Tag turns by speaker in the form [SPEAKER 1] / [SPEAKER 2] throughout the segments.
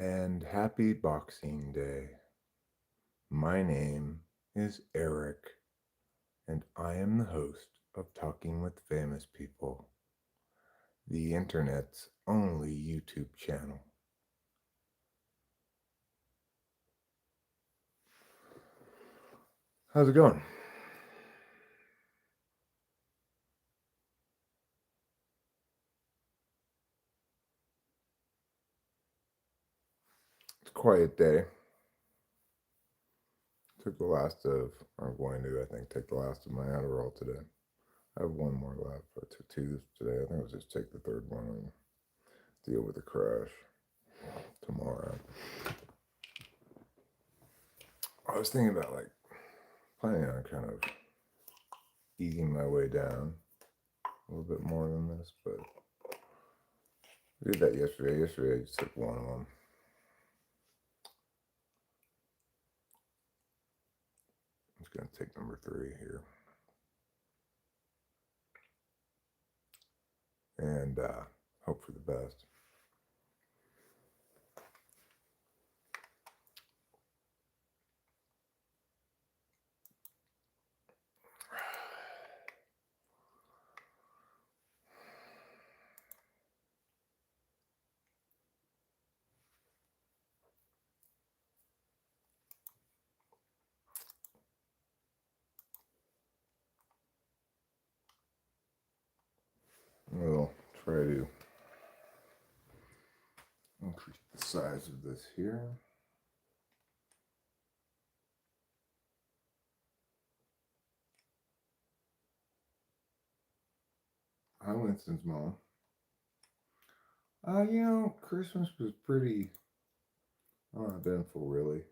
[SPEAKER 1] and happy Boxing Day. My name is Eric, and I am the host of Talking with Famous People, the internet's only YouTube channel. How's it going? It's a quiet day. Took the last of, I'm going to, I think, take the last of my Adderall today. I have one more left. I took two today. I think I'll just take the third one and deal with the crash tomorrow. I was thinking about planning on kind of easing my way down a little bit more than this, but I did that yesterday. Yesterday I just took one of them. I'm just going to take number 3 here. And hope for the best. We'll try to increase the size of this here. Hi, Winston's mom. Christmas was pretty uneventful, really.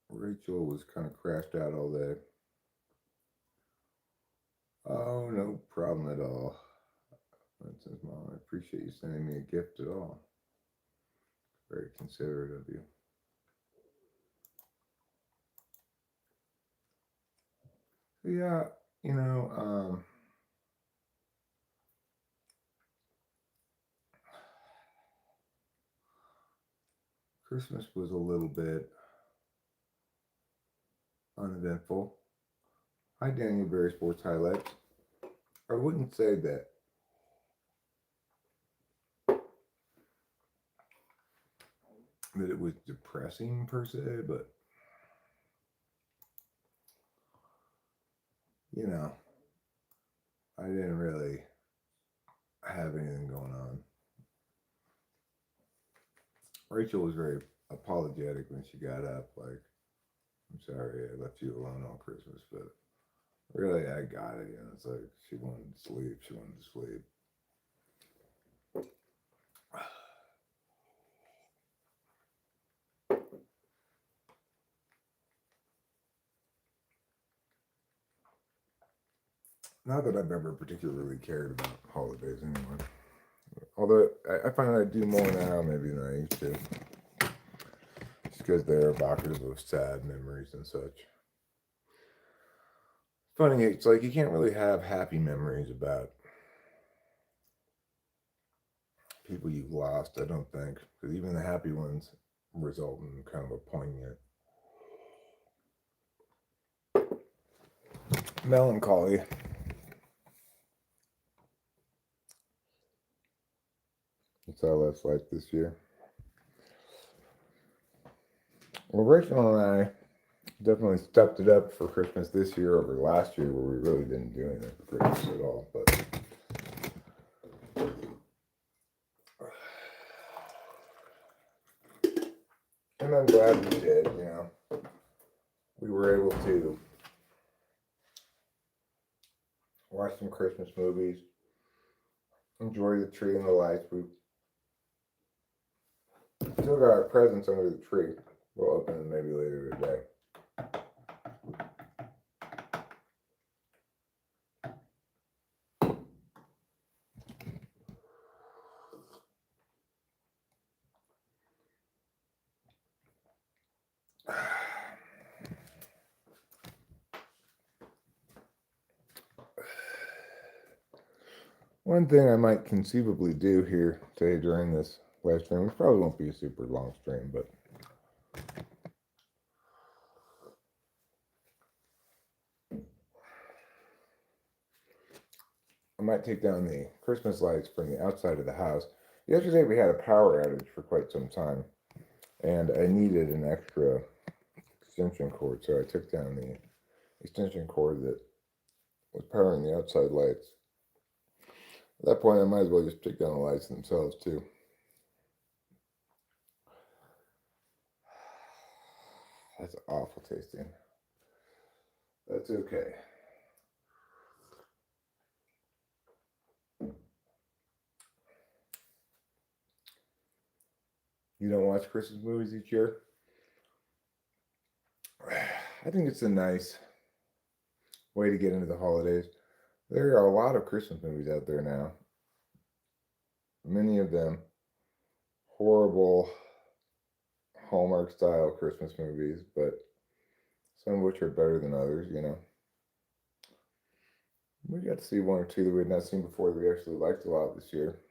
[SPEAKER 1] Rachel was kind of crashed out all day. Oh, no problem at all. Winston's mom, I appreciate you sending me a gift at all. Very considerate of you. Yeah, you know, Christmas was a little bit uneventful. Hi, Daniel Berry Sports Highlights. I wouldn't say that it was depressing per se, but I didn't really have anything going on. Rachel was very apologetic when she got up, like, I'm sorry I left you alone on Christmas, but really I got it. It's like she wanted to sleep. She wanted to sleep. Not that I've ever particularly cared about holidays anyway. Although I find I do more now maybe than I used to. Just because they're evocative of sad memories and such. Funny, it's like you can't really have happy memories about people you've lost, I don't think. Because even the happy ones result in kind of a poignant melancholy. That's how that's like this year. Well, Rachel and I definitely stepped it up for Christmas this year over last year, where we really didn't do anything for Christmas at all. But and I'm glad we did. We were able to watch some Christmas movies, enjoy the tree and the lights. We still got our presents under the tree. We'll open them maybe later today. One thing I might conceivably do here today during this live stream, which probably won't be a super long stream, but I might take down the Christmas lights from the outside of the house. Yesterday we had a power outage for quite some time, and I needed an extra extension cord, so I took down the extension cord that was powering the outside lights. At that point, I might as well just take down the lights themselves too. That's awful tasting. That's okay. You don't watch Christmas movies each year? I think it's a nice way to get into the holidays. There are a lot of Christmas movies out there now. Many of them horrible Hallmark style Christmas movies, but some of which are better than others, you know. We got to see one or two that we had not seen before that we actually liked a lot this year.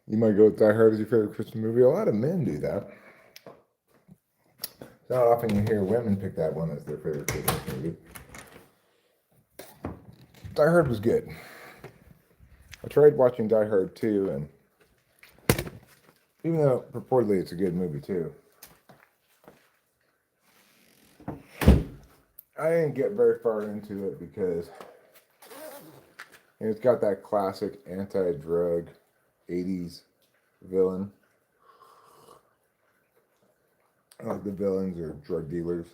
[SPEAKER 1] You might go with Die Hard as your favorite Christmas movie. A lot of men do that. It's not often you hear women pick that one as their favorite Christmas movie. Die Hard was good. I tried watching Die Hard 2, and even though purportedly it's a good movie too, I didn't get very far into it because it's got that classic anti-drug 80s villain. Like the villains are drug dealers.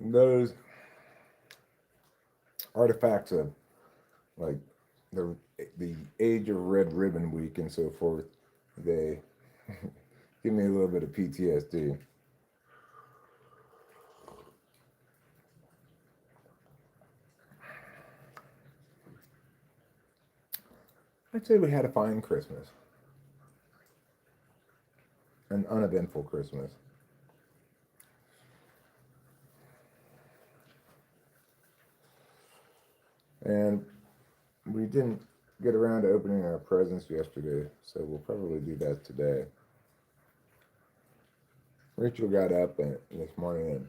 [SPEAKER 1] Those artifacts of like the age of Red Ribbon Week and so forth, they give me a little bit of PTSD. I'd say we had a fine Christmas. An uneventful Christmas. And we didn't get around to opening our presents yesterday, so we'll probably do that today. Rachel got up this morning and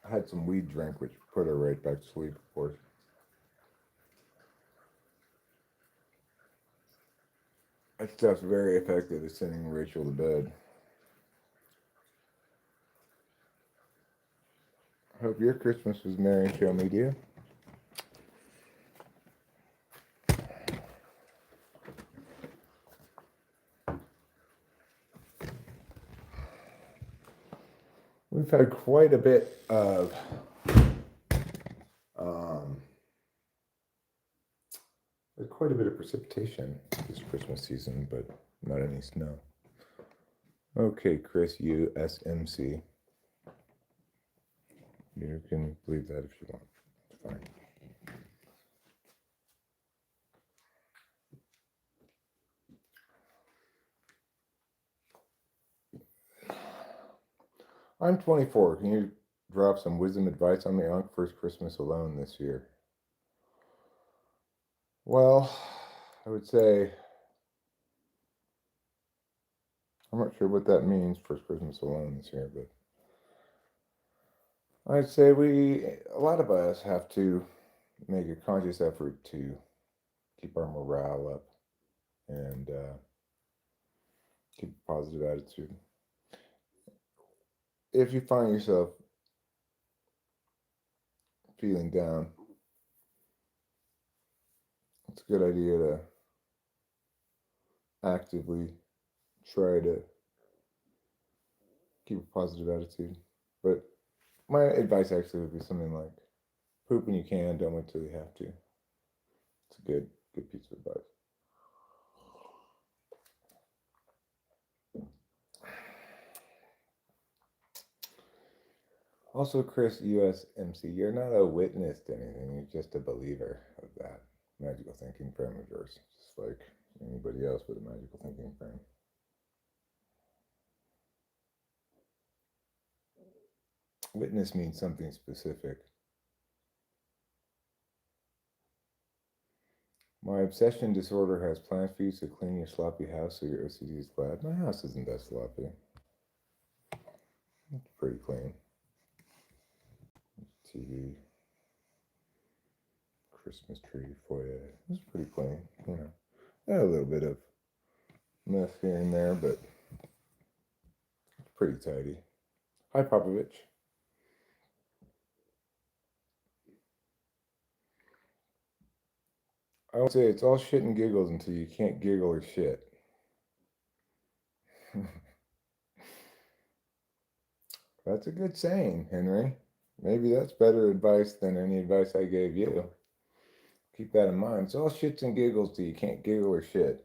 [SPEAKER 1] had some weed drink, which put her right back to sleep, of course. That stuff's very effective at sending Rachel to bed. Hope your Christmas was merry, show media. We've had quite a bit of precipitation this Christmas season, but not any snow. Okay, Chris USMC. You can believe that if you want. It's fine. I'm 24. Can you drop some wisdom advice on me on first Christmas alone this year? Well, I would say I'm not sure what that means, first Christmas alone this year, but I'd say a lot of us have to make a conscious effort to keep our morale up and keep a positive attitude. If you find yourself feeling down, it's a good idea to actively try to keep a positive attitude. But my advice actually would be something like, poop when you can, don't wait till you have to. It's a good piece of advice. Also, Chris USMC, you're not a witness to anything, you're just a believer of that magical thinking frame of yours, just like anybody else with a magical thinking frame. Witness means something specific. My obsession disorder has plans for you to clean your sloppy house so your OCD is glad. My house isn't that sloppy. It's pretty clean. TV, Christmas tree, foyer. It's pretty clean, you know. Got a little bit of mess here and there, but it's pretty tidy. Hi, Popovich. I would say it's all shit and giggles until you can't giggle or shit. That's a good saying, Henry. Maybe that's better advice than any advice I gave you. Keep that in mind. It's all shits and giggles till you can't giggle or shit.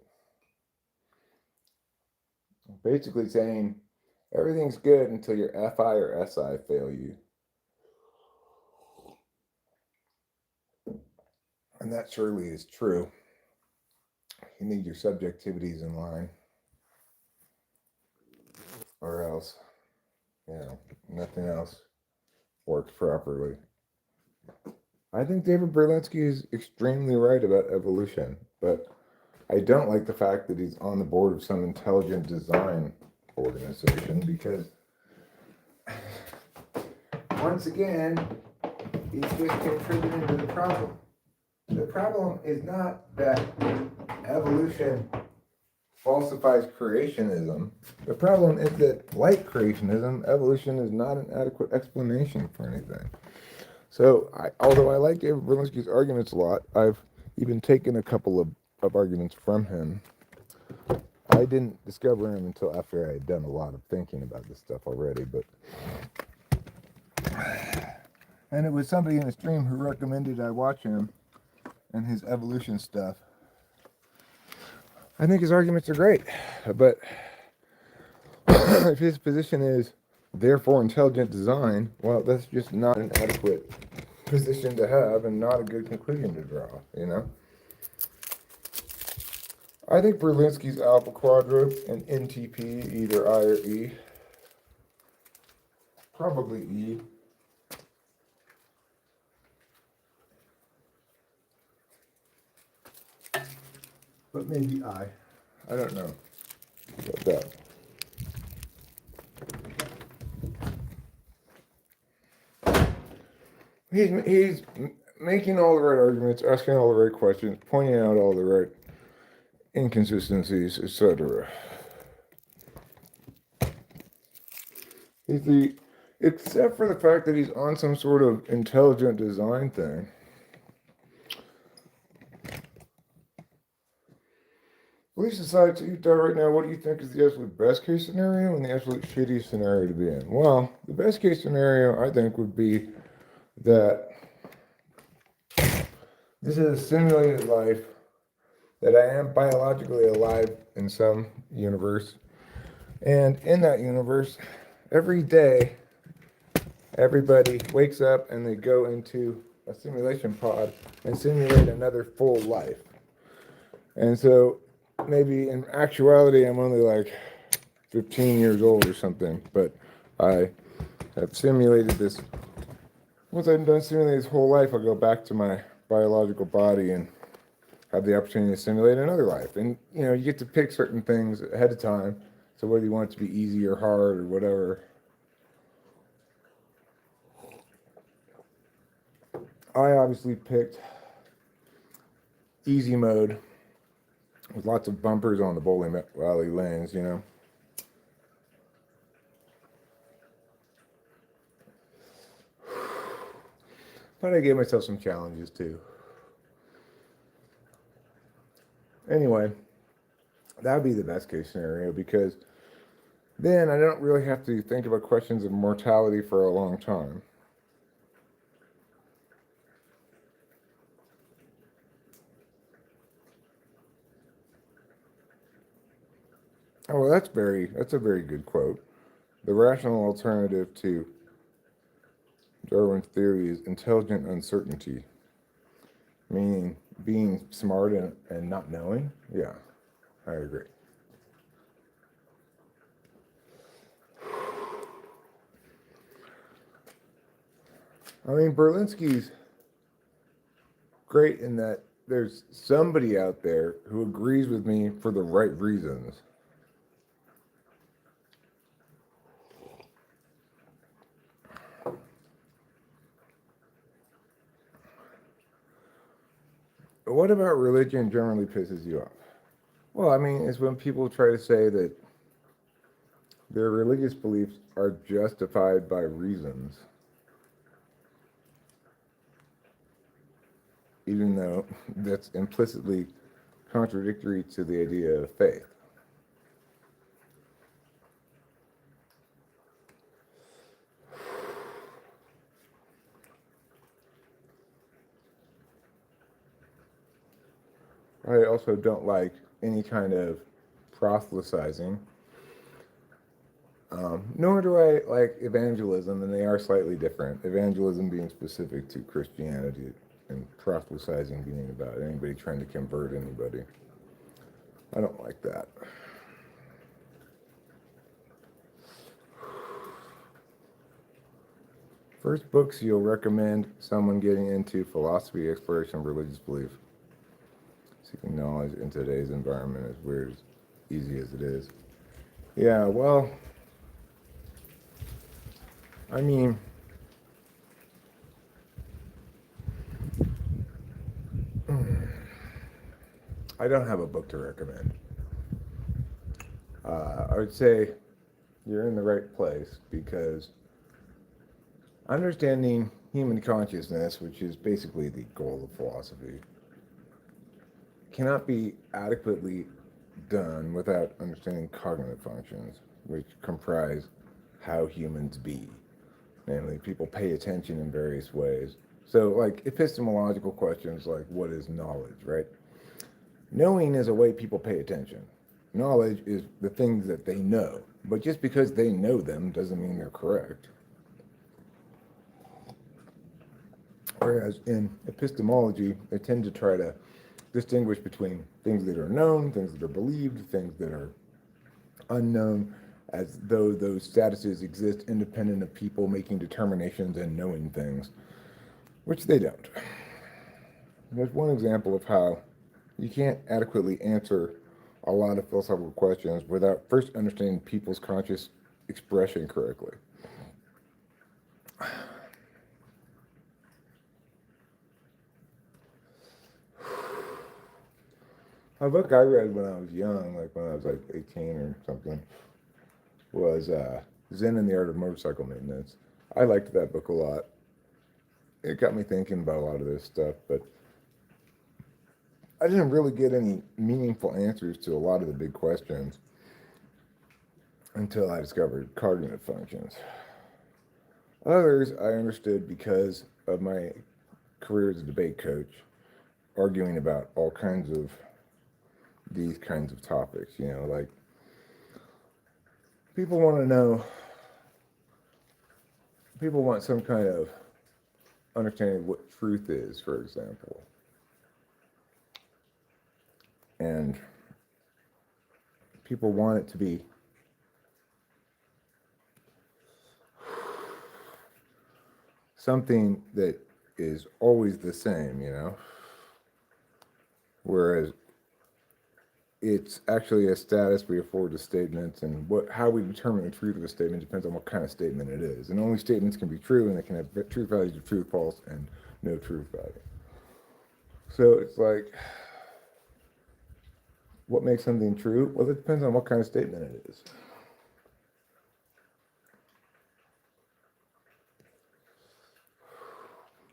[SPEAKER 1] Basically saying everything's good until your FI or SI fail you. And that surely is true. You need your subjectivities in line. Or else, nothing else works properly. I think David Berlinski is extremely right about evolution, but I don't like the fact that he's on the board of some intelligent design organization because, once again, he's just contributing to the problem. The problem is not that evolution falsifies creationism. The problem is that, like creationism, evolution is not an adequate explanation for anything. So, although I like David Berlinski's arguments a lot, I've even taken a couple of arguments from him. I didn't discover him until after I had done a lot of thinking about this stuff already, and it was somebody in a stream who recommended I watch him and his evolution stuff. I think his arguments are great, but if his position is therefore intelligent design, well, that's just not an adequate position to have and not a good conclusion to draw, I think Berlinski's Alpha Quadrant and NTP, either I or E, probably E, but maybe I don't know about that. He's making all the right arguments, asking all the right questions, pointing out all the right inconsistencies, etc. Except for the fact that he's on some sort of intelligent design thing. Police society to Utah right now, what do you think is the absolute best case scenario and the absolute shitty scenario to be in? Well, the best case scenario, I think, would be that this is a simulated life, that I am biologically alive in some universe, and in that universe, every day, everybody wakes up and they go into a simulation pod and simulate another full life. And so maybe in actuality, I'm only like 15 years old or something, but I have simulated this. Once I'm done simulating this whole life, I'll go back to my biological body and have the opportunity to simulate another life. And, you get to pick certain things ahead of time. So whether you want it to be easy or hard or whatever. I obviously picked easy mode with lots of bumpers on the bowling alley lanes, But I gave myself some challenges too. Anyway, that would be the best case scenario because then I don't really have to think about questions of mortality for a long time. Oh, well, that's a very good quote. The rational alternative to Darwin's theory is intelligent uncertainty, meaning being smart and not knowing. Yeah, I agree. I mean, Berlinski's great in that there's somebody out there who agrees with me for the right reasons. But what about religion generally pisses you off? Well, I mean, it's when people try to say that their religious beliefs are justified by reasons, even though that's implicitly contradictory to the idea of faith. I also don't like any kind of proselytizing. Nor do I like evangelism, and they are slightly different. Evangelism being specific to Christianity, and proselytizing being about anybody trying to convert anybody. I don't like that. First books you'll recommend someone getting into philosophy, exploration, religious belief. Seeking knowledge in today's environment, as weird, as easy as it is. Yeah, well, I mean, I don't have a book to recommend. I would say you're in the right place because understanding human consciousness, which is basically the goal of philosophy, cannot be adequately done without understanding cognitive functions, which comprise how humans be. Namely, people pay attention in various ways. So, like epistemological questions like what is knowledge, right? Knowing is a way people pay attention. Knowledge is the things that they know. But just because they know them doesn't mean they're correct. Whereas in epistemology, they tend to try to distinguish between things that are known, things that are believed, things that are unknown, as though those statuses exist independent of people making determinations and knowing things, which they don't. There's one example of how you can't adequately answer a lot of philosophical questions without first understanding people's conscious expression correctly. A book I read when I was young, like when I was like 18 or something, was Zen and the Art of Motorcycle Maintenance. I liked that book a lot. It got me thinking about a lot of this stuff, but I didn't really get any meaningful answers to a lot of the big questions until I discovered cognitive functions. Others I understood because of my career as a debate coach, arguing about all kinds of these kinds of topics, like people want to know, people want some kind of understanding of what truth is, for example. And people want it to be something that is always the same, whereas it's actually a status we afford to statements, and how we determine the truth of a statement depends on what kind of statement it is. And only statements can be true, and they can have truth values of true, false, and no truth value. So it's like, what makes something true? Well, it depends on what kind of statement it is.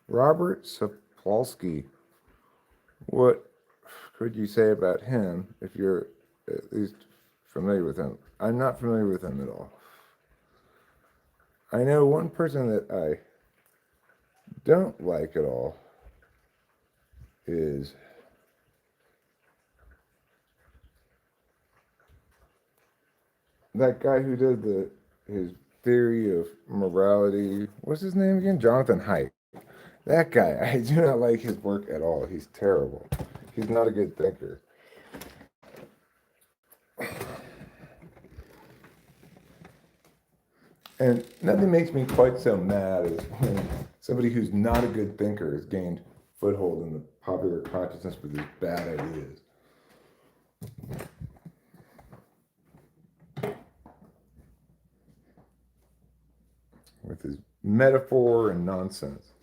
[SPEAKER 1] Robert Sapolsky. What could you say about him if you're at least familiar with him? I'm not familiar with him at all. I know one person that I don't like at all is that guy who did his theory of morality. What's his name again? Jonathan Haidt. That guy, I do not like his work at all. He's terrible. He's not a good thinker. And nothing makes me quite so mad as when somebody who's not a good thinker has gained foothold in the popular consciousness with his bad ideas. With his metaphor and nonsense.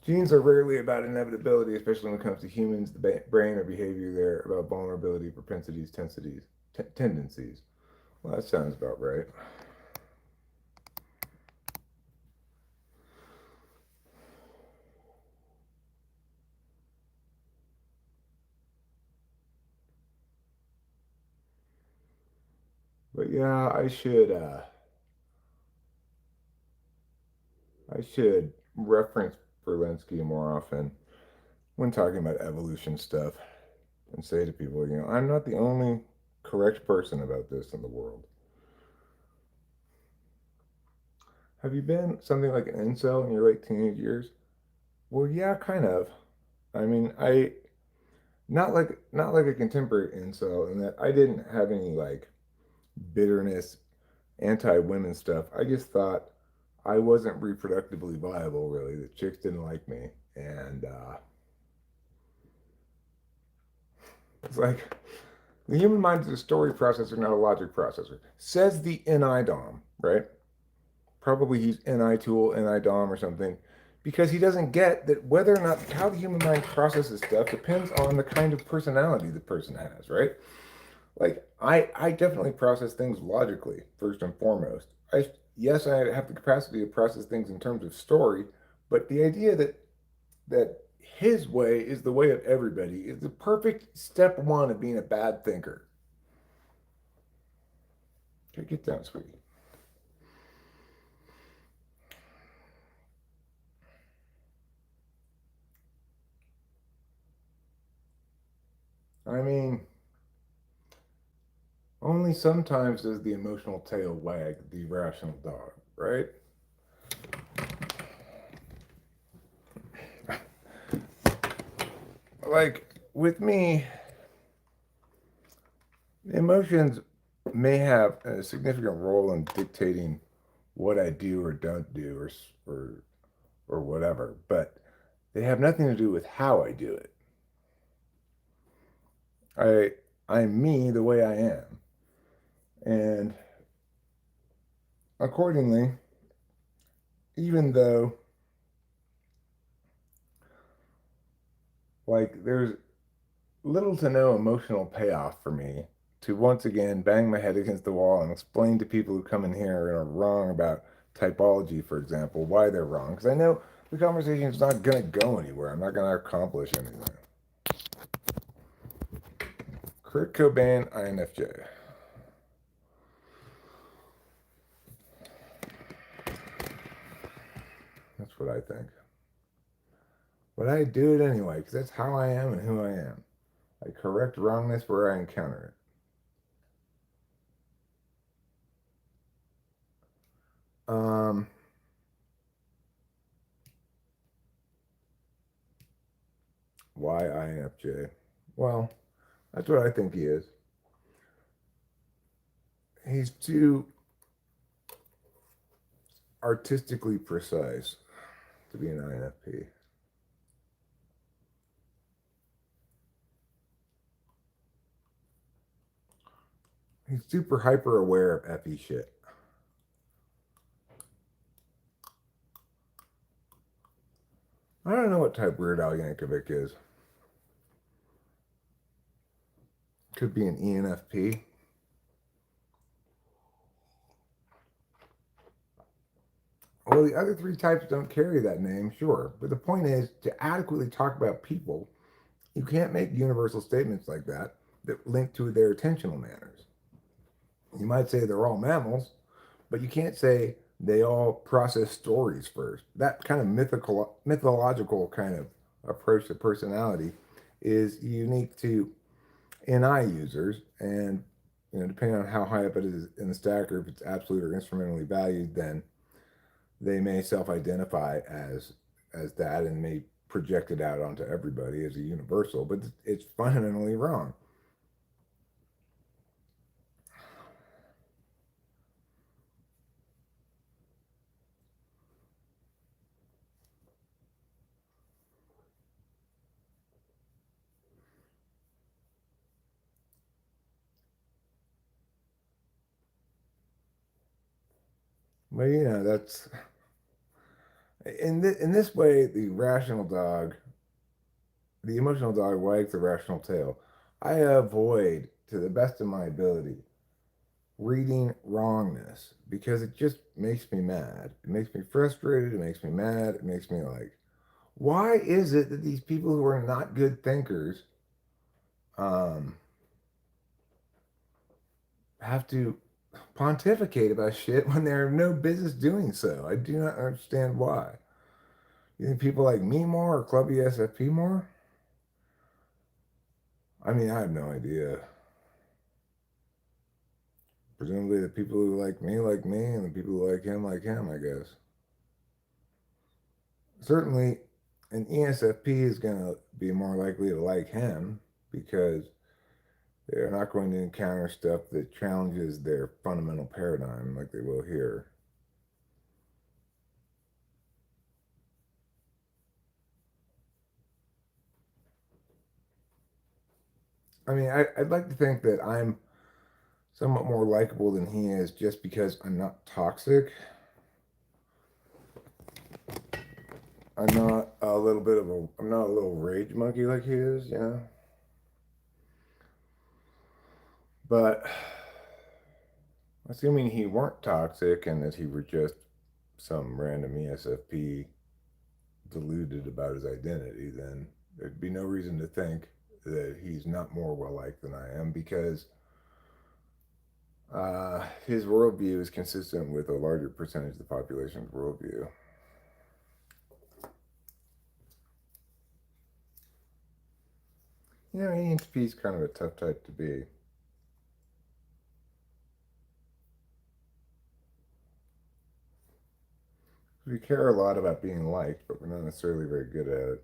[SPEAKER 1] Genes are rarely about inevitability, especially when it comes to humans, the brain, or behavior. They're about vulnerability, propensities, tendencies. Well, that sounds about right. But yeah, I should reference Berlinski more often when talking about evolution stuff and say to people, I'm not the only correct person about this in the world. Have you been something like an incel in your late teenage years? Well, yeah, kind of. I mean, I not like a contemporary incel in that I didn't have any like bitterness, anti-women stuff. I just thought I wasn't reproductively viable, really. The chicks didn't like me, and it's like the human mind is a story processor, not a logic processor. Says the NI DOM, right? Probably he's NI tool, NI DOM, or something, because he doesn't get that whether or not how the human mind processes stuff depends on the kind of personality the person has, right? Like I definitely process things logically first and foremost. Yes, I have the capacity to process things in terms of story, but the idea that his way is the way of everybody is the perfect step one of being a bad thinker. Okay, get down, sweetie. I mean, only sometimes does the emotional tail wag the rational dog, right? Like with me, emotions may have a significant role in dictating what I do or don't do or whatever, but they have nothing to do with how I do it. I I'm me the way I am. And accordingly, even though like there's little to no emotional payoff for me to once again bang my head against the wall and explain to people who come in here and are wrong about typology, for example, why they're wrong. Because I know the conversation is not going to go anywhere. I'm not going to accomplish anything. Kurt Cobain, INFJ. That's what I think. But I do it anyway because that's how I am and who I am. I correct wrongness where I encounter it. Why INFJ? Well, that's what I think he is. He's too artistically precise to be an INFP. He's super hyper aware of FE shit. I don't know what type Weird Al Yankovic is. Could be an ENFP. Well, the other three types don't carry that name, sure. But the point is, to adequately talk about people, you can't make universal statements like that link to their attentional manners. You might say they're all mammals, but you can't say they all process stories first. That kind of mythological kind of approach to personality is unique to NI users, and depending on how high up it is in the stack, or if it's absolute or instrumentally valued, then they may self-identify as that and may project it out onto everybody as a universal, but it's fundamentally wrong. But that's in this way, the emotional dog wags the rational tail. I avoid, to the best of my ability, reading wrongness because it just makes me mad. It makes me frustrated. It makes me mad. It makes me like, why is it that these people who are not good thinkers um, have to pontificate about shit when they have no business doing so? I do not understand why. You think people like me more or Club ESFP more? I mean, I have no idea. Presumably, the people who like me, and the people who like him, I guess. Certainly, an ESFP is going to be more likely to like him because they're not going to encounter stuff that challenges their fundamental paradigm like they will here. I mean, I'd like to think that I'm somewhat more likable than he is just because I'm not toxic. I'm not a little rage monkey like he is. But assuming he weren't toxic and that he were just some random ESFP deluded about his identity, then there'd be no reason to think that he's not more well liked than I am because his worldview is consistent with a larger percentage of the population's worldview. ENTP is kind of a tough type to be. We care a lot about being liked, but we're not necessarily very good at it.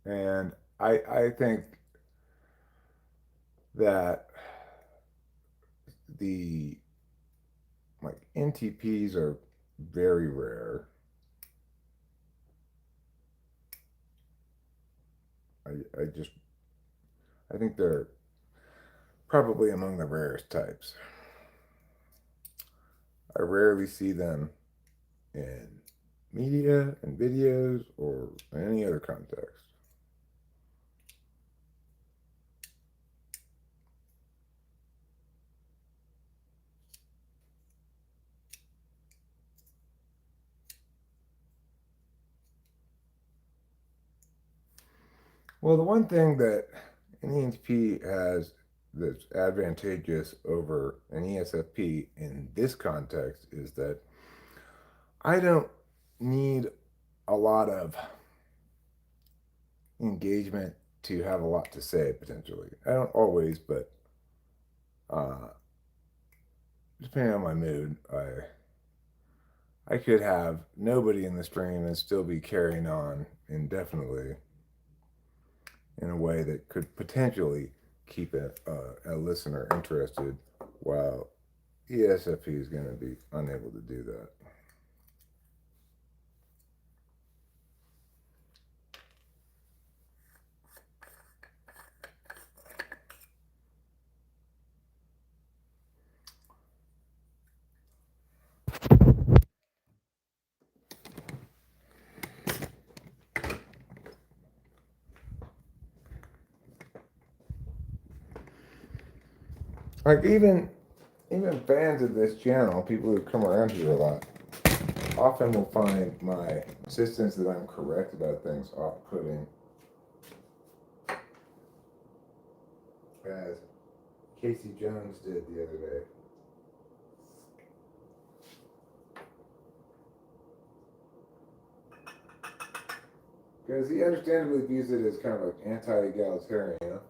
[SPEAKER 1] And I think that the like NTPs are very rare. I just I think they're probably among the rarest types. I rarely see them in media and videos or in any other context. Well, the one thing that an ENTP has that's advantageous over an ESFP in this context is that I don't need a lot of engagement to have a lot to say potentially. I don't always, but uh, depending on my mood, I could have nobody in the stream and still be carrying on indefinitely in a way that could potentially keep a listener interested, while ESFP is going to be unable to do that. Like even fans of this channel, people who come around here a lot, often will find my insistence that I'm correct about things off-putting, as Casey Jones did the other day. Because he understandably views it as kind of like anti-egalitarian, you know?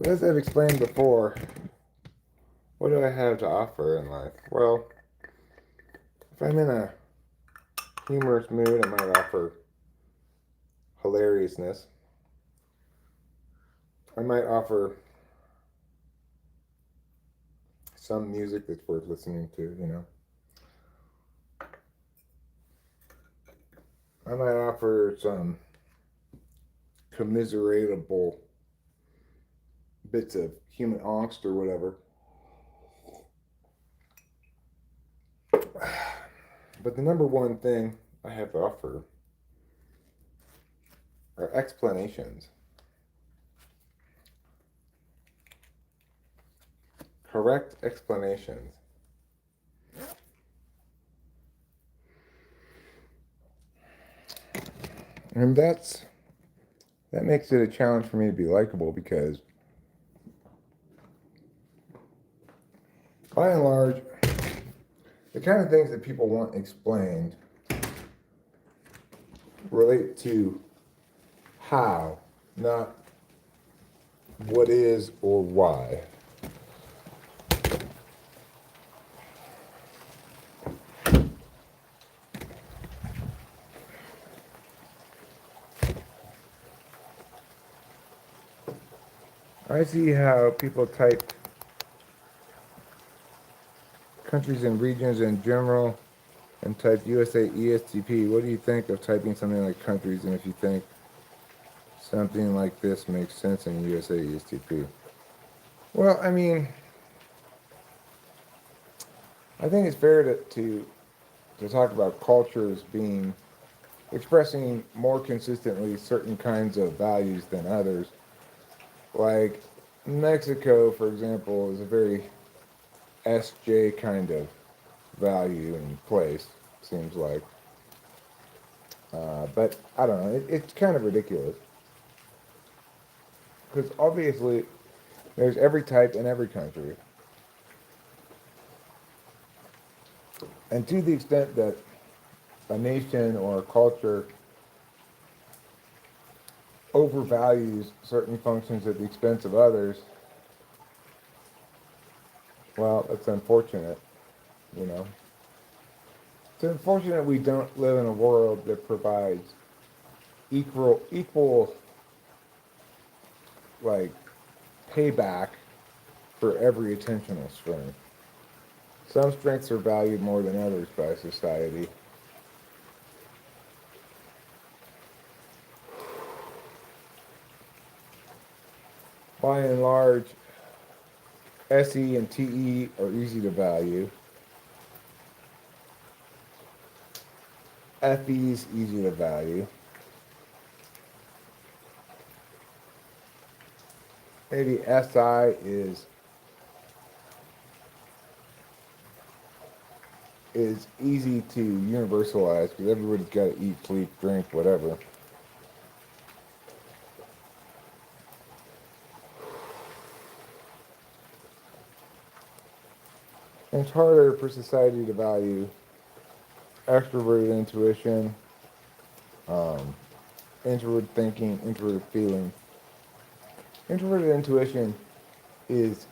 [SPEAKER 1] As I've explained before, what do I have to offer in life? Well, if I'm in a humorous mood, I might offer hilariousness. I might offer some music that's worth listening to, you know. I might offer some commiseratable bits of human angst or whatever. But the number one thing I have to offer are explanations. Correct explanations. And that makes it a challenge for me to be likable, because by and large, the kind of things that people want explained relate to how, not what is or why. I see how people type countries and regions in general and type USA ESTP. What do you think of typing something like countries, and if you think something like this makes sense in USA ESTP? Well, I mean, I think it's fair to talk about cultures being expressing more consistently certain kinds of values than others. Like Mexico, for example, is a very SJ kind of value and place, seems like. But I don't know, it's kind of ridiculous. Because obviously, there's every type in every country. And to the extent that a nation or a culture overvalues certain functions at the expense of others, well, that's unfortunate, you know. It's unfortunate we don't live in a world that provides equal like payback for every attentional strength. Some strengths are valued more than others by society. By and large, SE and TE are easy to value. FE is easy to value. Maybe SI is easy to universalize because everybody's got to eat, sleep, drink, whatever. And it's harder for society to value extroverted intuition, introverted thinking, introverted feeling. Introverted intuition is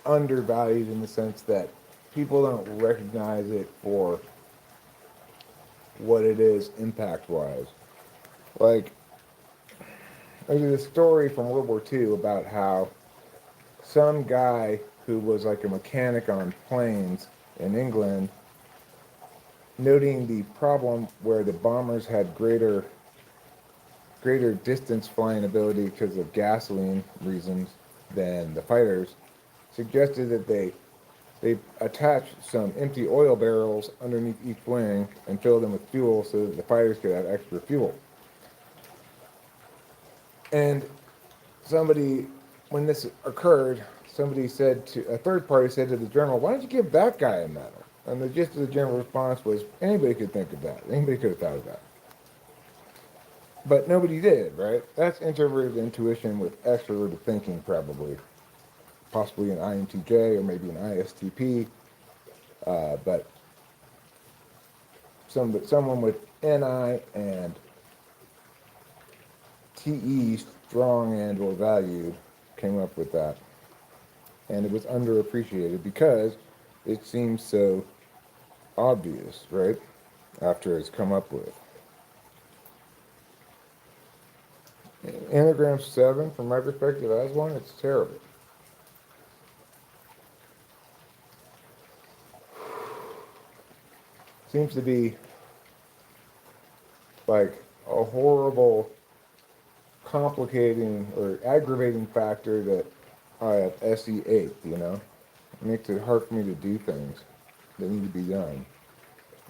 [SPEAKER 1] undervalued in the sense that people don't recognize it for what it is impact-wise. Like, there's a story from World War II about how some guy who was like a mechanic on planes in England, noting the problem where the bombers had greater distance flying ability because of gasoline reasons, then the fighters suggested that they attach some empty oil barrels underneath each wing and fill them with fuel so that the fighters could have extra fuel. And somebody, when this occurred, somebody said to a third party said to the general, "Why don't you give that guy a medal?" And the gist of the general response was, anybody could think of that. Anybody could have thought of that. But nobody did, right? That's introverted intuition with extroverted thinking, probably. Possibly an INTJ or maybe an ISTP. But someone with NI and TE, strong and or valued, came up with that. And it was underappreciated because it seems so obvious, right? After it's come up with. Enneagram 7, from my perspective as one, it's terrible. Seems to be like a horrible, complicating, or aggravating factor that I have SE8, you know? It makes it hard for me to do things that need to be done.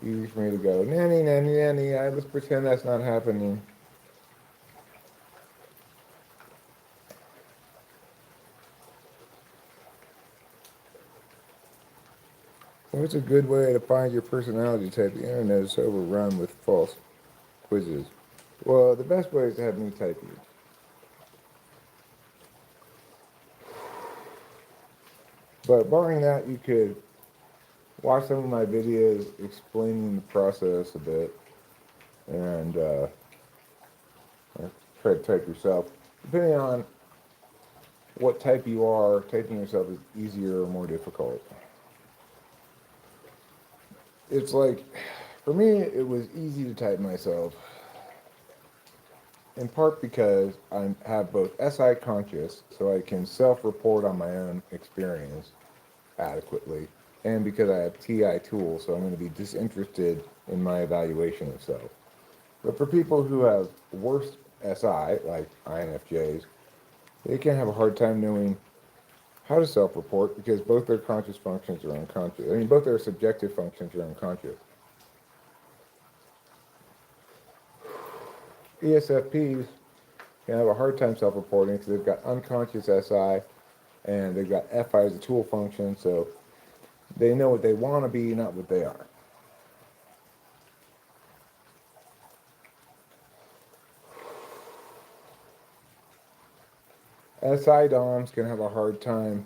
[SPEAKER 1] Easy for me to go, nanny, nanny, nanny, let's pretend that's not happening. What's a good way to find your personality type? The internet is overrun with false quizzes. Well, the best way is to have me type you. But barring that, you could watch some of my videos explaining the process a bit and try to type yourself. Depending on what type you are, typing yourself is easier or more difficult. It's like, for me, it was easy to type myself, in part because I have both SI conscious, so I can self-report on my own experience adequately, and because I have TI tools, so I'm going to be disinterested in my evaluation of self. But for people who have worse SI, like INFJs, they can have a hard time knowing how to self-report because both their conscious functions are unconscious. I mean, both their subjective functions are unconscious. ESFPs can have a hard time self-reporting because they've got unconscious SI and they've got FI as a tool function, so they know what they want to be, not what they are. SI DOMs can have a hard time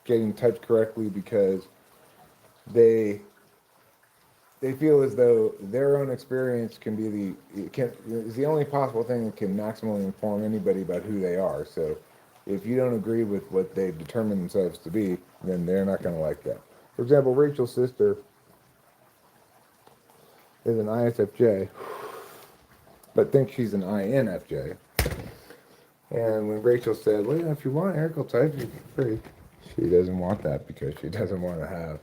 [SPEAKER 1] getting typed correctly because they feel as though their own experience can be is the only possible thing that can maximally inform anybody about who they are. So if you don't agree with what they've determined themselves to be, then they're not going to like that. For example, Rachel's sister is an ISFJ, but thinks she's an INFJ. And when Rachel said, well, if you want Eric will type you for free, she doesn't want that because she doesn't want to have,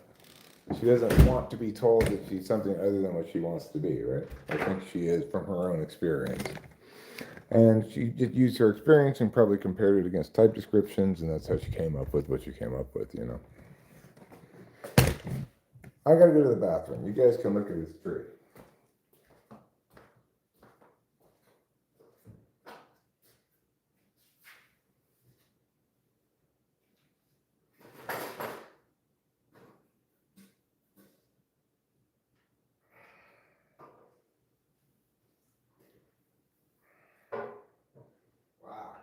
[SPEAKER 1] she doesn't want to be told that she's something other than what she wants to be, right? I think she is from her own experience. And she just used her experience and probably compared it against type descriptions, and that's how she came up with what she came up with, you know. I gotta go to the bathroom. You guys can look at this tree. Wow.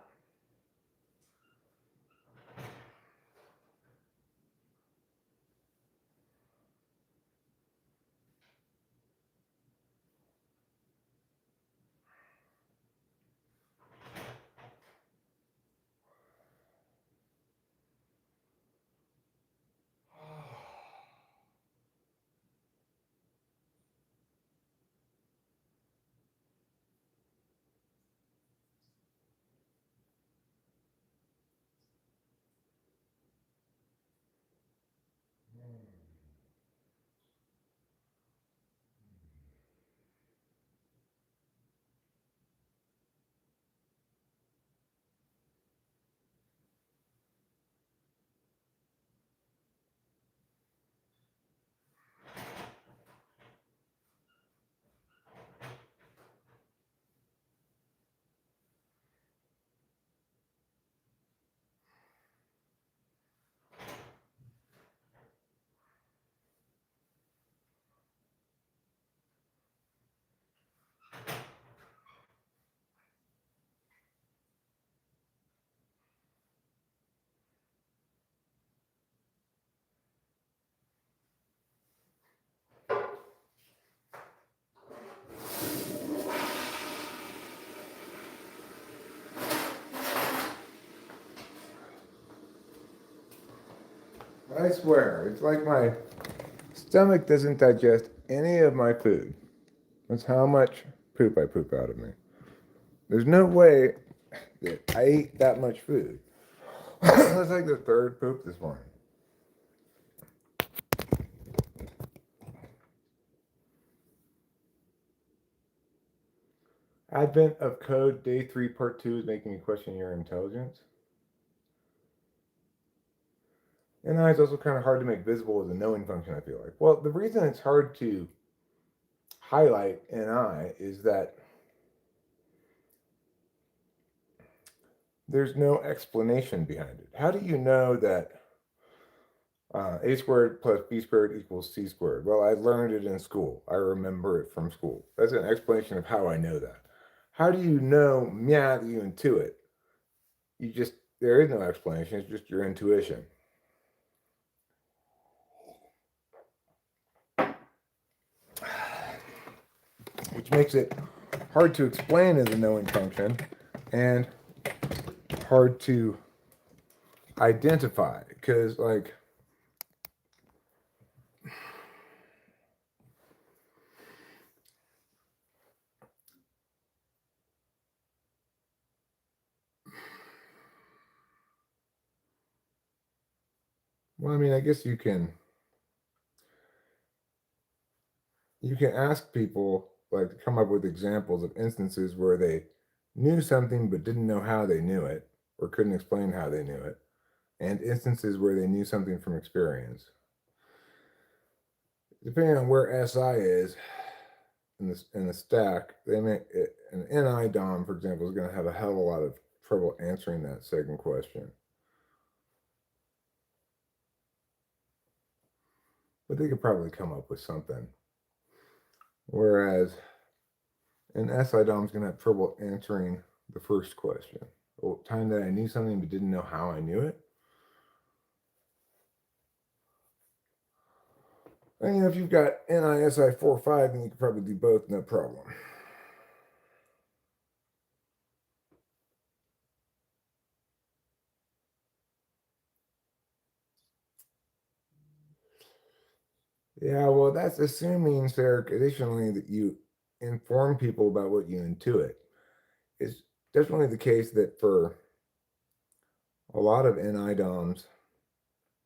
[SPEAKER 1] I swear, it's like my stomach doesn't digest any of my food. That's how much poop I poop out of me. There's no way that I ate that much food. That's like the third poop this morning. Advent of Code, Day 3, Part 2 is making me question your intelligence. NI is also kind of hard to make visible as a knowing function, I feel like. Well, the reason it's hard to highlight NI is that there's no explanation behind it. How do you know that a squared plus b squared equals c squared? Well, I learned it in school. I remember it from school. That's an explanation of how I know that. How do you know that you intuit? There is no explanation. It's just your intuition. Which makes it hard to explain as a knowing function and hard to identify because, like, well, I mean, I guess you can ask people, like, to come up with examples of instances where they knew something but didn't know how they knew it or couldn't explain how they knew it, and instances where they knew something from experience. Depending on where SI is in the stack, they may an NI DOM, for example, is going to have a hell of a lot of trouble answering that second question. But they could probably come up with something. Whereas an SI DOM is going to have trouble answering the first question. The time that I knew something but didn't know how I knew it. And if you've got NISI 4.5, then you can probably do both, no problem. Yeah, well, that's assuming, Sarah, additionally, that you inform people about what you intuit. It's definitely the case that for a lot of NI DOMs,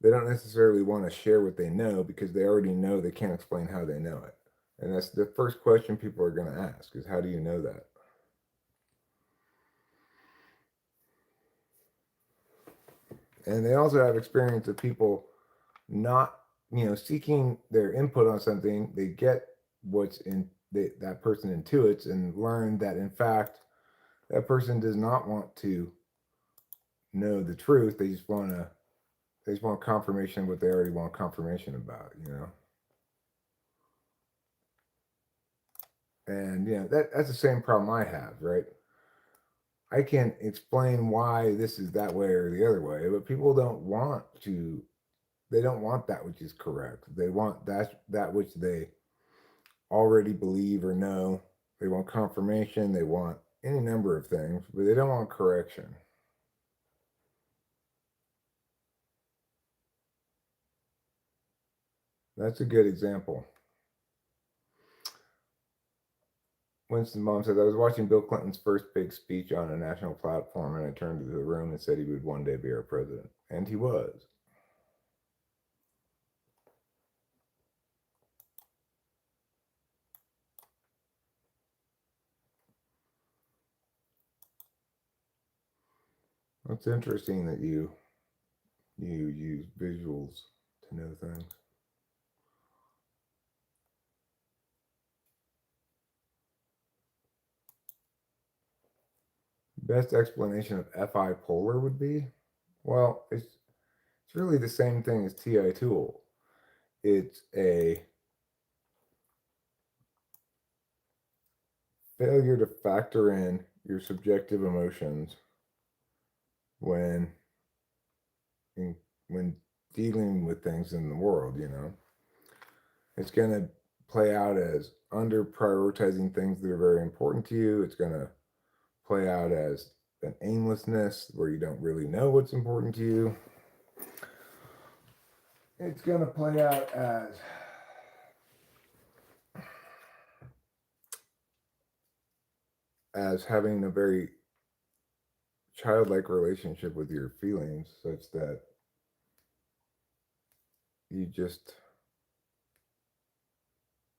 [SPEAKER 1] they don't necessarily want to share what they know because they already know they can't explain how they know it. And that's the first question people are going to ask is, how do you know that? And they also have experience of people not, seeking their input on something. They get what's in that person intuits and learn that, in fact, that person does not want to know the truth. They just want confirmation of what they already want confirmation about, And that's the same problem I have, right? I can explain why this is that way or the other way, but people don't want to. They don't want that which is correct. They want that which they already believe or know. They want confirmation. They want any number of things, but they don't want correction. That's a good example. Winston's mom says, I was watching Bill Clinton's first big speech on a national platform, and I turned to the room and said he would one day be our president. And he was. It's interesting that you use visuals to know things. Best explanation of FI polar would be, well, it's really the same thing as TI tool. It's a failure to factor in your subjective emotions when when dealing with things in the world. It's going to play out as under prioritizing things that are very important to you. It's going to play out as an aimlessness where you don't really know what's important to you. it's going to play out as having a very childlike relationship with your feelings, such that you just,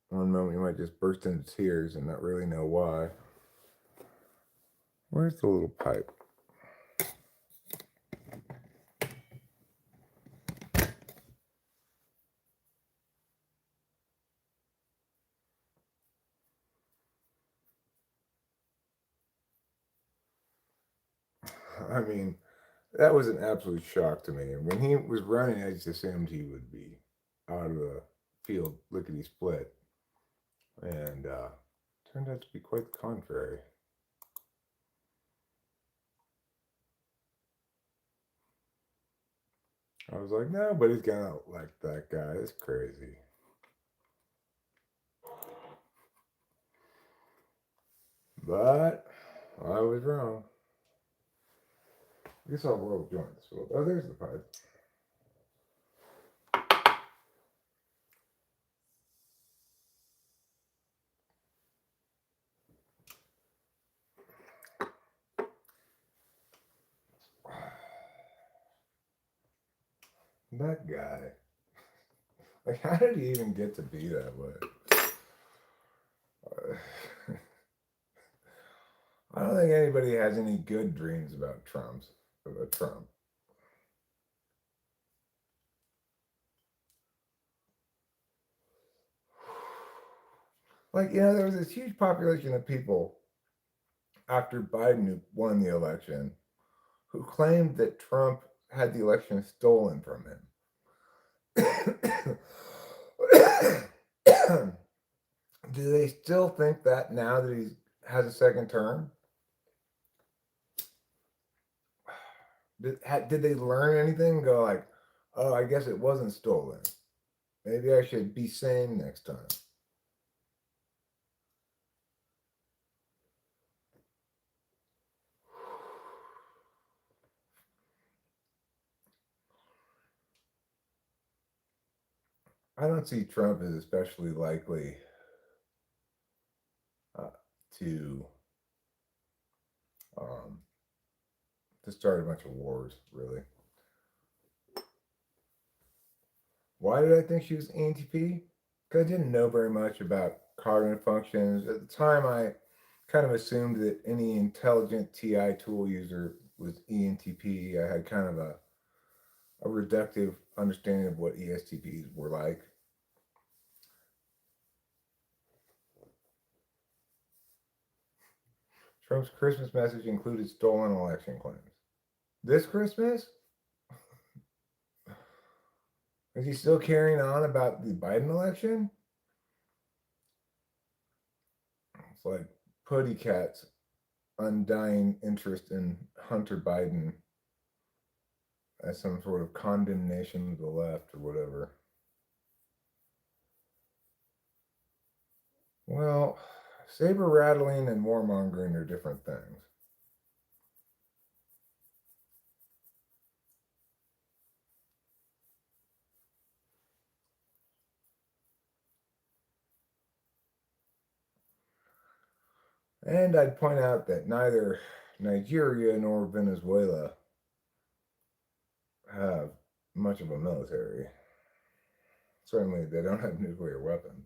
[SPEAKER 1] one moment you might just burst into tears and not really know why. Where's the little pipe? I mean, that was an absolute shock to me. When he was running, I just assumed he would be out of the field lickety split. And turned out to be quite the contrary. I was like, nobody's gonna like that guy. It's crazy. But I was wrong. I guess I'll roll joints. Oh, there's the pipe. That guy. Like, how did he even get to be that way? I don't think anybody has any good dreams about Trump. Like, there was this huge population of people after Biden won the election who claimed that Trump had the election stolen from him. Do they still think that now that he has a second term? Did they learn anything? Go like, oh, I guess it wasn't stolen. Maybe I should be sane next time. I don't see Trump as especially likely to um, to start a bunch of wars, really. Why did I think she was ENTP? Because I didn't know very much about cognitive functions. At the time, I kind of assumed that any intelligent TI tool user was ENTP. I had kind of a reductive understanding of what ESTPs were like. Trump's Christmas message included stolen election claims. This Christmas? Is he still carrying on about the Biden election? It's like Putty Cat's undying interest in Hunter Biden as some sort of condemnation of the left or whatever. Well, saber rattling and warmongering are different things. And I'd point out that neither Nigeria nor Venezuela have much of a military. Certainly, they don't have nuclear weapons.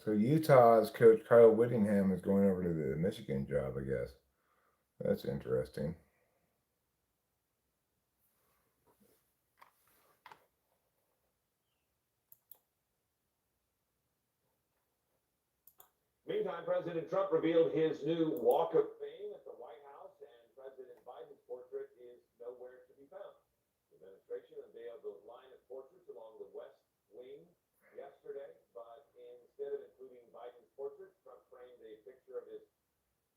[SPEAKER 1] So Utah's coach Kyle Whittingham is going over to the Michigan job, I guess. That's interesting.
[SPEAKER 2] Meantime, President Trump revealed his new Walk of Fame at the White House, and President Biden's portrait is nowhere to be found. The administration unveiled the line of portraits along the West Wing yesterday, but instead of including Biden's portrait, Trump framed a picture of his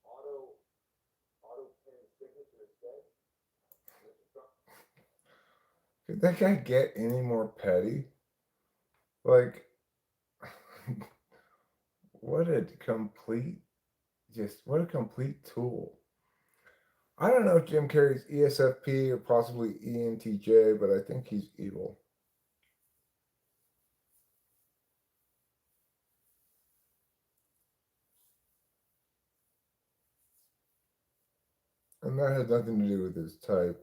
[SPEAKER 2] auto pen signature instead. Mr. Trump.
[SPEAKER 1] Could that guy get any more petty? Like, what a complete tool. I don't know if Jim Carrey's ESFP or possibly ENTJ, but I think he's evil. And that has nothing to do with his type.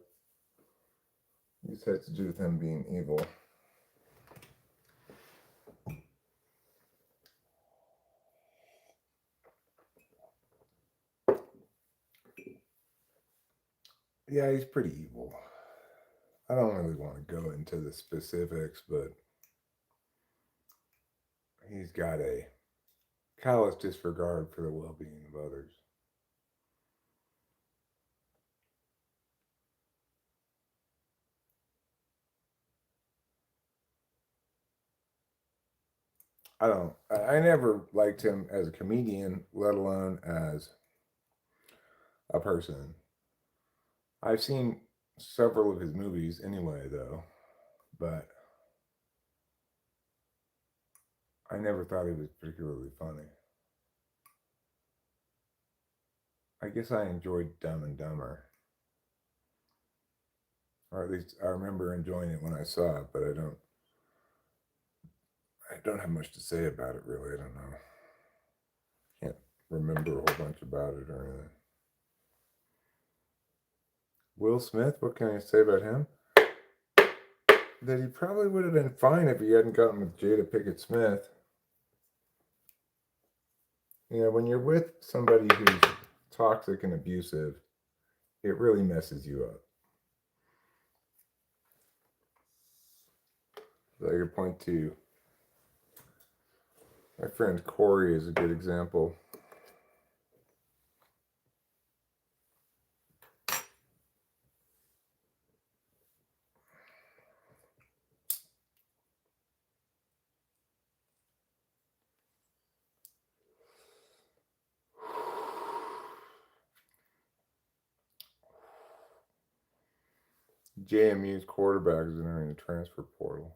[SPEAKER 1] This has to do with him being evil. Yeah, he's pretty evil. I don't really want to go into the specifics, but he's got a callous disregard for the well being of others. I never liked him as a comedian, let alone as a person. I've seen several of his movies anyway, though, but I never thought he was particularly funny. I guess I enjoyed Dumb and Dumber, or at least I remember enjoying it when I saw it, but I don't have much to say about it really. I don't know. Can't remember a whole bunch about it or anything. Will Smith, what can I say about him? That he probably would have been fine if he hadn't gotten with Jada Pickett Smith. You know, when you're with somebody who's toxic and abusive, it really messes you up. So I could point to my friend Corey is a good example. JMU's quarterback is entering the transfer portal.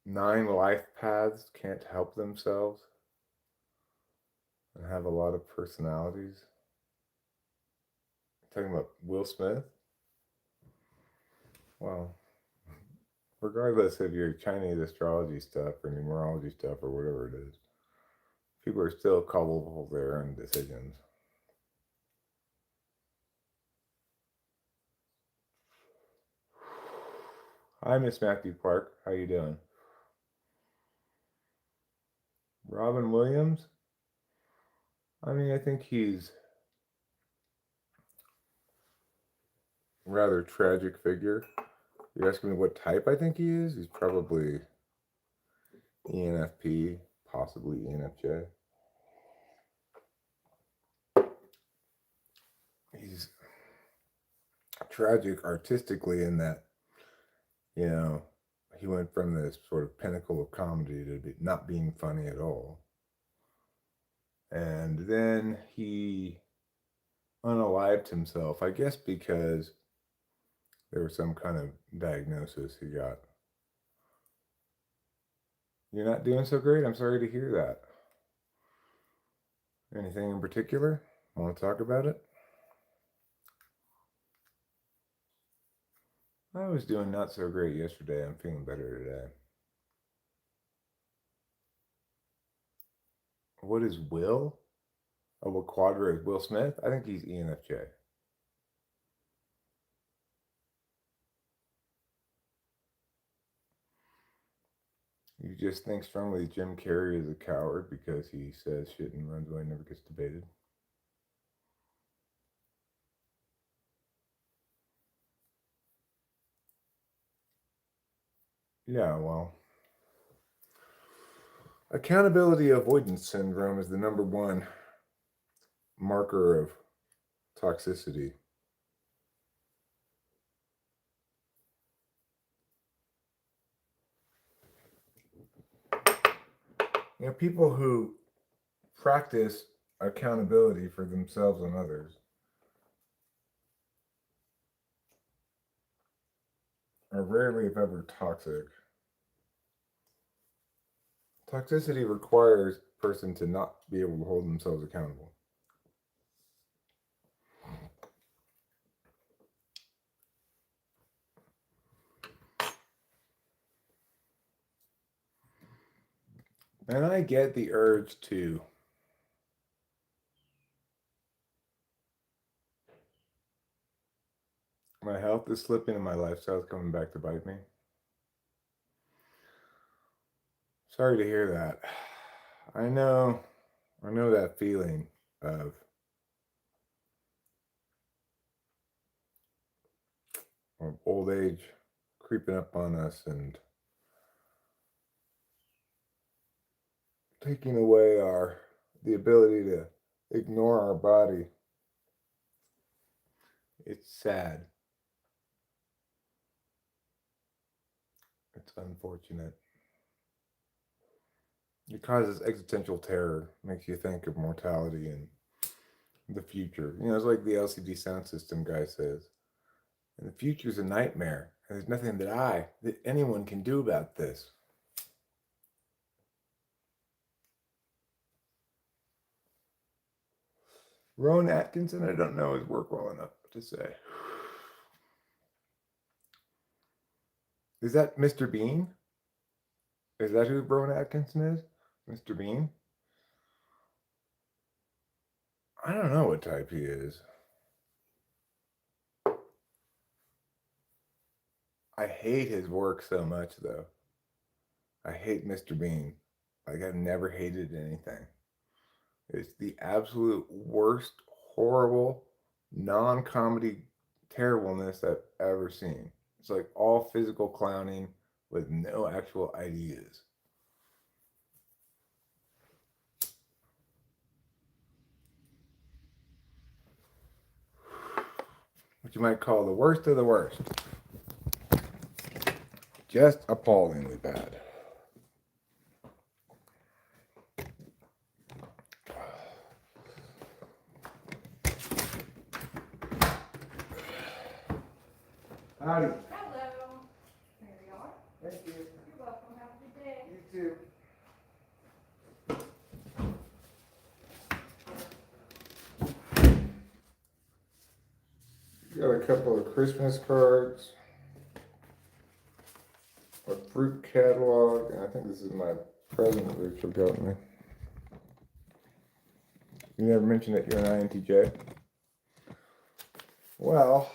[SPEAKER 1] Nine life paths can't help themselves and have a lot of personalities. Talking about Will Smith? Well, regardless of your Chinese astrology stuff or numerology stuff or whatever it is, people are still culpable of their own decisions. Hi, Miss Matthew Park. How you doing? Robin Williams? I mean, I think he's a rather tragic figure. You're asking me what type I think he is? He's probably ENFP, possibly ENFJ. He's tragic artistically in that, you know, he went from this sort of pinnacle of comedy to not being funny at all. And then he unalived himself, I guess because there was some kind of diagnosis he got. You're not doing so great? I'm sorry to hear that. Anything in particular? Want to talk about it? I was doing not so great yesterday. I'm feeling better today. What is Will? Oh, what quadra is Will Smith? I think he's ENFJ. You just think strongly Jim Carrey is a coward because he says shit and runs away and never gets debated. Yeah, well, accountability avoidance syndrome is the number one marker of toxicity. You know, people who practice accountability for themselves and others are rarely, if ever, toxic. Toxicity requires a person to not be able to hold themselves accountable. And I get the urge to my health is slipping and my lifestyle is coming back to bite me. Sorry to hear that. I know that feeling of old age creeping up on us and taking away the ability to ignore our body. It's sad. It's unfortunate. It causes existential terror, makes you think of mortality and the future. It's like the LCD sound system guy says. And the future's a nightmare. And there's nothing that anyone can do about this. Rowan Atkinson, I don't know his work well enough to say. Is that Mr. Bean? Is that who Rowan Atkinson is? Mr. Bean? I don't know what type he is. I hate his work so much, though. I hate Mr. Bean. Like, I've never hated anything. It's the absolute worst, horrible, non-comedy terribleness I've ever seen. It's like all physical clowning with no actual ideas. What you might call the worst of the worst. Just appallingly bad. Howdy.
[SPEAKER 3] Hello. There we are.
[SPEAKER 1] Thank you.
[SPEAKER 3] You're welcome. Have a good day.
[SPEAKER 1] You too. Got a couple of Christmas cards, a fruit catalog, and I think this is my present Rachel got me. You never mentioned that you're an INTJ? Well,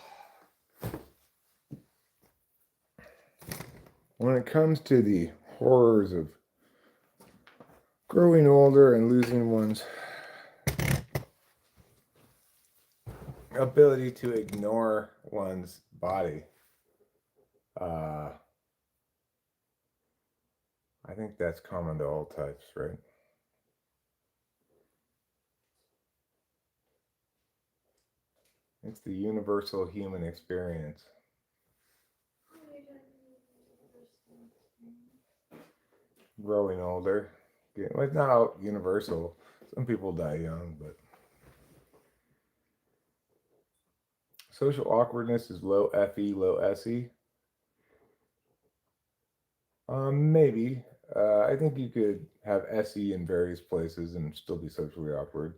[SPEAKER 1] when it comes to the horrors of growing older and losing one's ability to ignore one's body, I think that's common to all types, right? It's the universal human experience. Growing older. Well, it's not all universal. Some people die young, but social awkwardness is low FE, low SE. Maybe. I think you could have SE in various places and still be socially awkward.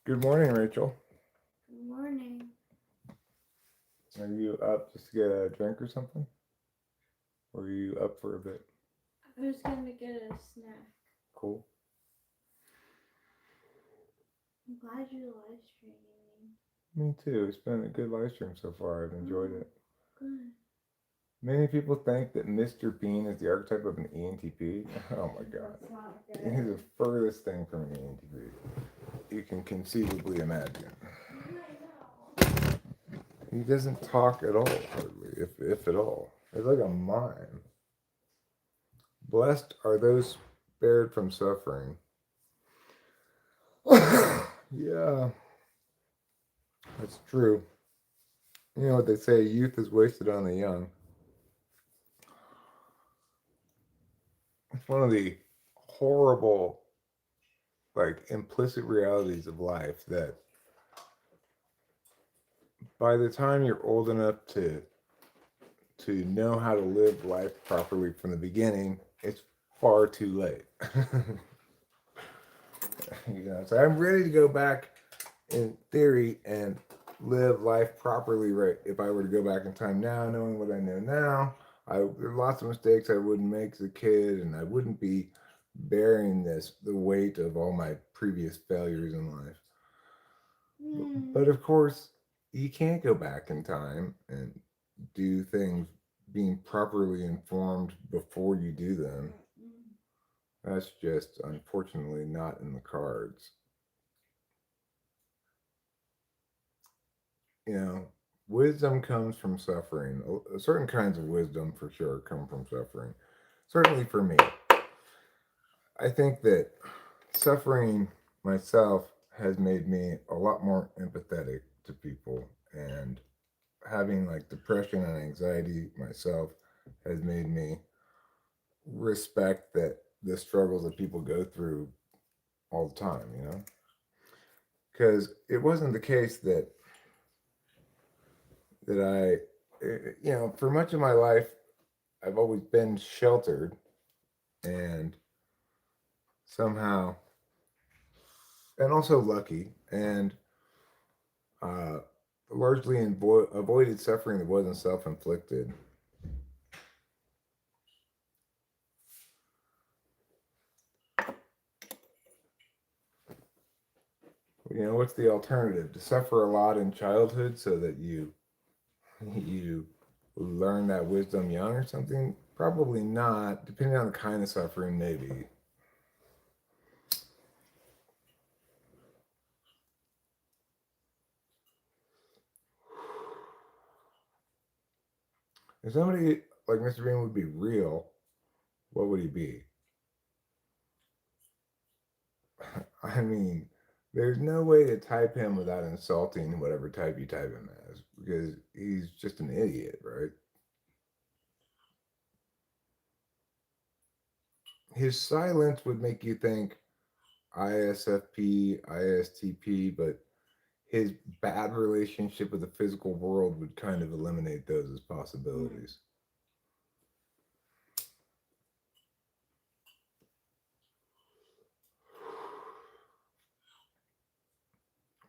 [SPEAKER 1] Good morning, Rachel.
[SPEAKER 3] Good morning.
[SPEAKER 1] Are you up just to get a drink or something? Or are you up for a bit?
[SPEAKER 3] I was gonna get a snack.
[SPEAKER 1] Cool.
[SPEAKER 3] I'm glad you're live streaming.
[SPEAKER 1] Me too. It's been a good live stream so far. I've enjoyed it.
[SPEAKER 3] Good.
[SPEAKER 1] Many people think that Mr. Bean is the archetype of an ENTP. Oh my god.
[SPEAKER 3] That's not
[SPEAKER 1] He's
[SPEAKER 3] good.
[SPEAKER 1] the furthest thing from an ENTP you can conceivably imagine.
[SPEAKER 3] I know.
[SPEAKER 1] He doesn't talk at all, hardly, if at all. It's like a mime. Blessed are those spared from suffering. Yeah, that's true. You know what they say, youth is wasted on the young. It's one of the horrible, like, implicit realities of life that by the time you're old enough to know how to live life properly from the beginning, it's far too late. So I'm ready to go back in theory and live life properly. Right, if I were to go back in time now, knowing what I know now, there are lots of mistakes I wouldn't make as a kid, and I wouldn't be bearing the weight of all my previous failures in life. But of course, you can't go back in time and do things being properly informed before you do them. That's just unfortunately not in the cards. You know, wisdom comes from suffering. Certain kinds of wisdom, for sure, come from suffering. Certainly for me, I think that suffering myself has made me a lot more empathetic to people, and having like depression and anxiety myself has made me respect that the struggles that people go through all the time, because it wasn't the case that for much of my life I've always been sheltered and somehow, and also lucky, and uh, largely avoided suffering that wasn't self-inflicted. What's the alternative? To suffer a lot in childhood so that you learn that wisdom young or something? Probably not. Depending on the kind of suffering, maybe. If somebody like Mr. Bean would be real, what would he be? I mean, there's no way to type him without insulting whatever type you type him as, because he's just an idiot, right? His silence would make you think ISFP, ISTP, but his bad relationship with the physical world would kind of eliminate those as possibilities.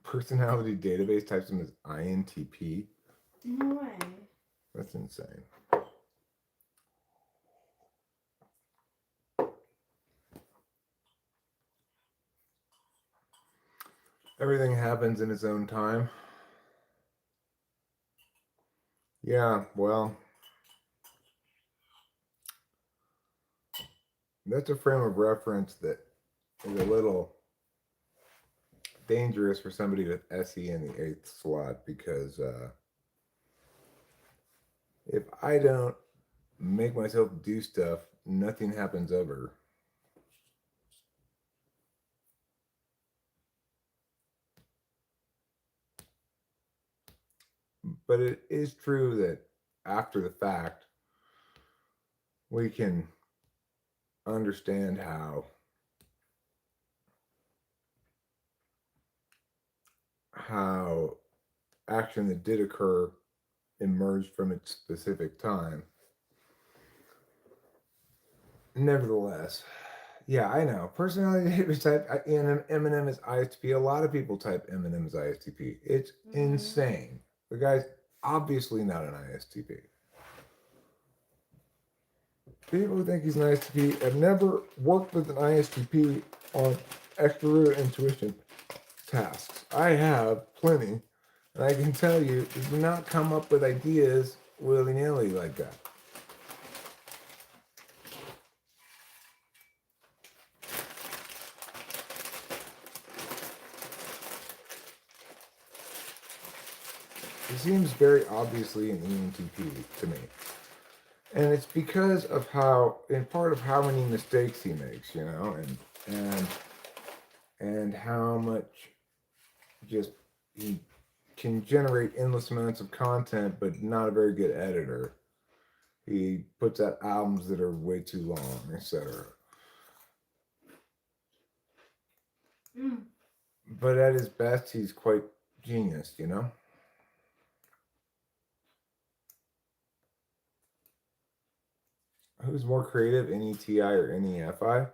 [SPEAKER 1] Personality database types him as INTP.
[SPEAKER 3] No way.
[SPEAKER 1] That's insane. Everything happens in its own time. Yeah, well, that's a frame of reference that is a little dangerous for somebody with SE in the eighth slot, because if I don't make myself do stuff, nothing happens ever. But it is true that after the fact, we can understand how action that did occur emerged from its specific time. Nevertheless, yeah, I know. Personality type Eminem is ISTP. A lot of people type Eminem as ISTP. It's insane. The guy's obviously not an ISTP. People who think he's an ISTP have never worked with an ISTP on extra intuition tasks. I have plenty, and I can tell you, you do not come up with ideas willy nilly like that. He seems very obviously an ENTP to me. And it's because of in part of how many mistakes he makes, and and how much just he can generate endless amounts of content, but not a very good editor. He puts out albums that are way too long, etc. But at his best, he's quite genius, Who's more creative, NETI or NEFI?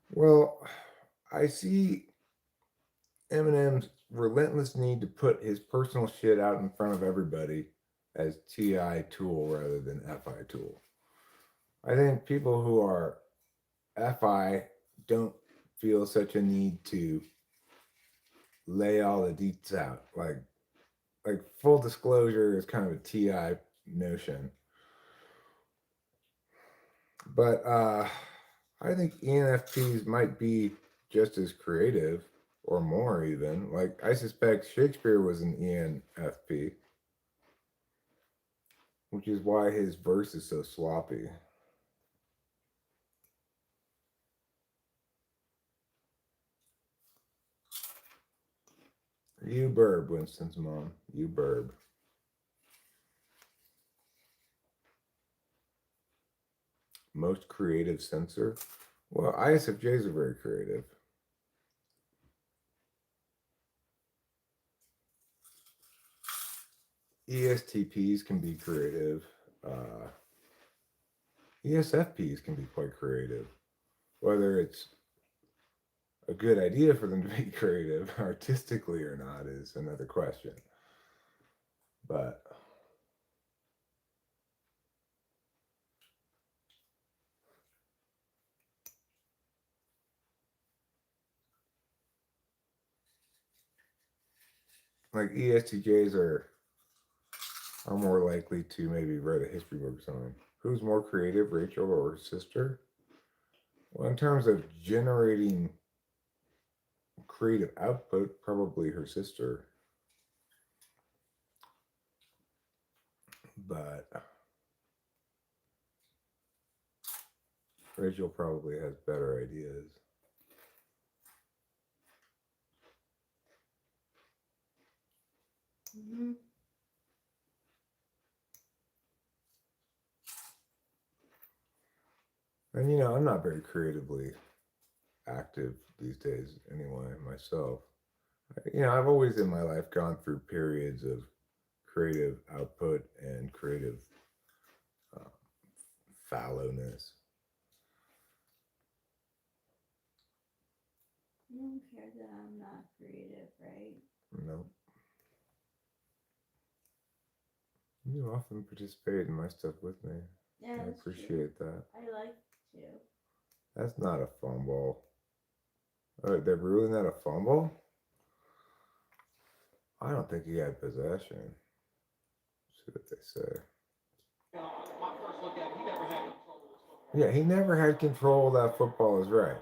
[SPEAKER 1] Well, I see Eminem's relentless need to put his personal shit out in front of everybody as TI tool rather than FI tool. I think people who are FI don't feel such a need to lay all the deets out. Like full disclosure is kind of a TI notion. But I think ENFPs might be just as creative or more even. Like I suspect Shakespeare was an ENFP, which is why his verse is so sloppy. You burb, Winston's mom. You burb. Most creative sensor? Well, ISFJs are very creative. ESTPs can be creative. ESFPs can be quite creative. Whether it's a good idea for them to be creative artistically or not is another question. But like ESTJs are more likely to maybe write a history book or something. Who's more creative, Rachel or her sister? Well, in terms of generating creative output, probably her sister. But Rachel probably has better ideas.
[SPEAKER 3] Mm-hmm.
[SPEAKER 1] And I'm not very creatively active these days anyway, myself. I've always in my life gone through periods of creative output and creative uh, fallowness.
[SPEAKER 3] You don't care that I'm not creative, right?
[SPEAKER 1] No, you often participate in my stuff with me.
[SPEAKER 3] Yeah,
[SPEAKER 1] I
[SPEAKER 3] that's true.
[SPEAKER 1] appreciate that.
[SPEAKER 3] I like to.
[SPEAKER 1] That's not a fumble. Oh, they're ruling that a fumble? I don't think he had possession. See what they say. Yeah, he never had control of that football, is right.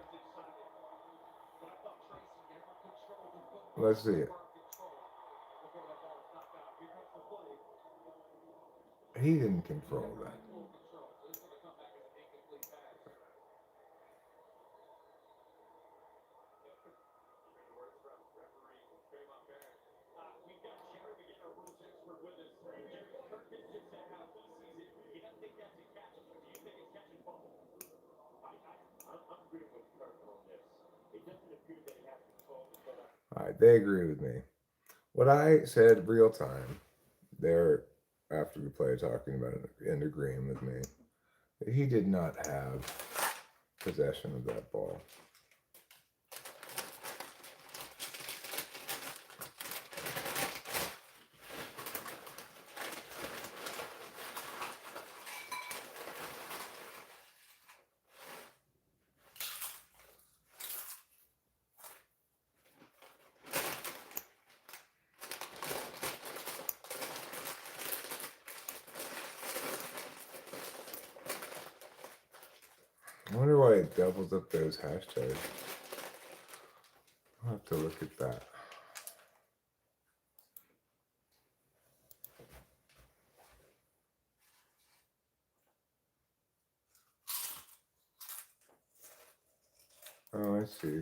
[SPEAKER 1] Let's see it. He didn't control that. All right, they agree with me. What I said real time, they're after we play talking about it and agreeing with me. He did not have possession of that ball. I wonder why it doubles up those hashtags. I'll have to look at that. Oh, I see.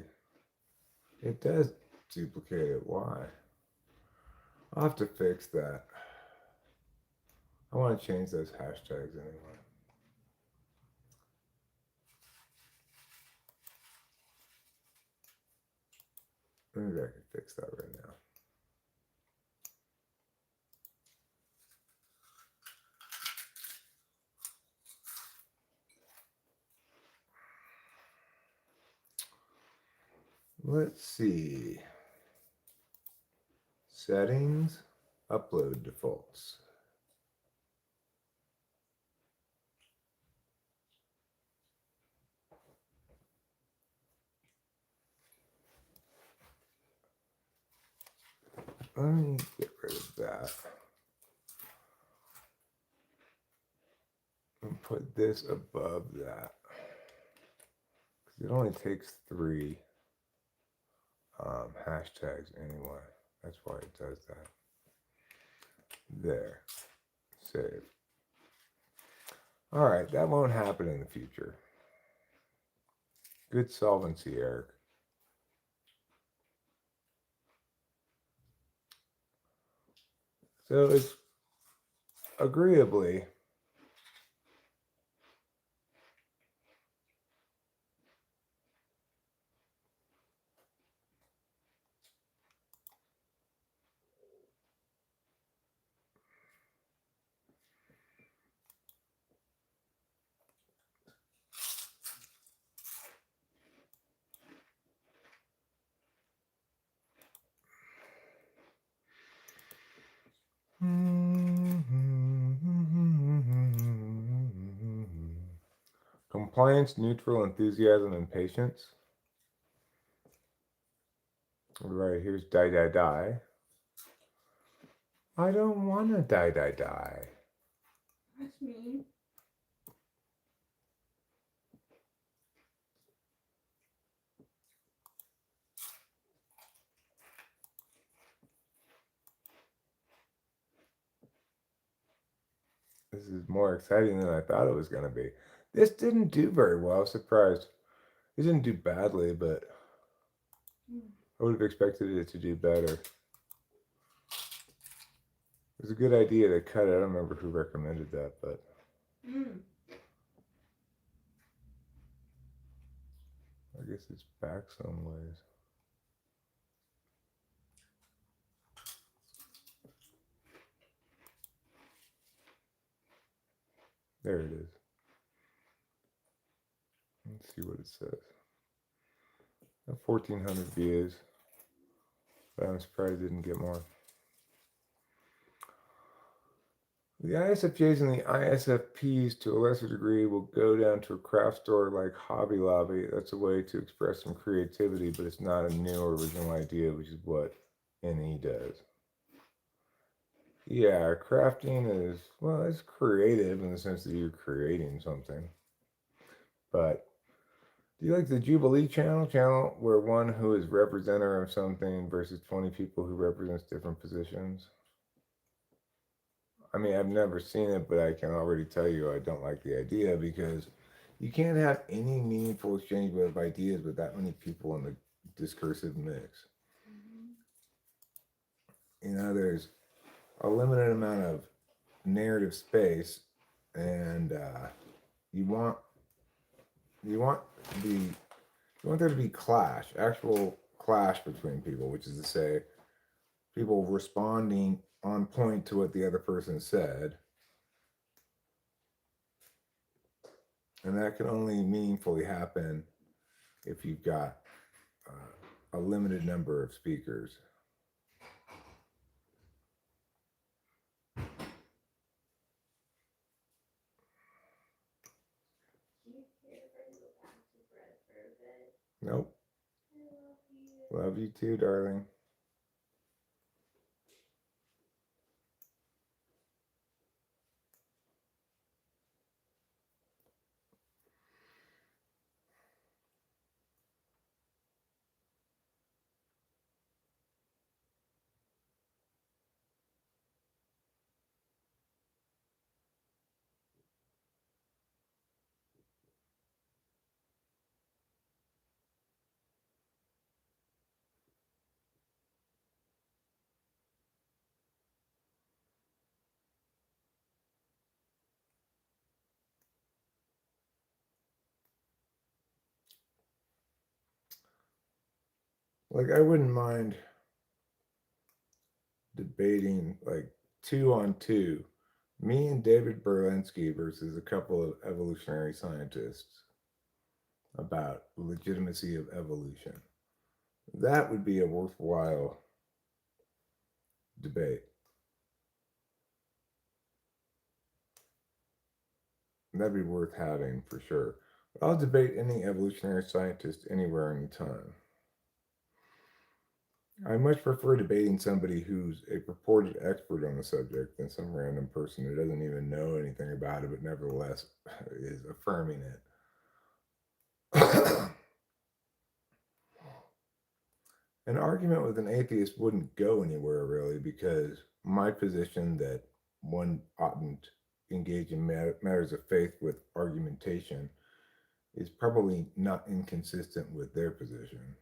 [SPEAKER 1] It does duplicate it. Why? I'll have to fix that. I want to change those hashtags anyway. Maybe I can fix that right now. Let's see. Settings, upload defaults. Let me get rid of that. And put this above that. Because it only takes 3 hashtags anyway. That's why it does that. There. Save. Alright, that won't happen in the future. Good solvency, Eric. So it's agreeably compliance, neutral, enthusiasm, and patience. Right, here's die, die, die. I don't want to die, die, die.
[SPEAKER 3] That's mean.
[SPEAKER 1] This is more exciting than I thought it was going to be. This didn't do very well. I was surprised. It didn't do badly, but I would have expected it to do better. It was a good idea to cut it. I don't remember who recommended that, but I guess it's back some ways. There it is. Let's see what it says. 1,400 views. But I'm surprised it didn't get more. The ISFJs and the ISFPs, to a lesser degree, will go down to a craft store like Hobby Lobby. That's a way to express some creativity, but it's not a new or original idea, which is what NE does. Yeah, crafting is, well, it's creative in the sense that you're creating something. But do you like the Jubilee channel where one who is representative of something versus 20 people who represents different positions? I mean, I've never seen it, but I can already tell you I don't like the idea because you can't have any meaningful exchange of ideas with that many people in the discursive mix. You know, there's a limited amount of narrative space, and you want there to be clash, actual clash between people, which is to say, people responding on point to what the other person said. And that can only meaningfully happen if you've got a limited number of speakers.
[SPEAKER 3] Do you care if I go back to bread for a bit?
[SPEAKER 1] Nope.
[SPEAKER 3] I love you.
[SPEAKER 1] Love you too, darling. Like, I wouldn't mind debating, like, 2-on-2, me and David Berlinski versus a couple of evolutionary scientists about legitimacy of evolution. That would be a worthwhile debate. That'd be worth having for sure. But I'll debate any evolutionary scientist anywhere, anytime. I much prefer debating somebody who's a purported expert on the subject than some random person who doesn't even know anything about it but nevertheless is affirming it. An argument with an atheist wouldn't go anywhere really because my position that one oughtn't engage in matters of faith with argumentation is probably not inconsistent with their position.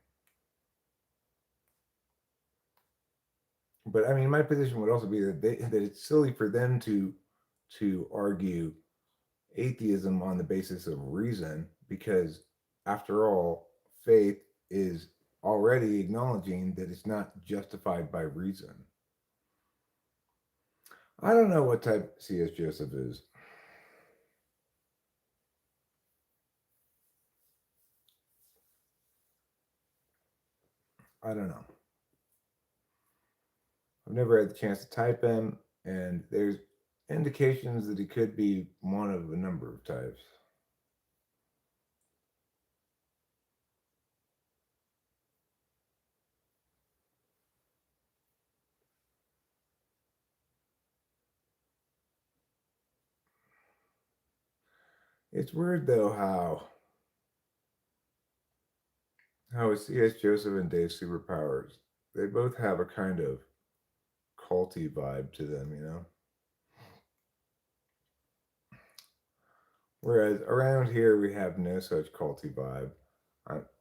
[SPEAKER 1] But I mean, my position would also be that it's silly for them to argue atheism on the basis of reason because, after all, faith is already acknowledging that it's not justified by reason. I don't know what type C.S. Joseph is. I don't know. I've never had the chance to type him, and there's indications that he could be one of a number of types. It's weird though how C.S. Joseph and Dave Superpowers, they both have a kind of culty vibe to them, you know? Whereas around here we have no such culty vibe.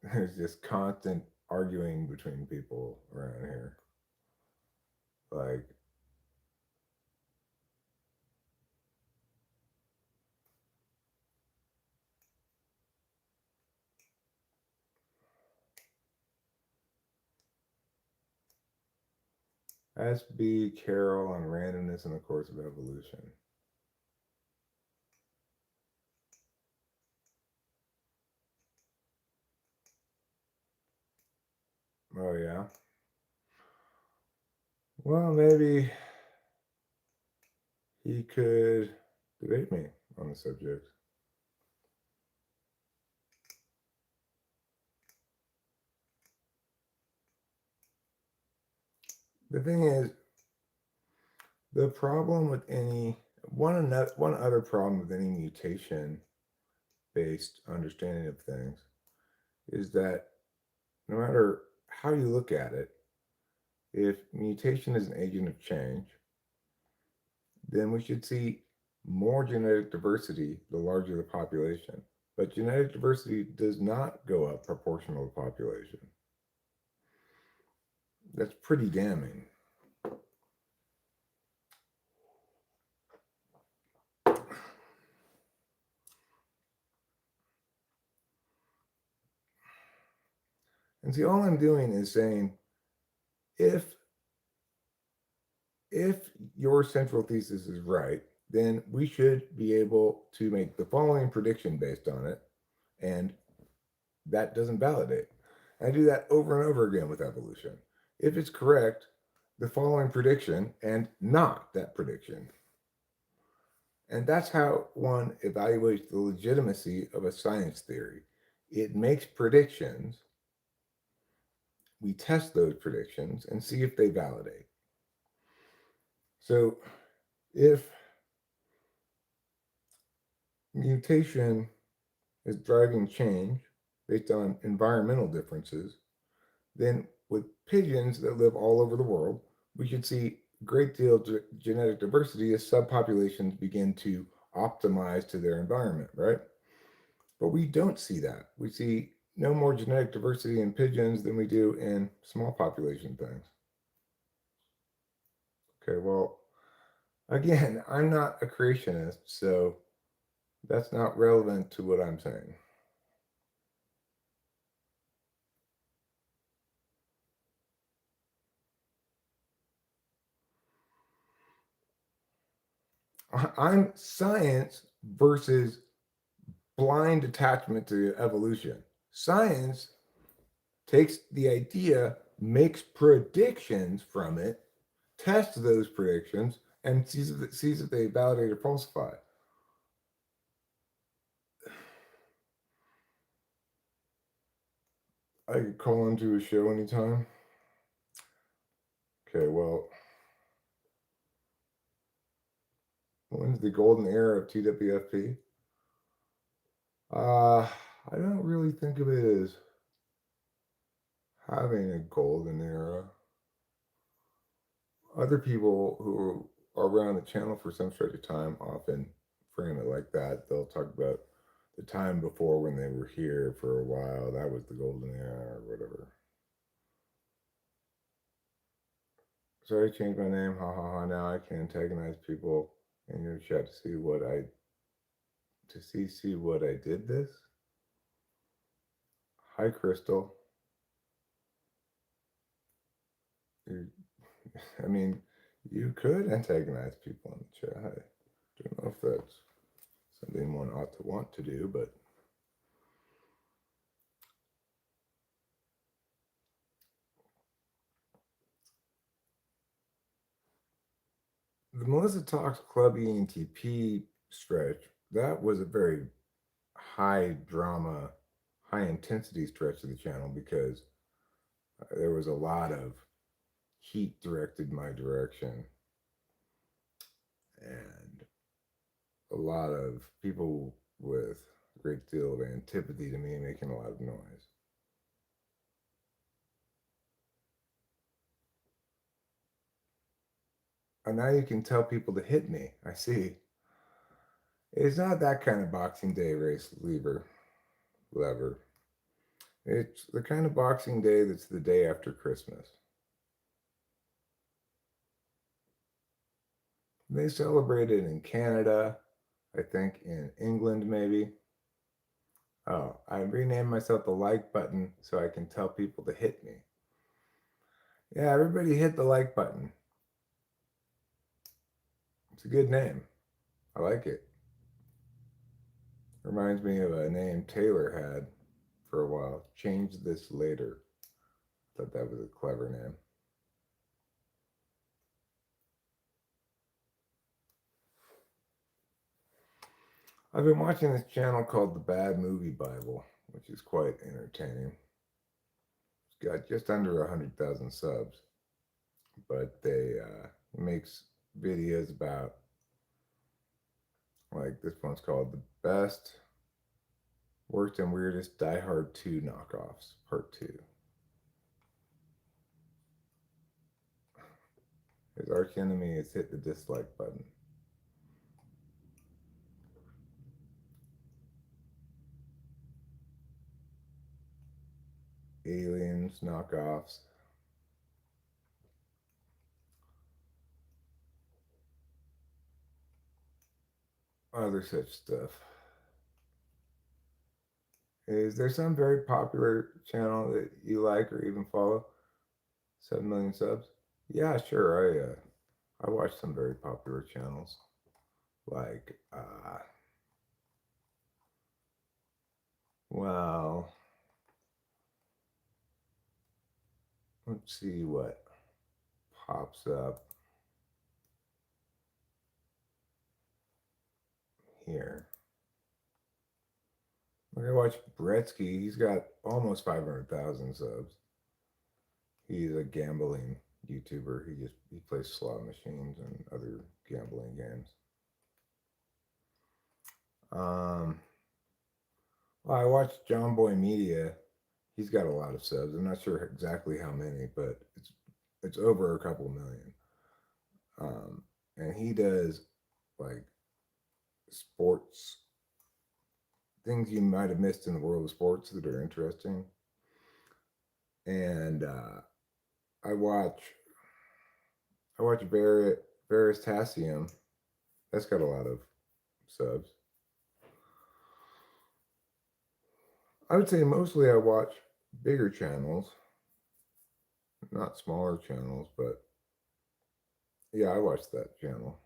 [SPEAKER 1] There's just constant arguing between people around here. Like, S.B. Carroll on randomness in the course of evolution. Oh, yeah. Well, maybe he could debate me on the subject. The thing is, the problem with one other problem with any mutation based understanding of things is that no matter how you look at it, if mutation is an agent of change, then we should see more genetic diversity the larger the population. But genetic diversity does not go up proportional to population. That's pretty damning. And see, all I'm doing is saying if if your central thesis is right, then we should be able to make the following prediction based on it, and that doesn't validate. I do that over and over again with evolution. If it's correct, the following prediction and not that prediction. And that's how one evaluates the legitimacy of a science theory. It makes predictions, we test those predictions and see if they validate. So if mutation is driving change based on environmental differences, then with pigeons that live all over the world, we should see a great deal of genetic diversity as subpopulations begin to optimize to their environment, right? But we don't see that. We see no more genetic diversity in pigeons than we do in small population things. Okay, well, again, I'm not a creationist, so that's not relevant to what I'm saying. I'm science versus blind attachment to evolution. Science takes the idea, makes predictions from it, tests those predictions, and sees if they validate or falsify. I could call into a show anytime. Okay, well, when's the golden era of TWFP? I don't really think of it as having a golden era. Other people who are around the channel for some stretch of time often frame it like that. They'll talk about the time before when they were here for a while. That was the golden era or whatever. Sorry, I changed my name. Ha ha ha. Now I can antagonize people in your chat to see what I did this. Hi, Crystal. I mean, you could antagonize people in the chat. I don't know if that's something one ought to want to do, but the Melissa Talks Club ENTP stretch, that was a very high drama, high intensity stretch of the channel because there was a lot of heat directed my direction and a lot of people with a great deal of antipathy to me making a lot of noise. And now you can tell people to hit me. I see. It's not that kind of Boxing Day race lever. It's the kind of Boxing Day that's the day after Christmas. They celebrate it in Canada, I think in England maybe. Oh, I renamed myself the like button so I can tell people to hit me. Yeah, everybody hit the like button. It's a good name. I like it. Reminds me of a name Taylor had for a while. Change this later. Thought that was a clever name. I've been watching this channel called The Bad Movie Bible, which is quite entertaining. It's got just under 100,000 subs, but they makes videos about, like this one's called The Best, Worst and Weirdest Die Hard 2 Knockoffs, Part 2. His arch enemy has hit the dislike button. Aliens, knockoffs. Other such stuff. Is there some very popular channel that you like or even follow? 7 million subs? Yeah, sure. I watch some very popular channels. Like well, let's see what pops up here. I watch Bretsky. He's got almost 500,000 subs. He's a gambling YouTuber. He plays slot machines and other gambling games. Well, I watched John Boy Media. He's got a lot of subs. I'm not sure exactly how many, but it's over a couple million. And he does like sports things you might have missed in the world of sports that are interesting. And I watch Veritasium. That's got a lot of subs. I would say mostly I watch bigger channels, not smaller channels, but yeah, I watch that channel.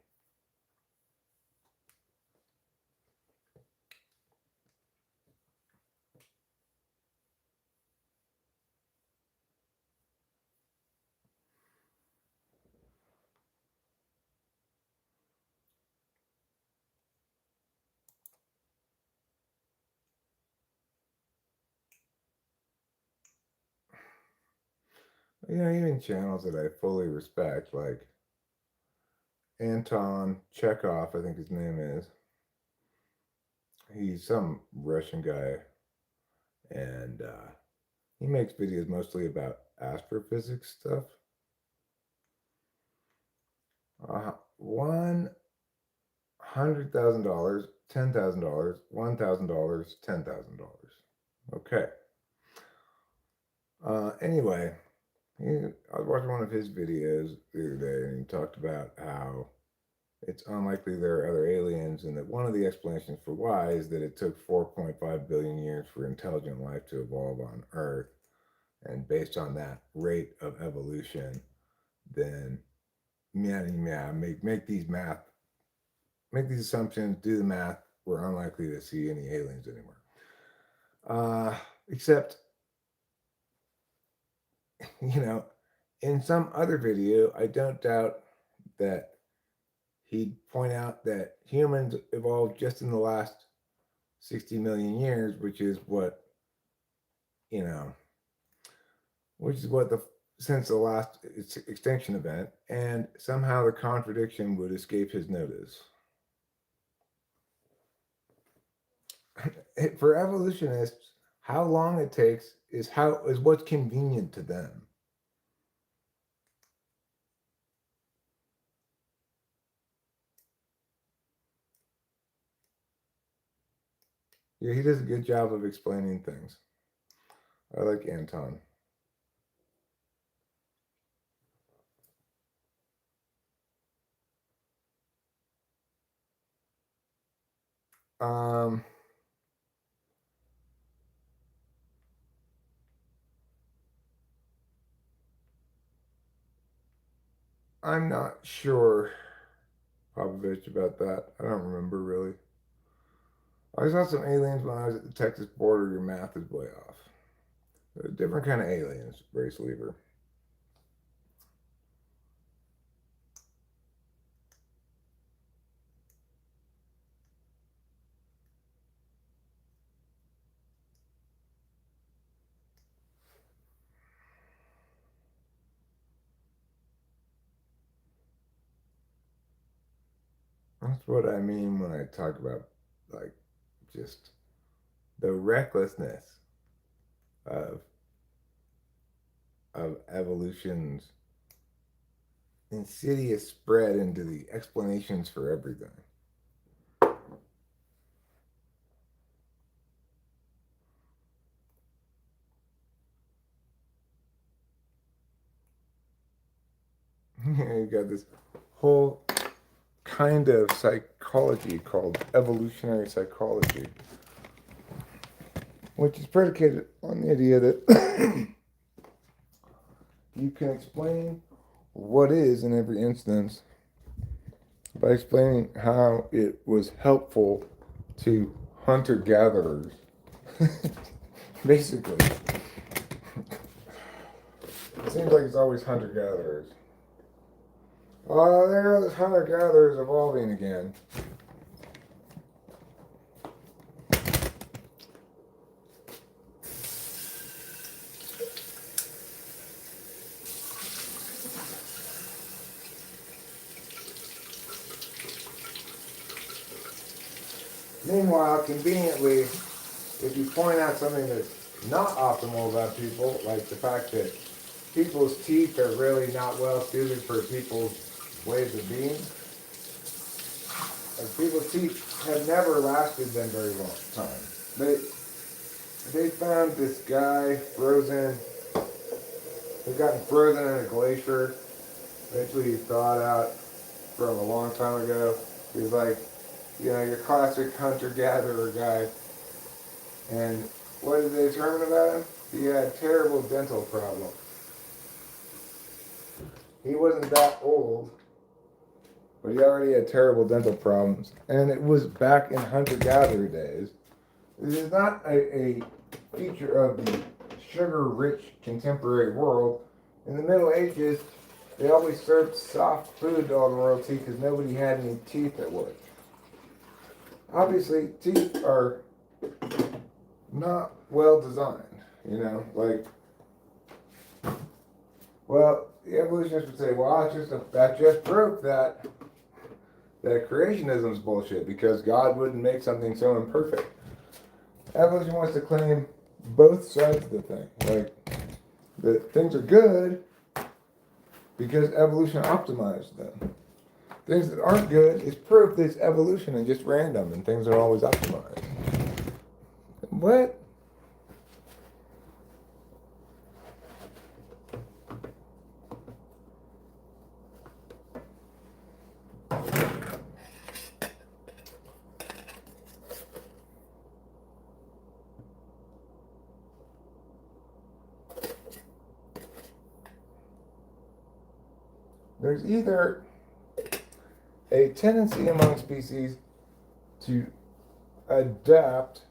[SPEAKER 1] Even channels that I fully respect, like Anton Chekhov, I think his name is. He's some Russian guy, and he makes videos mostly about astrophysics stuff. $100,000, $10,000, $1,000, $10,000. Okay. Anyway, I was watching one of his videos the other day, and he talked about how it's unlikely there are other aliens, and that one of the explanations for why is that it took 4.5 billion years for intelligent life to evolve on Earth, and based on that rate of evolution, then make these assumptions, do the math. We're unlikely to see any aliens anymore. Except, you know, in some other video, I don't doubt that he'd point out that humans evolved just in the last 60 million years, which is what, you know, which is what the since the last extinction event, and somehow the contradiction would escape his notice. For evolutionists, how long it takes is what's convenient to them. Yeah, he does a good job of explaining things. I like Anton. Um, I'm not sure, Popovich, about that. I don't remember really. I saw some aliens when I was at the Texas border. Your math is way off. They're a different kind of aliens, Brace Lever. That's what I mean when I talk about, like, just the recklessness of evolution's insidious spread into the explanations for everything. You got this whole kind of psychology called evolutionary psychology, which is predicated on the idea that you can explain what is in every instance by explaining how it was helpful to hunter gatherers. Basically, it seems like it's always hunter gatherers. Oh, there are those hunter gatherers evolving again. Meanwhile, conveniently, if you point out something that's not optimal about people, like the fact that people's teeth are really not well suited for people's ways of being, like people's teeth have never lasted them very long time. They found this guy frozen, he'd gotten frozen in a glacier. Eventually he thawed out from a long time ago. He was like, your classic hunter-gatherer guy. And what did they determine about him? He had terrible dental problems. He wasn't that old, but he already had terrible dental problems. And it was back in hunter-gatherer days. This is not a feature of the sugar-rich contemporary world. In the Middle Ages, they always served soft food to all the royalty because nobody had any teeth that worked. Obviously, teeth are not well designed, like Well, the evolutionists would say, well, that's just proof that creationism is bullshit because God wouldn't make something so imperfect. Evolution wants to claim both sides of the thing. Like, that things are good because evolution optimized them. Things that aren't good is proof that it's evolution and just random and things are always optimized. What? There's either a tendency among species to adapt,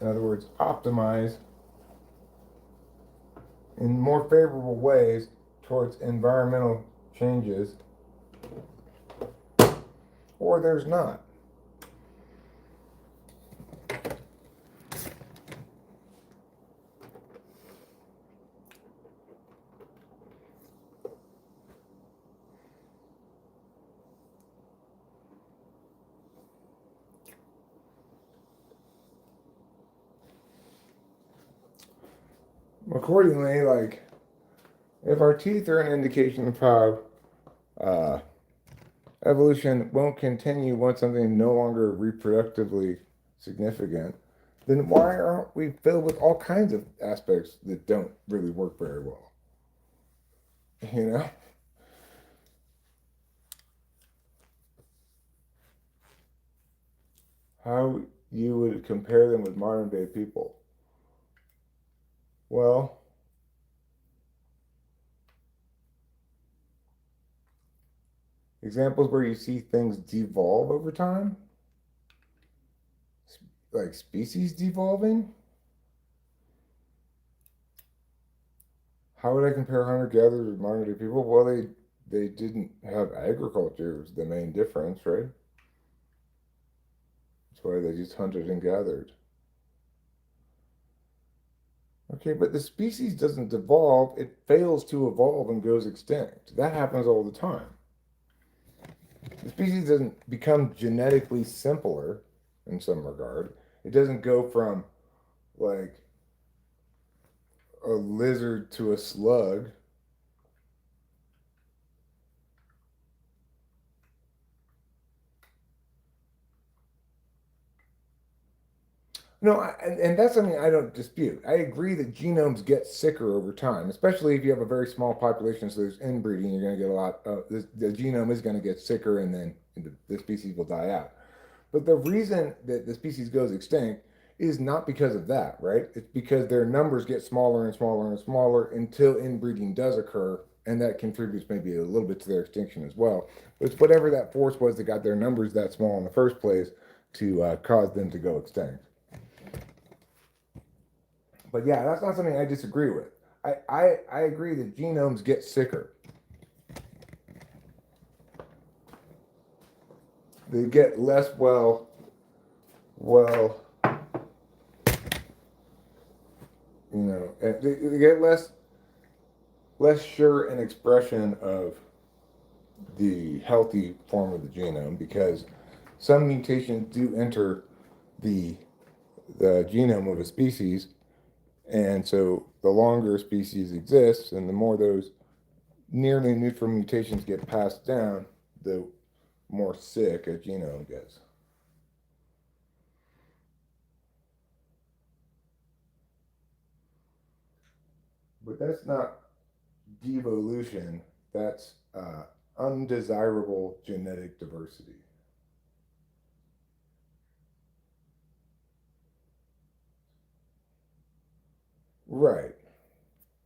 [SPEAKER 1] in other words, optimize in more favorable ways towards environmental changes, or there's not. Accordingly, like, if our teeth are an indication of how uh, evolution won't continue once something is no longer reproductively significant, then why aren't we filled with all kinds of aspects that don't really work very well? You know? How you would compare them with modern day people? Well, examples where you see things devolve over time, like species devolving. How would I compare hunter-gatherers with modern day people? Well, they didn't have agriculture. It was the main difference, right? That's why they just hunted and gathered. Okay, but the species doesn't devolve. It fails to evolve and goes extinct. That happens all the time. The species doesn't become genetically simpler in some regard. It doesn't go from like a lizard to a slug. No, and that's something I don't dispute. I agree that genomes get sicker over time, especially if you have a very small population. So there's inbreeding, you're going to get a lot. The genome is going to get sicker, and then the species will die out. But the reason that the species goes extinct is not because of that, right? It's because their numbers get smaller and smaller and smaller until inbreeding does occur, and that contributes maybe a little bit to their extinction as well. But it's whatever that force was that got their numbers that small in the first place to cause them to go extinct. But yeah, that's not something I disagree with. I agree that genomes get sicker. They get less well, they get less sure an expression of the healthy form of the genome because some mutations do enter the the genome of a species, and so the longer a species exists, and the more those nearly neutral mutations get passed down, the more sick a genome gets. But that's not devolution. That's undesirable genetic diversity. Right.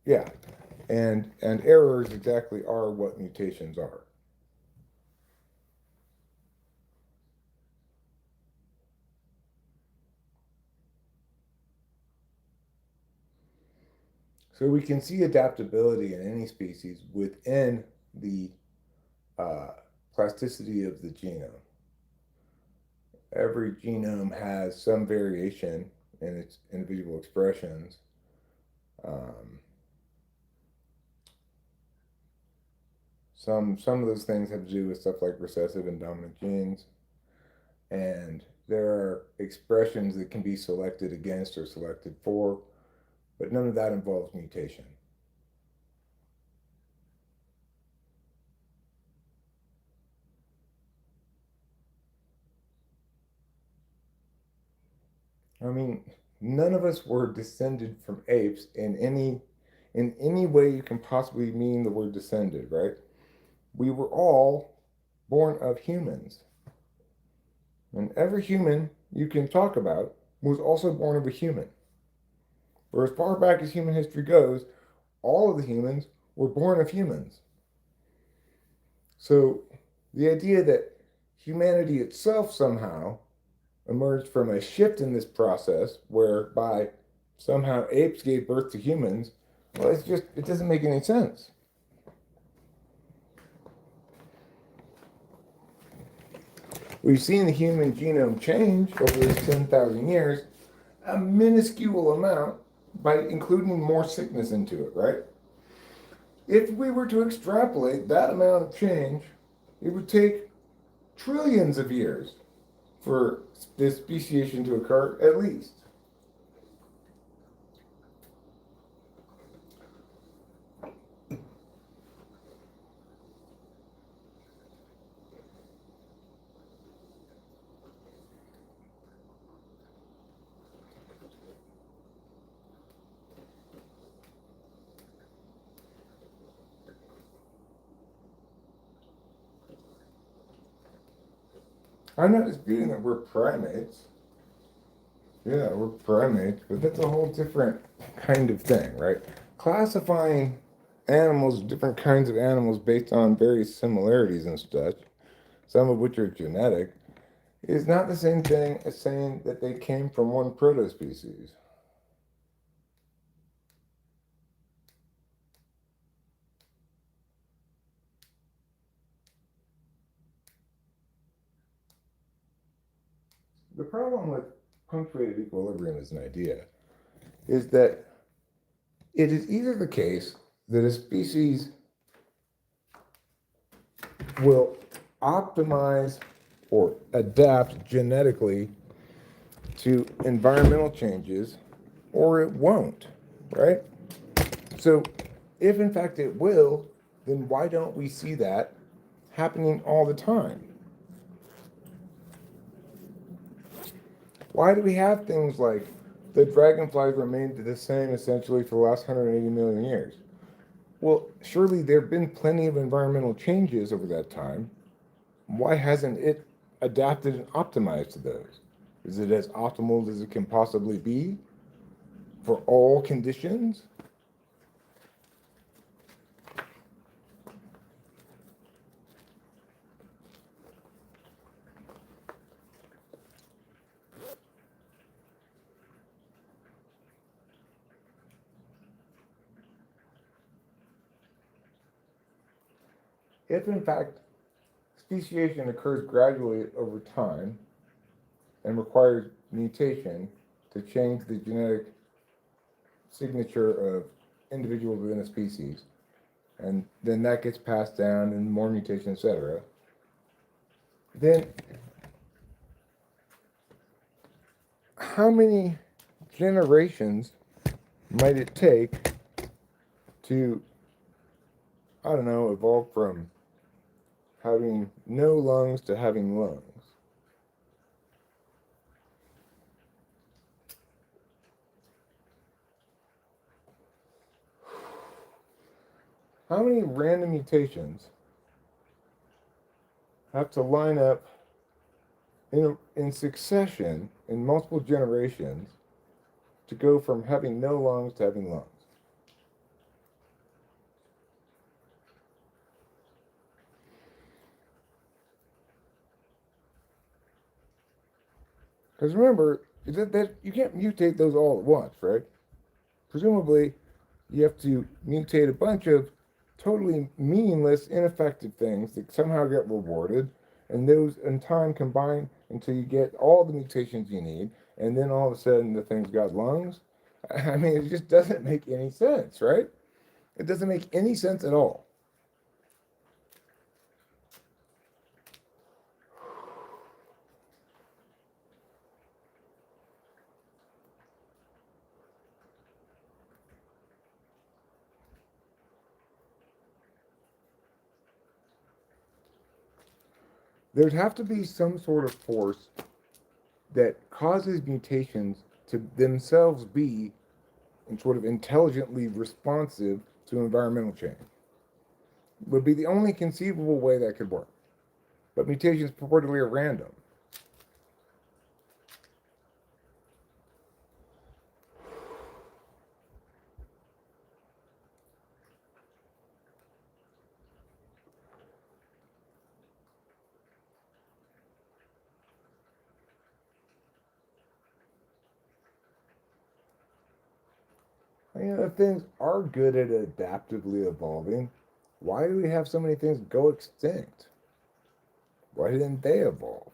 [SPEAKER 1] Yeah. And errors exactly are what mutations are. So we can see adaptability in any species within the uh, plasticity of the genome. Every genome has some variation in its individual expressions. Um, Some of those things have to do with stuff like recessive and dominant genes, and there are expressions that can be selected against or selected for, but none of that involves mutation. I mean, none of us were descended from apes in any way you can possibly mean the word descended, right? We were all born of humans. And every human you can talk about was also born of a human. For as far back as human history goes, all of the humans were born of humans. So the idea that humanity itself somehow emerged from a shift in this process whereby somehow apes gave birth to humans, well, it doesn't make any sense. We've seen the human genome change over these 10,000 years a minuscule amount by including more sickness into it, right? If we were to extrapolate that amount of change, it would take trillions of years for this speciation to occur, at least. I'm not disputing that we're primates. Yeah, we're primates, but that's a whole different kind of thing, right? Classifying animals, different kinds of animals based on various similarities and such, some of which are genetic, is not the same thing as saying that they came from one protospecies. The problem with punctuated equilibrium as an idea is that it is either the case that a species will optimize or adapt genetically to environmental changes, or it won't, right? So, if in fact it will, then why don't we see that happening all the time? Why do we have things like the dragonflies remained the same essentially for the last 180 million years? Well, surely there have been plenty of environmental changes over that time. Why hasn't it adapted and optimized to those? Is it as optimal as it can possibly be for all conditions? If in fact speciation occurs gradually over time and requires mutation to change the genetic signature of individuals within a species, and then that gets passed down and more mutation, etc., then how many generations might it take to, I don't know, evolve from having no lungs to having lungs? How many random mutations have to line up in succession in multiple generations to go from having no lungs to having lungs? Because remember, that you can't mutate those all at once, right? Presumably, you have to mutate a bunch of totally meaningless, ineffective things that somehow get rewarded, and those in time combine until you get all the mutations you need, and then all of a sudden the thing's got lungs. I mean, it just doesn't make any sense, right? It doesn't make any sense at all. there'd have to be some sort of force that causes mutations to themselves be sort of intelligently responsive to environmental change. Would be the only conceivable way that could work. But mutations purportedly are random. If things are good at adaptively evolving, why do we have so many things go extinct? Why didn't they evolve?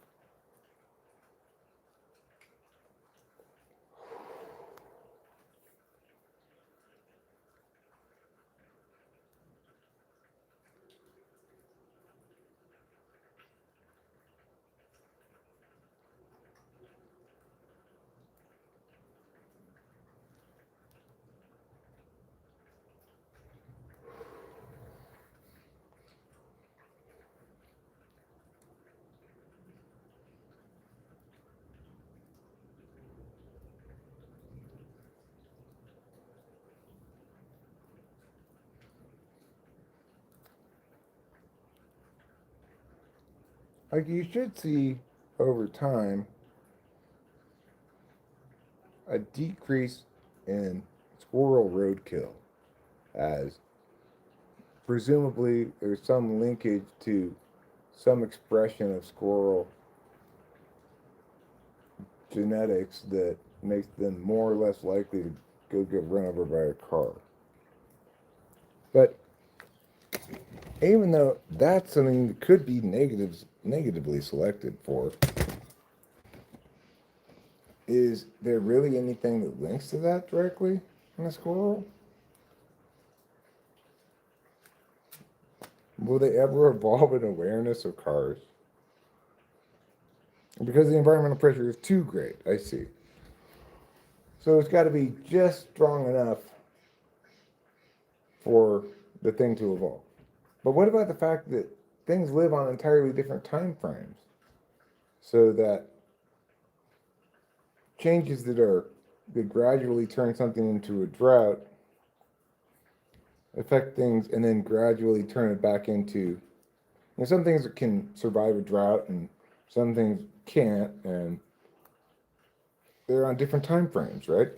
[SPEAKER 1] Like you should see over time a decrease in squirrel roadkill, as presumably there's some linkage to some expression of squirrel genetics that makes them more or less likely to go get run over by a car. But even though that's something that could be negatively selected for, is there really anything that links to that directly in a squirrel? Will they ever evolve an awareness of cars? Because the environmental pressure is too great, I see. So it's got to be just strong enough for the thing to evolve. But what about the fact that things live on entirely different time frames? So that changes that gradually turn something into a drought affect things and then gradually turn it back into some things that can survive a drought and some things can't, and they're on different time frames, right?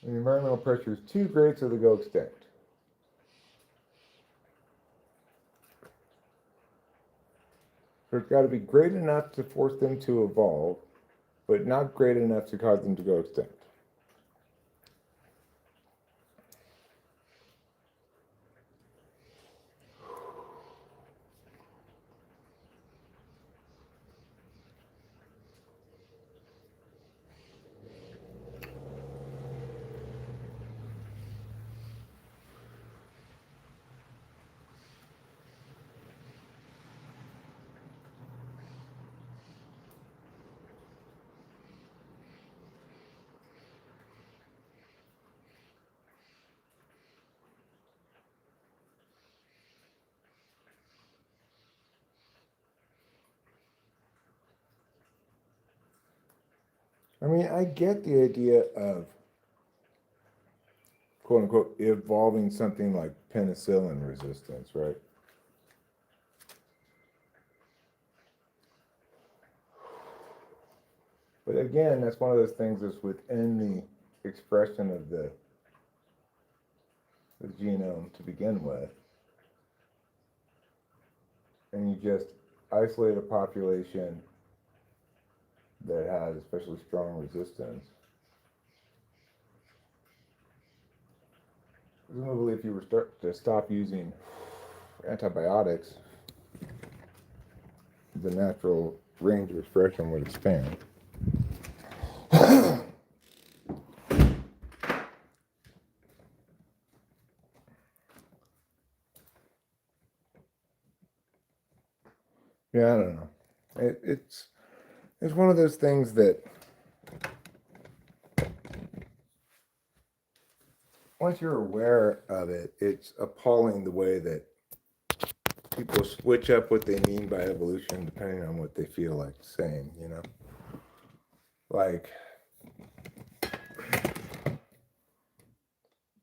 [SPEAKER 1] And the environmental pressure is too great, so they go extinct. So it's got to be great enough to force them to evolve, but not great enough to cause them to go extinct. I mean, I get the idea of quote unquote evolving something like penicillin resistance, right? But again, that's one of those things that's within the expression of the genome to begin with. And you just isolate a population that has especially strong resistance. Presumably, if you were to stop using antibiotics, the natural range of expression would expand. Yeah, I don't know. It's one of those things that once you're aware of it, it's appalling the way that people switch up what they mean by evolution depending on what they feel like saying, you know? Like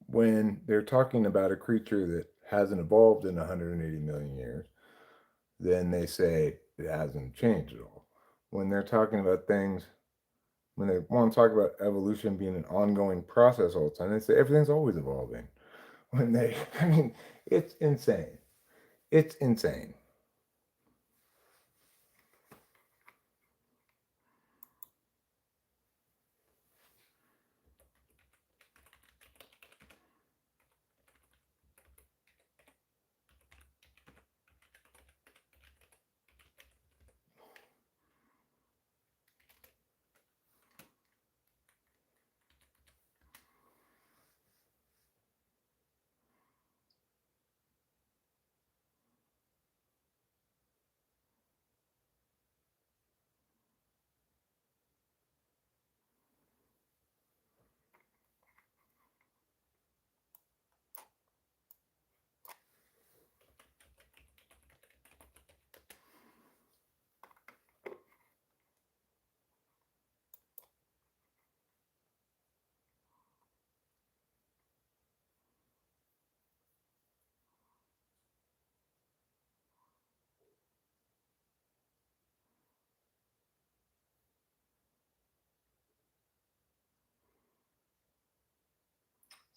[SPEAKER 1] when they're talking about a creature that hasn't evolved in 180 million years, then they say it hasn't changed at all. When they're talking about things, when they want to talk about evolution being an ongoing process all the time, they say everything's always evolving. When they, I mean, it's insane. It's insane.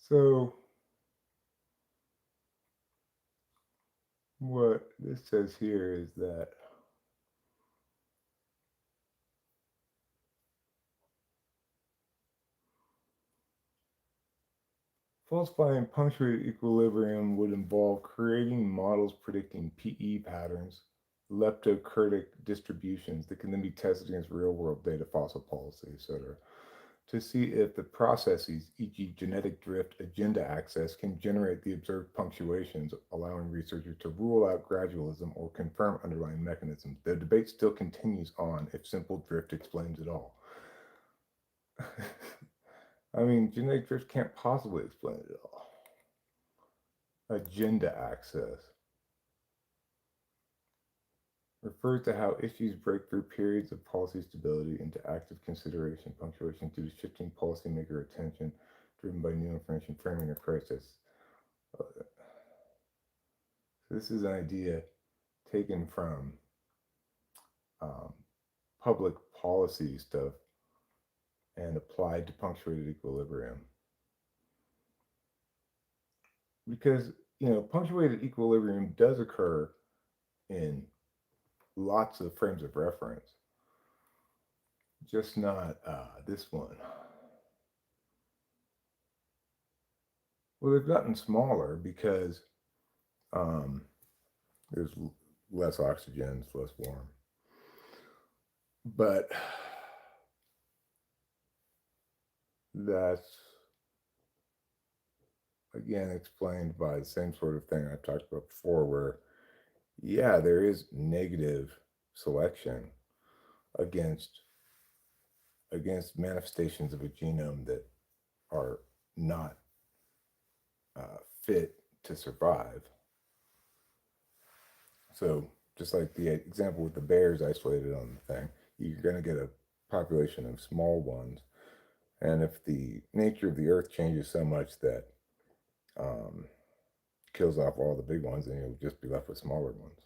[SPEAKER 1] So, what this says here is that falsifying punctuated equilibrium would involve creating models predicting PE patterns, leptokurtic distributions that can then be tested against real world data, fossil policy, etc., to see if the processes, e.g., genetic drift, agenda access, can generate the observed punctuations, allowing researchers to rule out gradualism or confirm underlying mechanisms. The debate still continues on if simple drift explains it all. I mean, genetic drift can't possibly explain it all. Agenda access refers to how issues break through periods of policy stability into active consideration, punctuation due to shifting policymaker attention, driven by new information framing a crisis. So this is an idea taken from um, public policy stuff and applied to punctuated equilibrium. Because, you know, punctuated equilibrium does occur in lots of frames of reference, just not this one. Well, they've gotten smaller because um, there's less oxygen, it's less warm. But that's again explained by the same sort of thing I've talked about before, where yeah, there is negative selection against manifestations of a genome that are not fit to survive. So just like the example with the bears isolated on the thing, you're going to get a population of small ones, and if the nature of the earth changes so much that um, kills off all the big ones, then you'll just be left with smaller ones.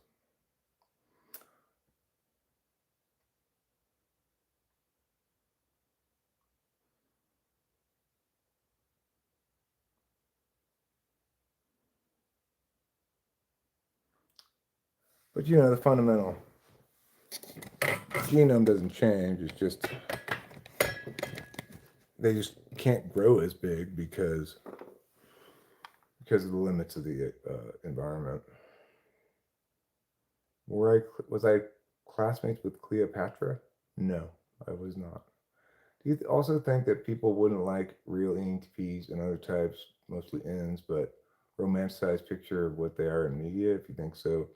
[SPEAKER 1] But you know, the fundamental genome doesn't change. It's just they just can't grow as big because of the limits of the environment. Was I classmates with Cleopatra? No, I was not. Do you also think that people wouldn't like real ENTPs and other types, mostly Ns, but romanticized picture of what they are in media? If you think so,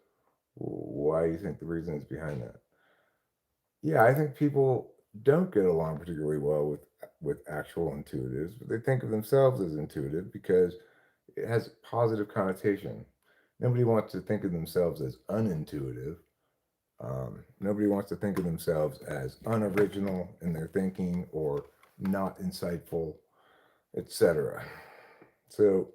[SPEAKER 1] why do you think the reason is behind that? Yeah, I think people don't get along particularly well with actual intuitives, but they think of themselves as intuitive because it has positive connotation. Nobody wants to think of themselves as unintuitive. Nobody wants to think of themselves as unoriginal in their thinking or not insightful, etc. So,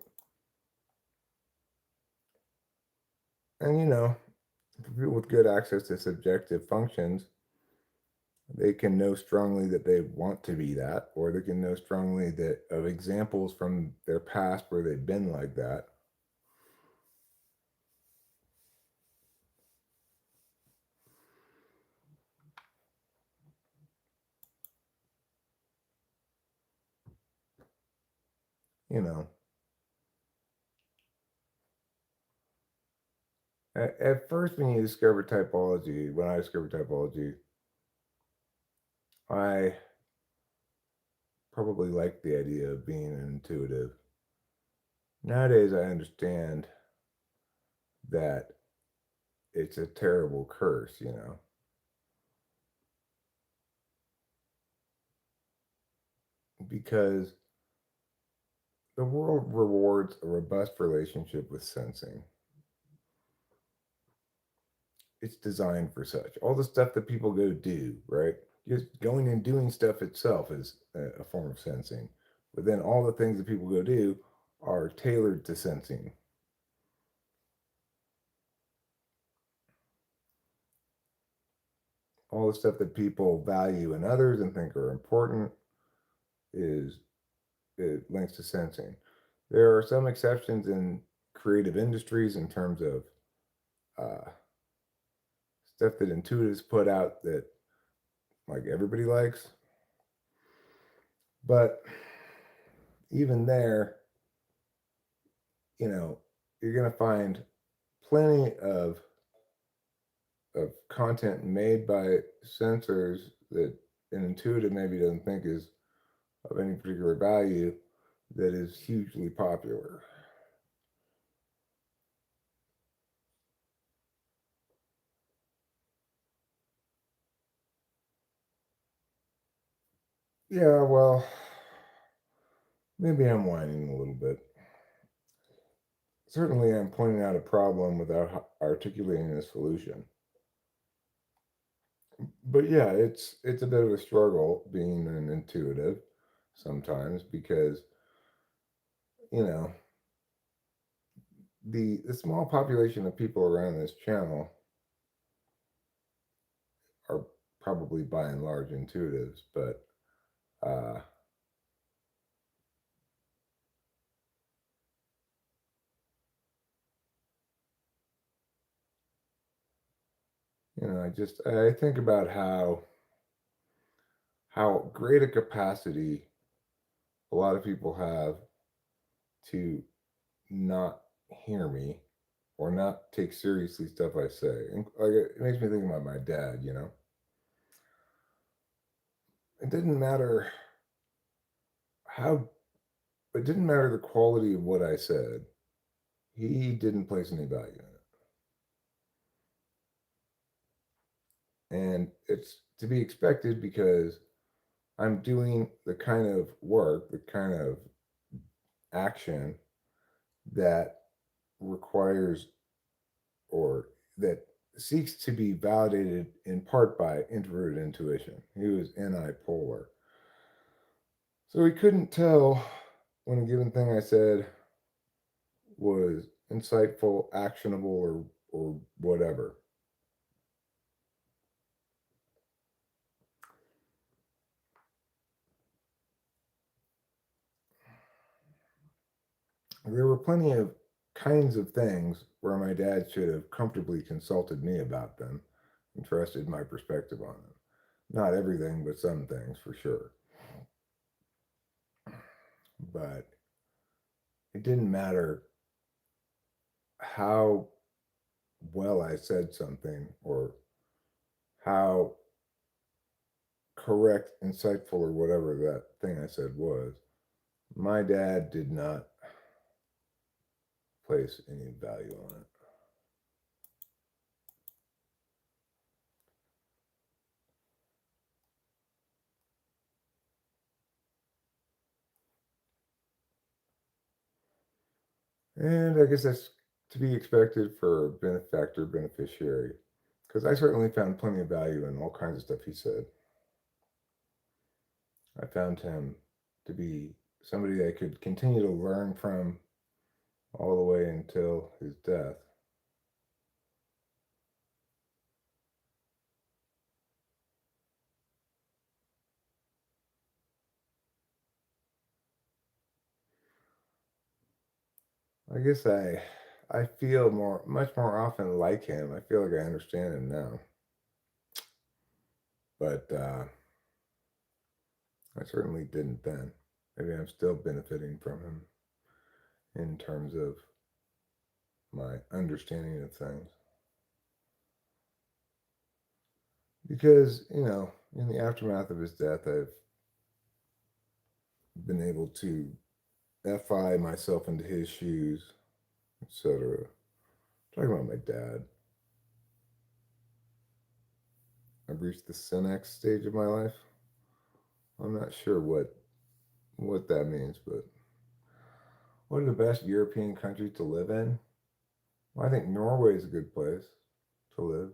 [SPEAKER 1] and for people with good access to subjective functions, they can know strongly that they want to be that, or they can know strongly that of examples from their past where they've been like that. You know, at first, when you discover typology, when I discovered typology, I probably liked the idea of being an intuitive. Nowadays, I understand that it's a terrible curse, because the world rewards a robust relationship with sensing. It's designed for such. All the stuff that people go do, right? Just going and doing stuff itself is a form of sensing. But then all the things that people go do are tailored to sensing. All the stuff that people value in others and think are important is it links to sensing. There are some exceptions in creative industries in terms of uh, stuff that intuitives put out that like everybody likes. But even there, you know, you're going to find plenty of content made by sensors that an intuitive maybe doesn't think is of any particular value that is hugely popular. Yeah, well, maybe I'm whining a little bit. Certainly, I'm pointing out a problem without articulating a solution. But yeah, it's a bit of a struggle being an intuitive sometimes because you know the small population of people around this channel are probably by and large intuitives, but uh, I think about how great a capacity a lot of people have to not hear me or not take seriously stuff I say. And like it makes me think about my dad. It didn't matter how it didn't matter the quality of what I said. He didn't place any value in it. And it's to be expected because I'm doing the kind of work, the kind of action that requires or that seeks to be validated in part by introverted intuition. He was polar. So he couldn't tell when a given thing I said was insightful, actionable, or whatever. There were plenty of kinds of things where my dad should have comfortably consulted me about them and trusted my perspective on them. Not everything, but some things for sure. But it didn't matter how well I said something or how correct, insightful, or whatever that thing I said was. My dad did not place any value on it. And I guess that's to be expected for a benefactor beneficiary, because I certainly found plenty of value in all kinds of stuff he said. I found him to be somebody I could continue to learn from all the way until his death. I guess I feel much more often like him. I feel like I understand him now, but I certainly didn't then. Maybe I'm still benefiting from him in terms of my understanding of things. Because, in the aftermath of his death, I've been able to FI myself into his shoes, etc. Talking about my dad. I've reached the Senex stage of my life. I'm not sure what that means, but what are the best European countries to live in? Well, I think Norway is a good place to live.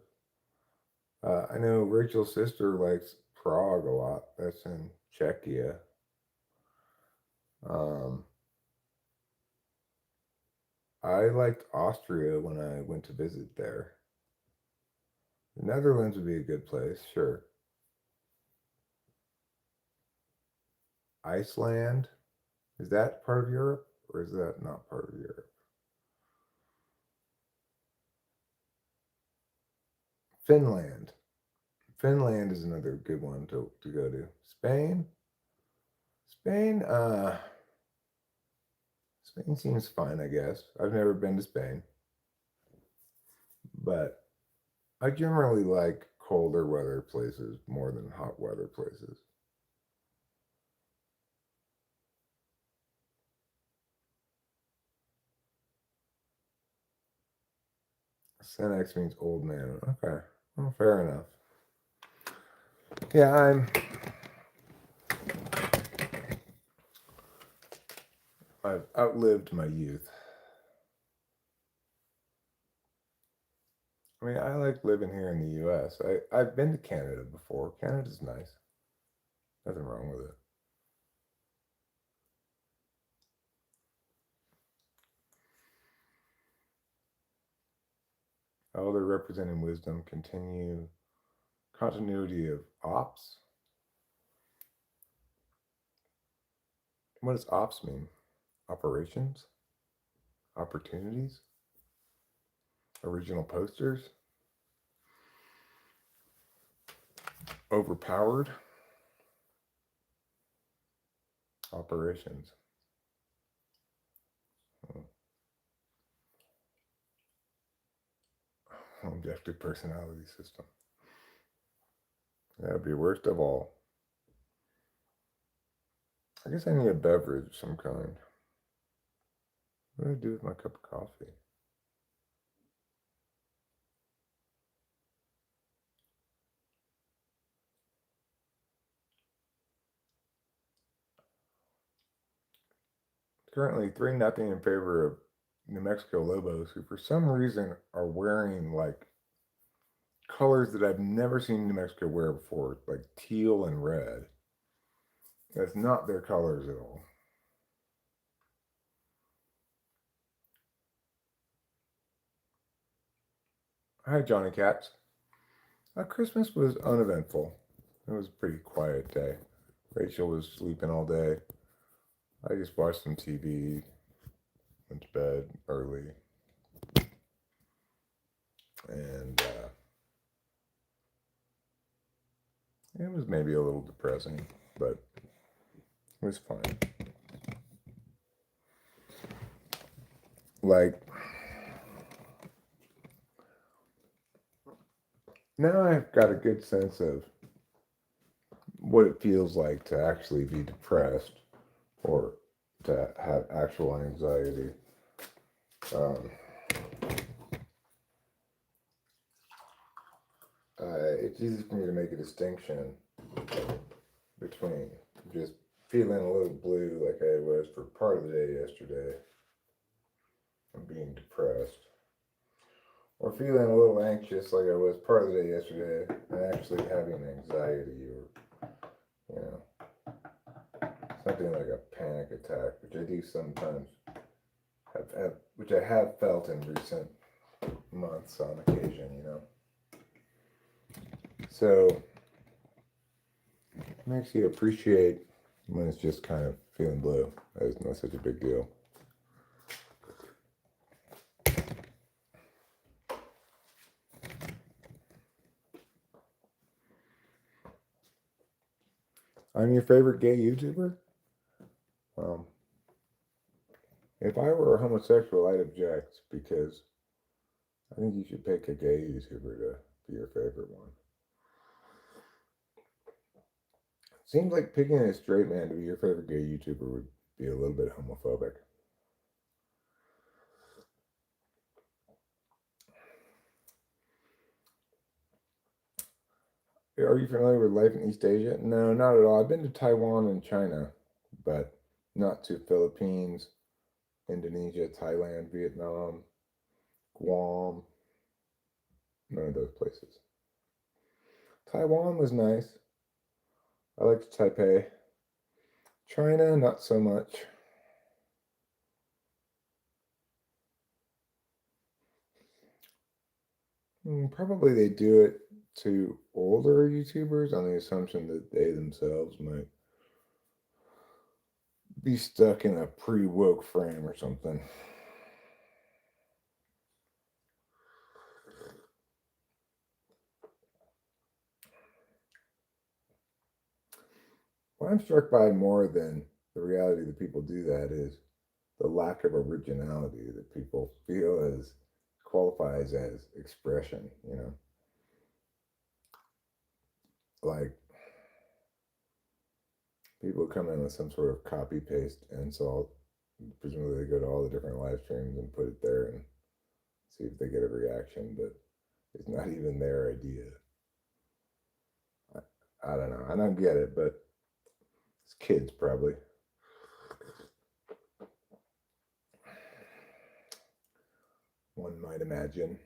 [SPEAKER 1] I know Rachel's sister likes Prague a lot. That's in Czechia. Um, I liked Austria when I went to visit there. The Netherlands would be a good place, sure. Iceland, is that part of Europe or is that not part of Europe? Finland. Finland is another good one to go to. Spain. Spain, Spain seems fine, I guess. I've never been to Spain, but I generally like colder weather places more than hot weather places. Senex means old man. Okay, well, fair enough. Yeah, I've outlived my youth. I mean, I like living here in the U.S. I've been to Canada before. Canada's nice. Nothing wrong with it. Elder representing wisdom, continue continuity of ops. What does ops mean? Operations? Opportunities? Original posters? Overpowered? Operations. Objective personality system. That would be worst of all. I guess I need a beverage of some kind. What do I do with my cup of coffee? Currently 3-0 in favor of New Mexico Lobos, who for some reason are wearing like colors that I've never seen New Mexico wear before, like teal and red. That's not their colors at all. Hi, Johnny Cats. Christmas was uneventful. It was a pretty quiet day. Rachel was sleeping all day. I just watched some TV, went to bed early, and it was maybe a little depressing, but it was fine. Like, now I've got a good sense of what it feels like to actually be depressed or to have actual anxiety. It's easy for me to make a distinction between just feeling a little blue like I was for part of the day yesterday being depressed or feeling a little anxious like I was part of the day yesterday and actually having anxiety or, you know, something like a panic attack, which I do sometimes which I have felt in recent months on occasion, you know. So it makes you appreciate when it's just kind of feeling blue. It's not such a big deal. I'm your favorite gay YouTuber? Um, if I were a homosexual, I'd object because I think you should pick a gay YouTuber to be your favorite one. Seems like picking a straight man to be your favorite gay YouTuber would be a little bit homophobic. Are you familiar with life in East Asia? No, not at all. I've been to Taiwan and China, but not to Philippines, Indonesia, Thailand, Vietnam, Guam, none of those places. Taiwan was nice. I liked Taipei. China, not so much. Probably they do it to older YouTubers on the assumption that they themselves might be stuck in a pre-woke frame or something. What I'm struck by more than the reality that people do that is the lack of originality that people feel as qualifies as expression, you know. Like people come in with some sort of copy paste insult. Presumably they go to all the different live streams and put it there and see if they get a reaction, but it's not even their idea. I don't know. I don't get it, but it's kids probably. One might imagine.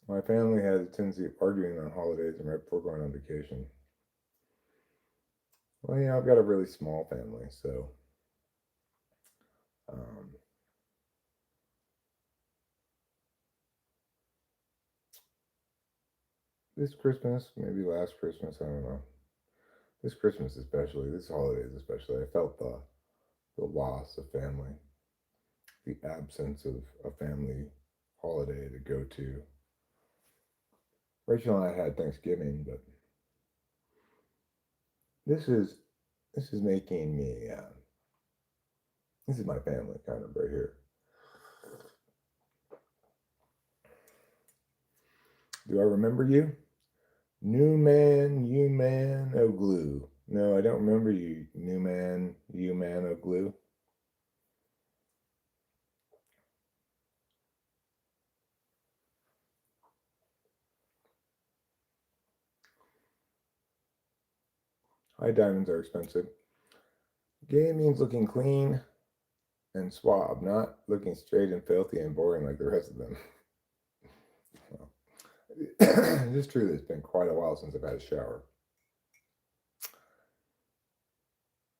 [SPEAKER 1] My family has a tendency of arguing on holidays and right before going on vacation. Well, yeah, I've got a really small family, so um, this Christmas, maybe last Christmas, I don't know. This Christmas especially, this holidays especially, I felt the loss of family, the absence of a family holiday to go to. Rachel and I had Thanksgiving, but this is making me. This is my family kind of right here. Do I remember you? New man, you man of glue. No, I don't remember you, new man, you man of glue. High diamonds are expensive. Gay means looking clean and suave, not looking straight and filthy and boring like the rest of them. Well, it is true that it's been quite a while since I've had a shower.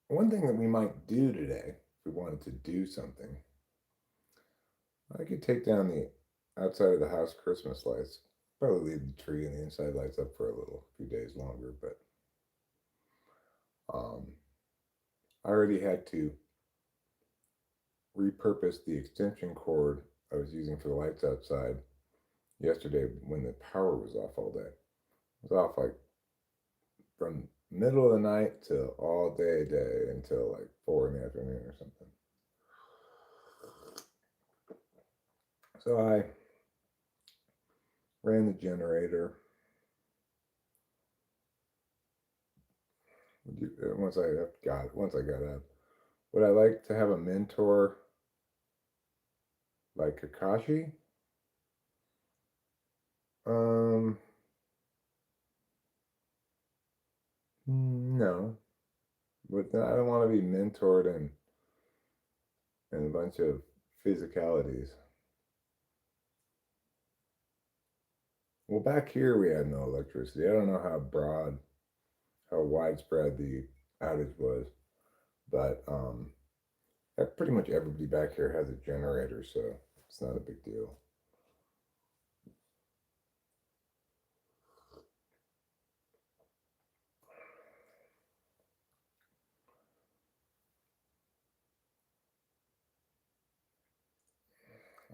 [SPEAKER 1] One thing that we might do today, if we wanted to do something, I could take down the outside of the house Christmas lights. Probably leave the tree and the inside lights up for a few days longer, but I already had to repurpose the extension cord I was using for the lights outside yesterday when the power was off all day. It was off like from middle of the night till all day until like 4 in the afternoon or something. So I ran the generator. Once I got up, would I like to have a mentor like Kakashi? No, But I don't want to be mentored in a bunch of physicalities. Well, back here we had no electricity. I don't know how widespread the outage was, but pretty much everybody back here has a generator, so it's not a big deal.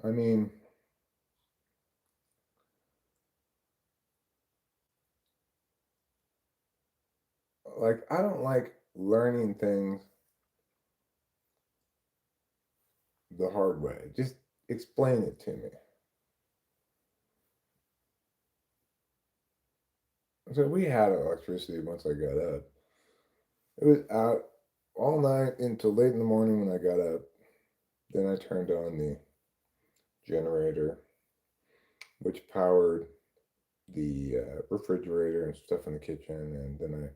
[SPEAKER 1] I mean, like, I don't like learning things the hard way. Just explain it to me. So we had electricity once I got up. It was out all night until late in the morning when I got up. Then I turned on the generator, which powered the refrigerator and stuff in the kitchen, and then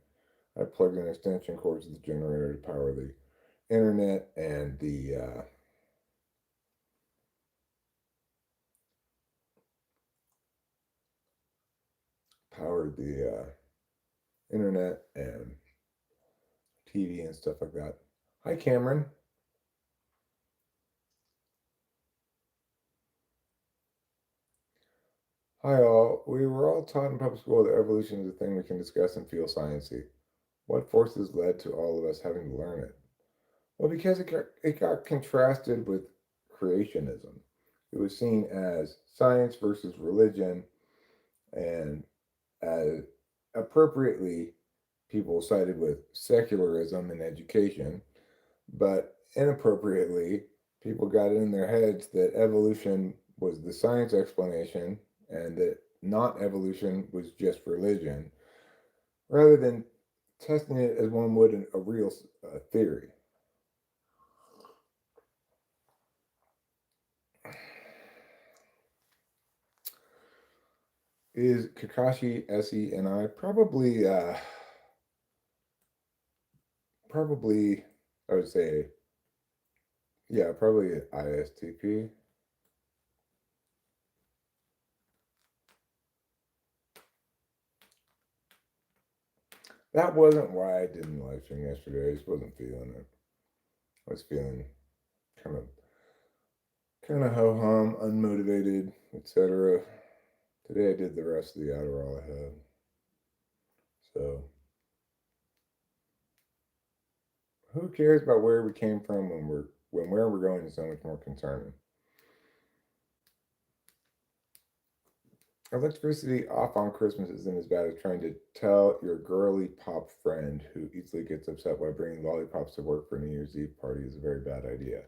[SPEAKER 1] I plugged in extension cords to the generator to power the internet and the powered the internet and TV and stuff like that. Hi, Cameron. Hi, all. We were all taught in public school that evolution is a thing we can discuss and feel sciencey. What forces led to all of us having to learn it? Well, because it got contrasted with creationism. It was seen as science versus religion, and as appropriately, people sided with secularism in education, but inappropriately, people got it in their heads that evolution was the science explanation and that not evolution was just religion, rather than testing it as one would in a real theory. Is Kakashi, Essie, and I probably, I would say, yeah, probably ISTP. That wasn't why I didn't live stream yesterday. I just wasn't feeling it. I was feeling kind of kind of ho hum, unmotivated, etc. Today I did the rest of the Adderall I had. So who cares about where we came from when where we're going is so much more concerning. Electricity off on Christmas isn't as bad as trying to tell your girly pop friend who easily gets upset by bringing lollipops to work for a New Year's Eve party is a very bad idea.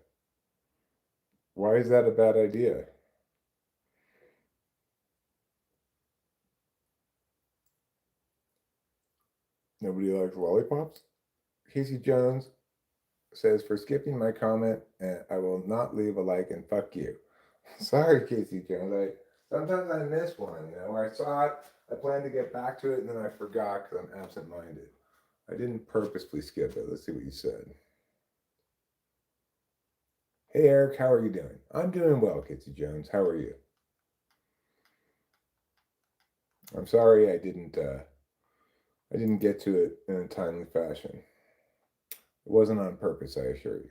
[SPEAKER 1] Why is that a bad idea? Nobody likes lollipops? Casey Jones says, for skipping my comment, and I will not leave a like and fuck you. Sorry, Casey Jones. Sometimes I miss one, where I saw it, I planned to get back to it, and then I forgot because I'm absent minded. I didn't purposely skip it. Let's see what you said. Hey Eric, how are you doing? I'm doing well, Casey Jones. How are you? I'm sorry I didn't get to it in a timely fashion. It wasn't on purpose, I assure you.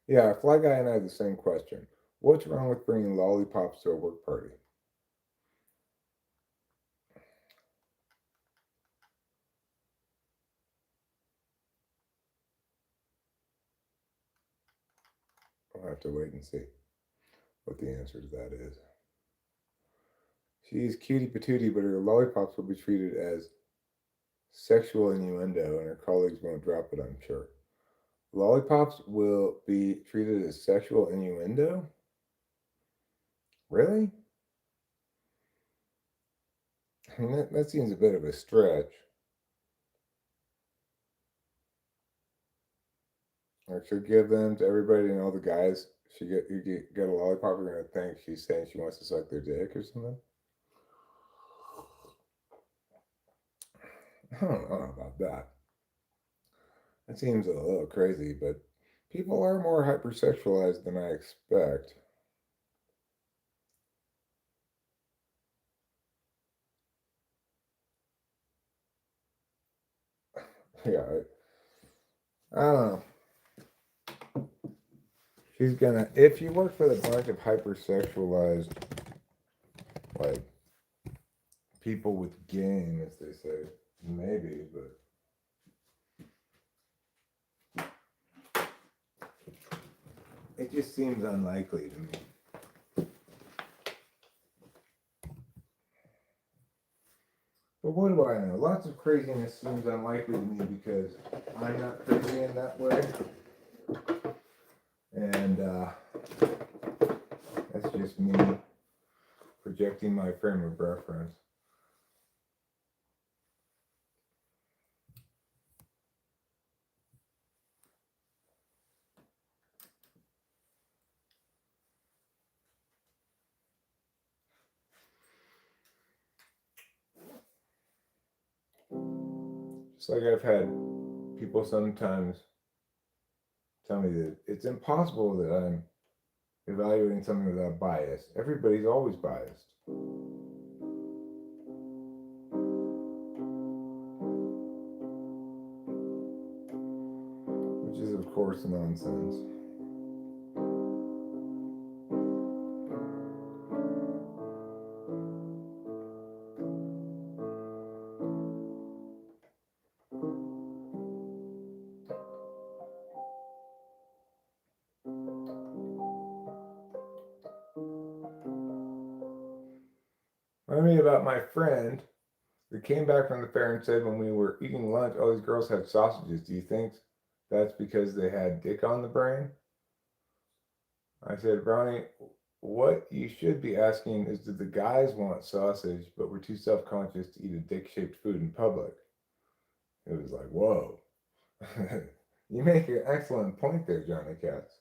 [SPEAKER 1] Yeah, Fly Guy and I have the same question. What's wrong with bringing lollipops to a work party? I'll have to wait and see what the answer to that is. She's cutie patootie, but her lollipops will be treated as sexual innuendo, and her colleagues won't drop it, I'm sure. Lollipops will be treated as sexual innuendo? Really? I mean, that seems a bit of a stretch. Like she'll give them to everybody and all the guys. You get a lollipop, you're gonna think she's saying she wants to suck their dick or something. I don't know about that. That seems a little crazy, but people are more hypersexualized than I expect. Yeah, I don't know. She's gonna. If you work for the bunch of hypersexualized, like people with game, as they say, maybe, but it just seems unlikely to me. But what do I know? Lots of craziness seems unlikely to me because I'm not crazy in that way. And that's just me projecting my frame of reference. Just like I've had people sometimes tell me that it's impossible that I'm evaluating something without bias. Everybody's always biased. Which is, of course, nonsense. Remind me about my friend that came back from the fair and said when we were eating lunch, all these girls had sausages. Do you think that's because they had dick on the brain? I said, Ronnie, what you should be asking is, did the guys want sausage, but were too self-conscious to eat a dick-shaped food in public? It was like, whoa. You make an excellent point there, Johnny Katz.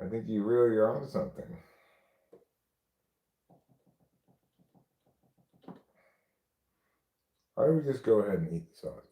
[SPEAKER 1] I think you really are onto something. Why don't we just go ahead and eat the sausage?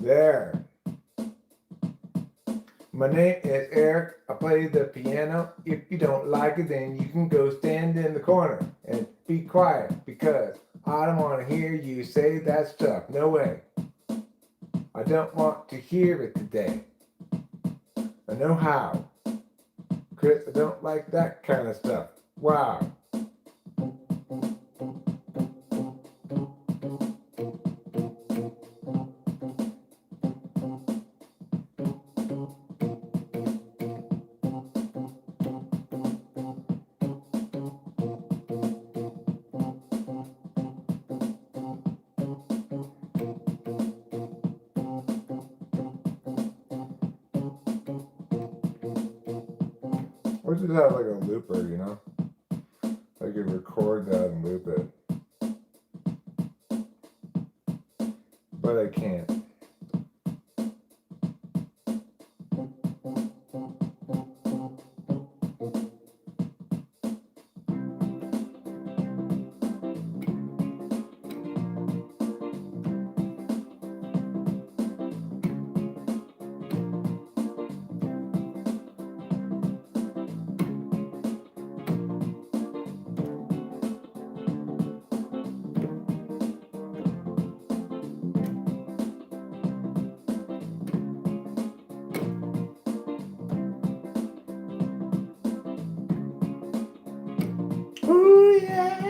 [SPEAKER 1] There. My name is Eric. I play the piano. If you don't like it, then you can go stand in the corner and be quiet because I don't want to hear you say that stuff. No way. I don't want to hear it today. I know how. Chris, I don't like that kind of stuff. Wow. Or just have like a looper, you know? I could record that and loop it. But I can't. Ooh yeah,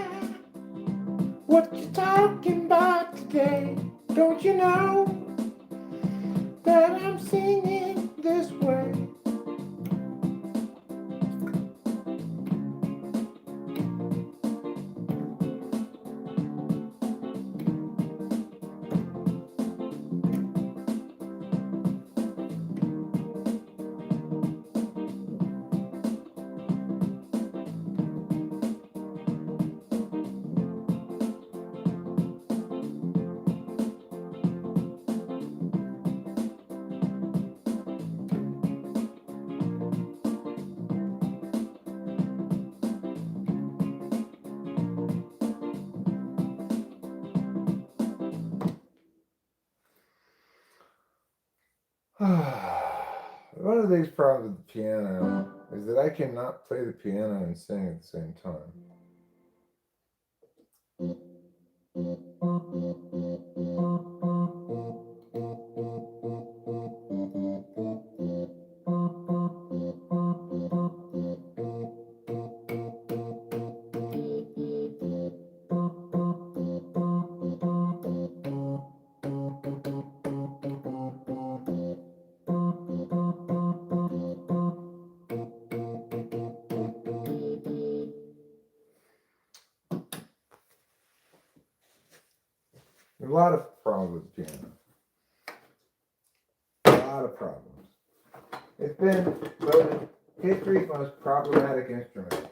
[SPEAKER 1] what you talking about today? Don't you know that I'm singing this way? One of the biggest problems with the piano is that I cannot play the piano and sing at the same time. There's a lot of problems with the piano. A lot of problems. It's been voted history's most problematic instrument.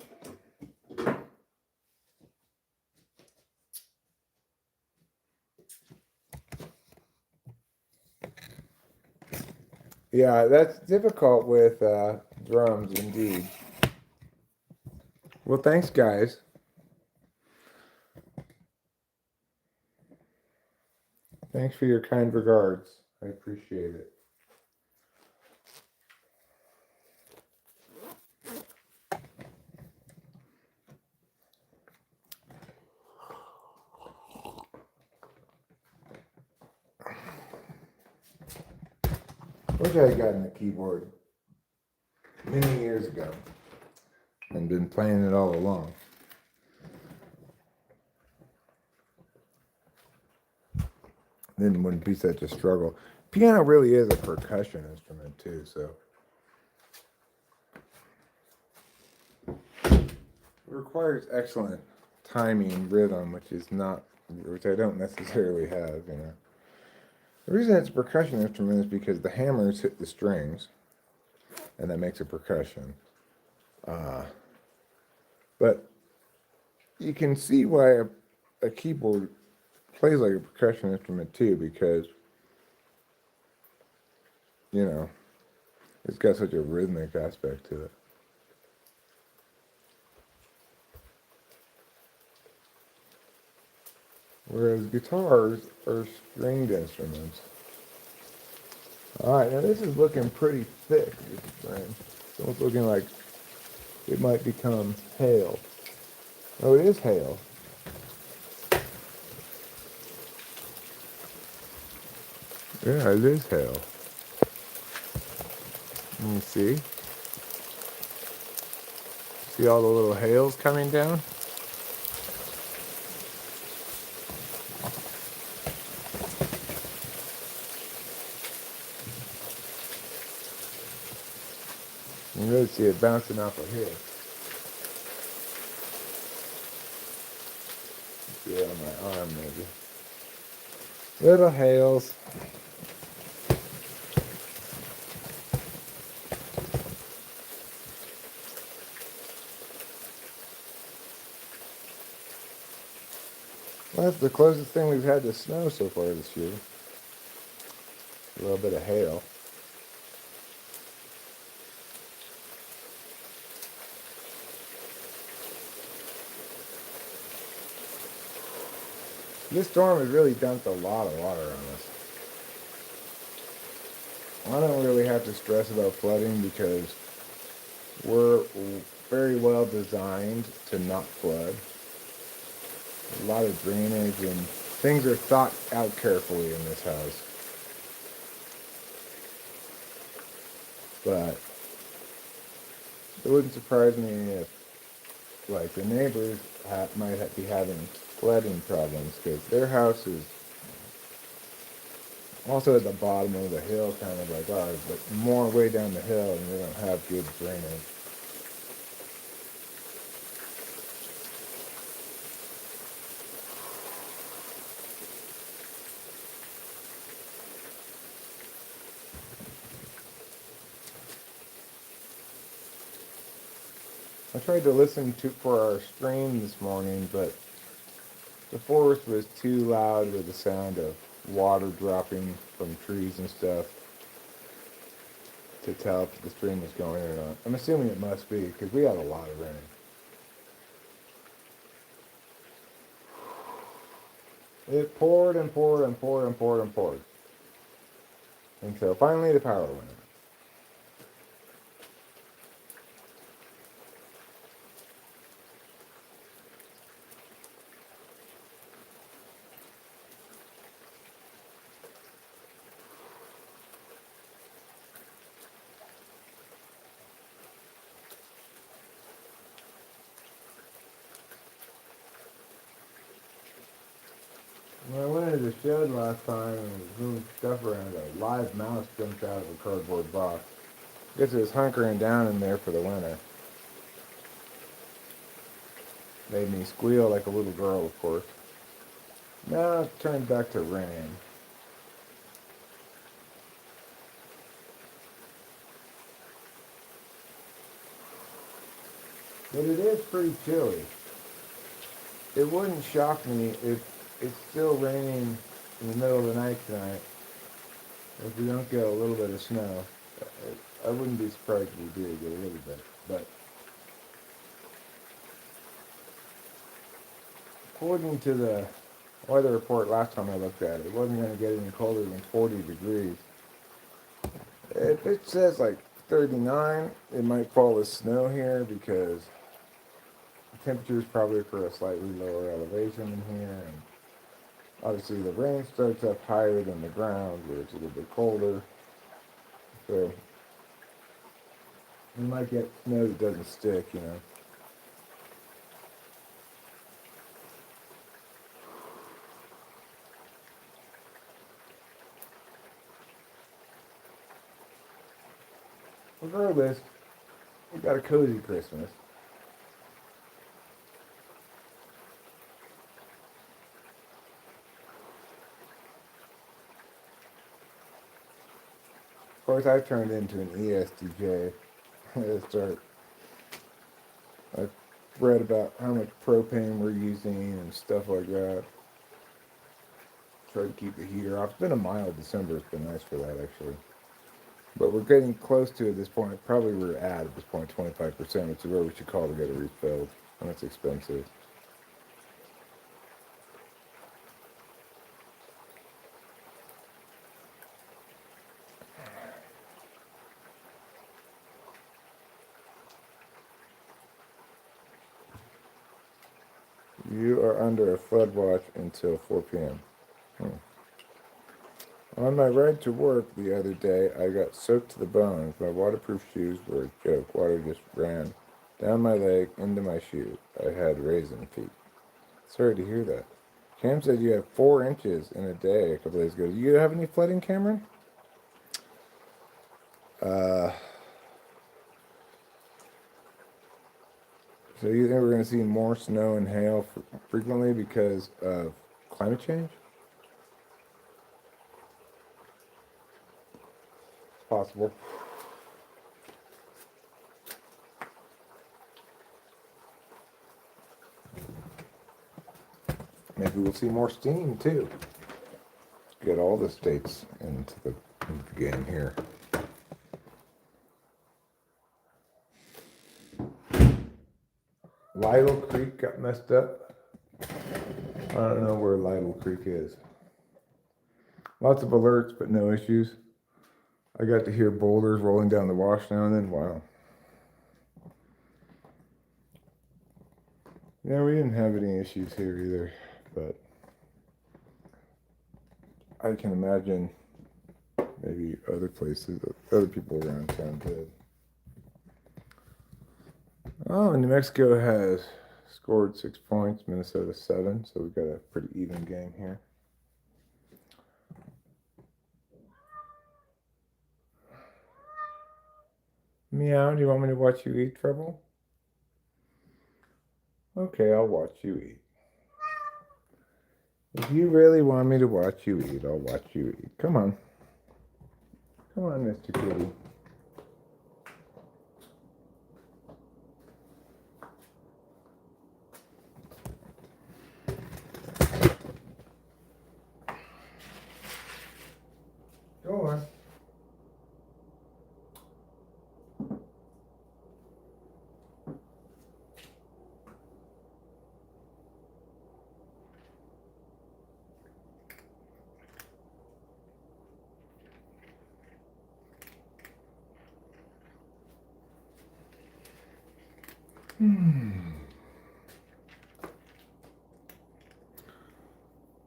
[SPEAKER 1] Yeah, that's difficult with drums, indeed. Well, thanks, guys. Thanks for your kind regards. I appreciate it. Wish I had gotten a keyboard many years ago and been playing it all along. Then it wouldn't be such a struggle. Piano really is a percussion instrument too, so it requires excellent timing, rhythm, which I don't necessarily have, you know. The reason it's a percussion instrument is because the hammers hit the strings, and that makes it percussion. But you can see why a keyboard plays like a percussion instrument too, because, you know, it's got such a rhythmic aspect to it. Whereas guitars are stringed instruments. Alright, now this is looking pretty thick, this string. It's almost looking like it might become hail. Oh, it is hail. Yeah, it is hail. Let me see. See all the little hails coming down? You can really see it bouncing off of here. See it on my arm, maybe. Little hails. That's the closest thing we've had to snow so far this year. A little bit of hail. This storm has really dumped a lot of water on us. I don't really have to stress about flooding because we're very well designed to not flood. A lot of drainage and things are thought out carefully in this house. But it wouldn't surprise me if, like, the neighbors might be having flooding problems because their house is also at the bottom of the hill, kind of like ours, but more way down the hill, and they don't have good drainage. I tried to listen to for our stream this morning, but the forest was too loud with the sound of water dropping from trees and stuff to tell if the stream was going or not. I'm assuming it must be because we had a lot of rain. It poured and poured and poured and poured and poured. And so finally the power went out. When I went into the shed last time and was moving stuff around, a live mouse jumped out of a cardboard box. I guess it was hunkering down in there for the winter. Made me squeal like a little girl, of course. Now it turned back to rain. But it is pretty chilly. It wouldn't shock me if it's still raining in the middle of the night tonight. If we don't get a little bit of snow, I wouldn't be surprised if we do get a little bit. But according to the weather report last time I looked at it, it wasn't going to get any colder than 40 degrees. If it says like 39, it might fall as snow here because the temperature is probably for a slightly lower elevation in here. And obviously the rain starts up higher than the ground where it's a little bit colder. So you might get snow that doesn't stick, you know. Regardless, we got a cozy Christmas. Of course, I've turned into an ESTJ. I've read about how much propane we're using and stuff like that. Try to keep the heater off. It's been a mild December. It's been nice for that, actually. But we're getting close to at this point. Probably we're at this point 25%, which is where we should call to get it refilled. And that's expensive. You are under a flood watch until 4 p.m. On my ride to work the other day, I got soaked to the bones. My waterproof shoes were a joke. Water just ran down my leg into my shoe. I had raisin feet. Sorry to hear that. Cam said you have 4 inches in a day a couple days ago. Do you have any flooding, Cameron? So you think we're going to see more snow and hail frequently because of climate change? It's possible. Maybe maybe we'll see more steam too. Get all the states into the game here. Lytle Creek got messed up. I don't know where Lytle Creek is. Lots of alerts, but no issues. I got to hear boulders rolling down the wash now and then. Wow. Yeah, we didn't have any issues here either, but I can imagine maybe other places, other people around town did. Oh, New Mexico has scored 6 points, Minnesota 7, so we've got a pretty even game here. Meow, do you want me to watch you eat, Trouble? Okay, I'll watch you eat. If you really want me to watch you eat, I'll watch you eat. Come on. Come on, Mr. Kitty. Go on.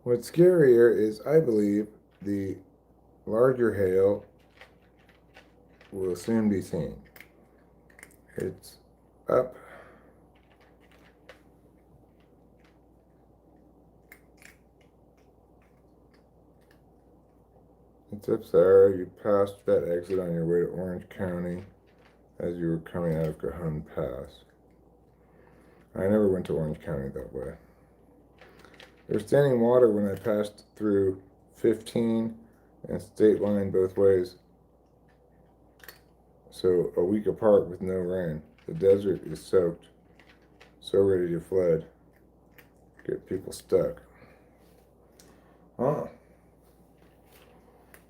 [SPEAKER 1] What's scarier is, I believe, the larger hail will soon be seen. It's up. It's up there. You passed that exit on your way to Orange County as you were coming out of Cajon Pass. I never went to Orange County that way. There's standing water when I passed through 15 and state line both ways. So a week apart with no rain. The desert is soaked, so ready to flood. Get people stuck. Huh.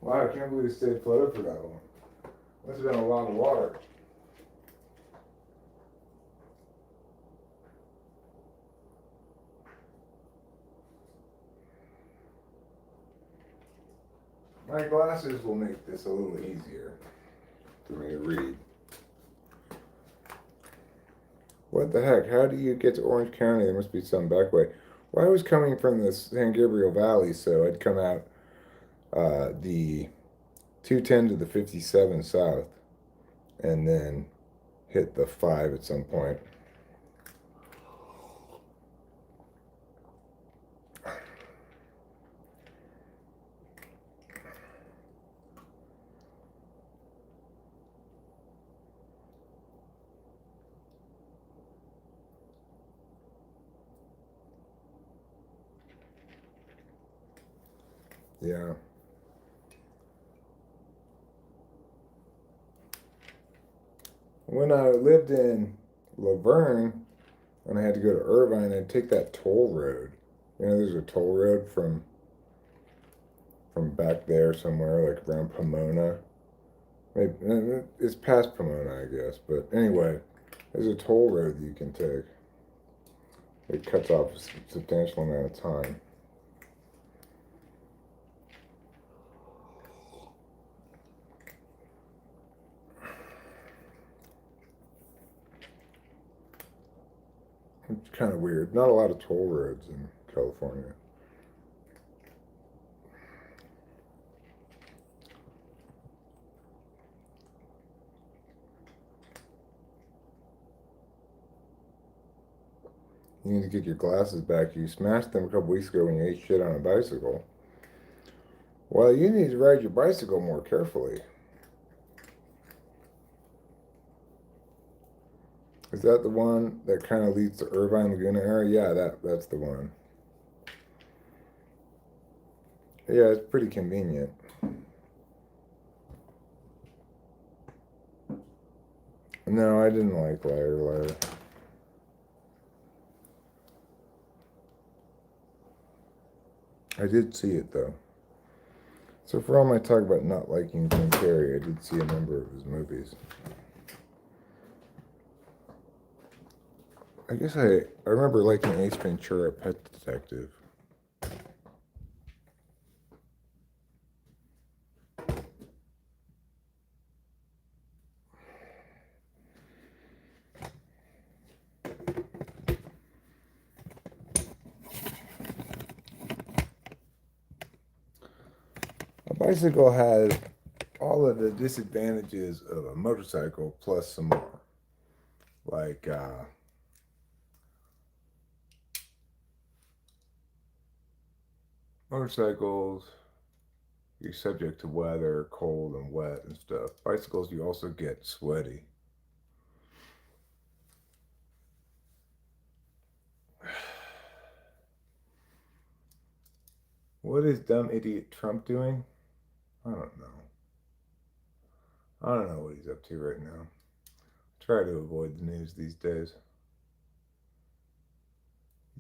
[SPEAKER 1] Wow, I can't believe it stayed flooded for that long. Must have been a lot of water. My glasses will make this a little easier for me to read. What the heck? How do you get to Orange County? There must be some back way. Well, I was coming from the San Gabriel Valley, so I'd come out the 210 to the 57 south and then hit the 5 at some point. Yeah. When I lived in Laverne, and I had to go to Irvine, I'd take that toll road. You know, there's a toll road from back there somewhere, like around Pomona. Maybe it's past Pomona, I guess. But anyway, there's a toll road that you can take. It cuts off a substantial amount of time. It's kind of weird. Not a lot of toll roads in California. You need to get your glasses back. You smashed them a couple weeks ago when you ate shit on a bicycle. Well, you need to ride your bicycle more carefully. Is that the one that kind of leads to Irvine Laguna area? Yeah, that's the one. Yeah, it's pretty convenient. No, I didn't like Liar. I did see it though. So for all my talk about not liking Jim Carrey, I did see a number of his movies. I guess I remember liking Ace Ventura: Pet Detective. A bicycle has all of the disadvantages of a motorcycle plus some more. Like, motorcycles, you're subject to weather, cold and wet and stuff. Bicycles, you also get sweaty. What is dumb idiot Trump doing? I don't know. I don't know what he's up to right now. Try to avoid the news these days.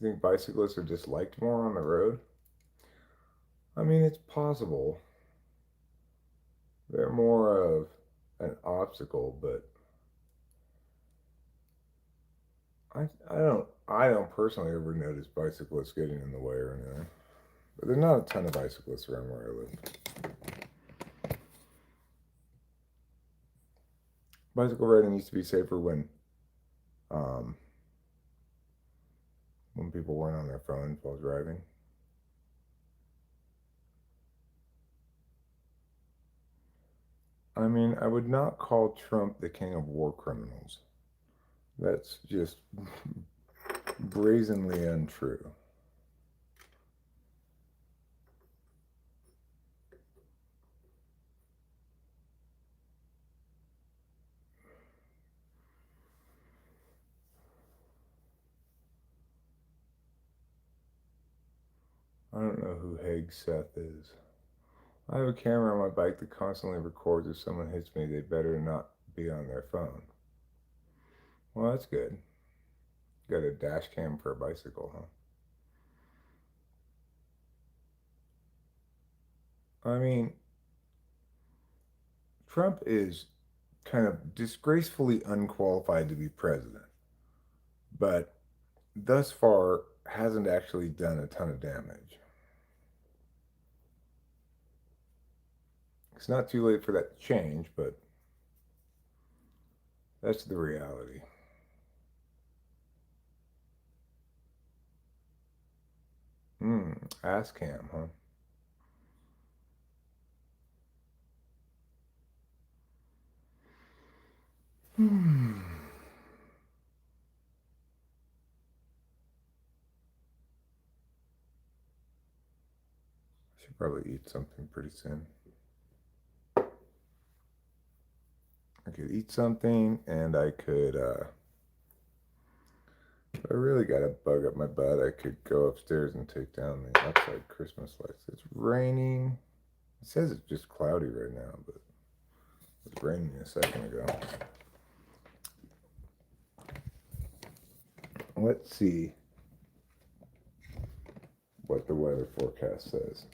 [SPEAKER 1] You think bicyclists are disliked more on the road? I mean, it's possible. They're more of an obstacle, but I don't personally ever notice bicyclists getting in the way or anything. But there's not a ton of bicyclists around where I live. Bicycle riding used to be safer um, when people weren't on their phones while driving. I mean, I would not call Trump the king of war criminals. That's just brazenly untrue. I don't know who Haig Seth is. I have a camera on my bike that constantly records if someone hits me. They better not be on their phone. Well, that's good. Got a dash cam for a bicycle, huh? I mean, Trump is kind of disgracefully unqualified to be president, but thus far hasn't actually done a ton of damage. It's not too late for that to change, but that's the reality. Ass cam, huh? Hmm. I should probably eat something pretty soon. I could eat something, and I could, if I really got a bug up my butt, I could go upstairs and take down the outside Christmas lights. It's raining. It says it's just cloudy right now, but it was raining a second ago. Let's see what the weather forecast says.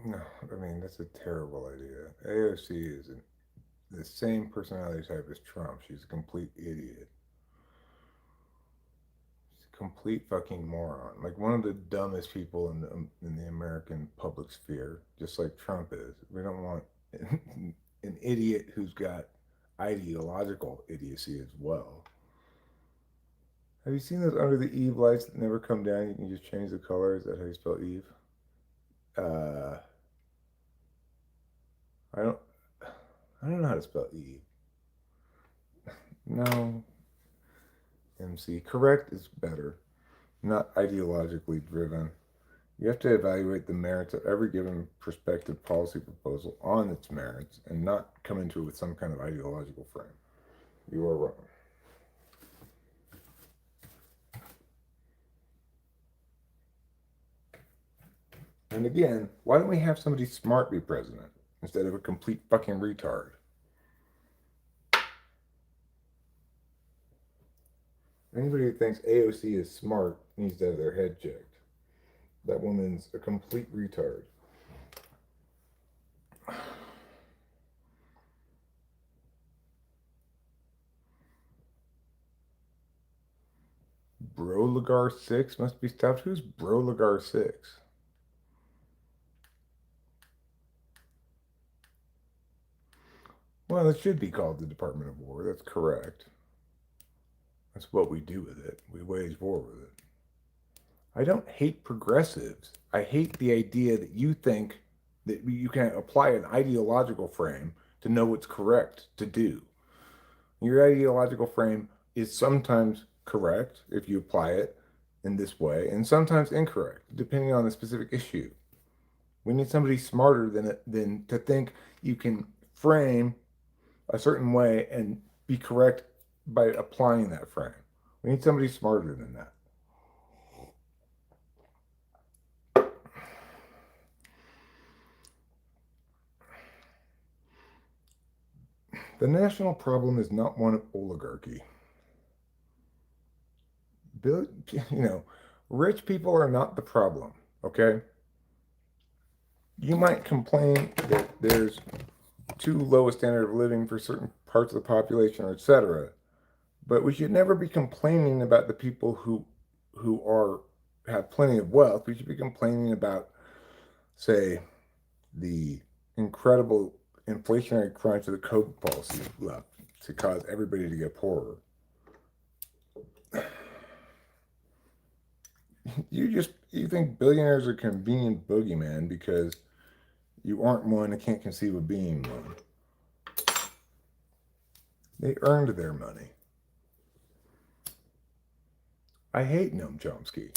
[SPEAKER 1] No, I mean, that's a terrible idea. AOC is the same personality type as Trump. She's a complete idiot. She's a complete fucking moron. Like one of the dumbest people in the American public sphere, just like Trump is. We don't want an idiot who's got ideological idiocy as well. Have you seen those under the Eve lights that never come down? You can just change the color. Is that how you spell Eve? Uh, I don't. I don't know how to spell Eve. No, MC. Correct is better, not ideologically driven. You have to evaluate the merits of every given prospective policy proposal on its merits and not come into it with some kind of ideological frame. You are wrong. And again, why don't we have somebody smart be president instead of a complete fucking retard? Anybody who thinks AOC is smart needs to have their head checked. That woman's a complete retard. Brolagar 6 must be stopped. Who's Brolagar 6? Well, it should be called the Department of War. That's correct. That's what we do with it. We wage war with it. I don't hate progressives. I hate the idea that you think that you can apply an ideological frame to know what's correct to do. Your ideological frame is sometimes correct if you apply it in this way, and sometimes incorrect, depending on the specific issue. We need somebody smarter than to think you can frame a certain way and be correct by applying that frame. We need somebody smarter than that. The national problem is not one of oligarchy. You know, rich people are not the problem, okay? You might complain that there's too low a standard of living for certain parts of the population, or etc. But we should never be complaining about the people who are have plenty of wealth. We should be complaining about, say, the incredible inflationary crunch of the COVID policy left to cause everybody to get poorer. You think billionaires are convenient boogeyman because you aren't one and can't conceive of being one. They earned their money. I hate Noam Chomsky.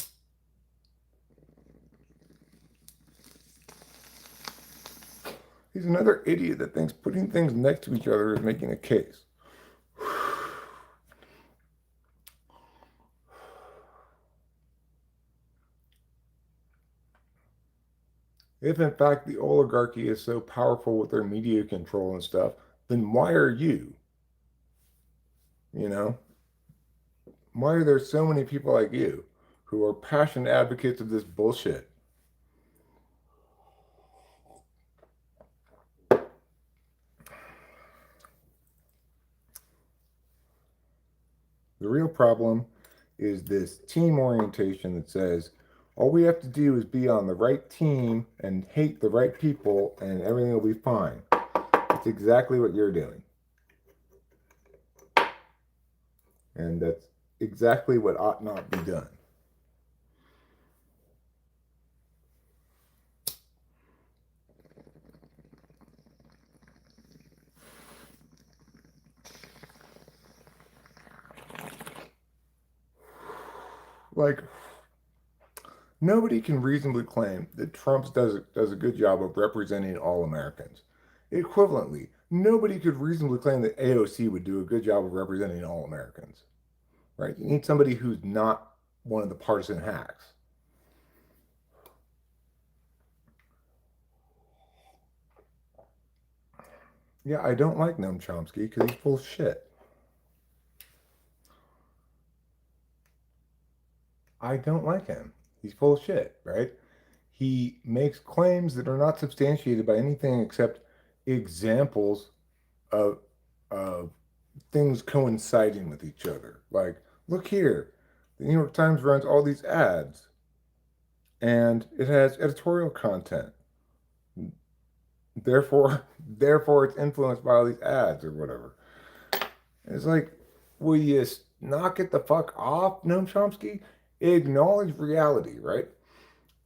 [SPEAKER 1] He's another idiot that thinks putting things next to each other is making a case. If in fact the oligarchy is so powerful with their media control and stuff, then why are you? You know? Why are there so many people like you who are passionate advocates of this bullshit? The real problem is this team orientation that says all we have to do is be on the right team and hate the right people and everything will be fine. That's exactly what you're doing. And that's exactly what ought not be done. Like, nobody can reasonably claim that Trump does a good job of representing all Americans. Equivalently, nobody could reasonably claim that AOC would do a good job of representing all Americans. Right? You need somebody who's not one of the partisan hacks. Yeah, I don't like Noam Chomsky because he's full of shit. I don't like him. He's full of shit, right? He makes claims that are not substantiated by anything except examples of, of things coinciding with each other. Like, look here, the New York Times runs all these ads and it has editorial content. Therefore, therefore it's influenced by all these ads or whatever. It's like, will you knock it the fuck off, Noam Chomsky? Acknowledge reality, right?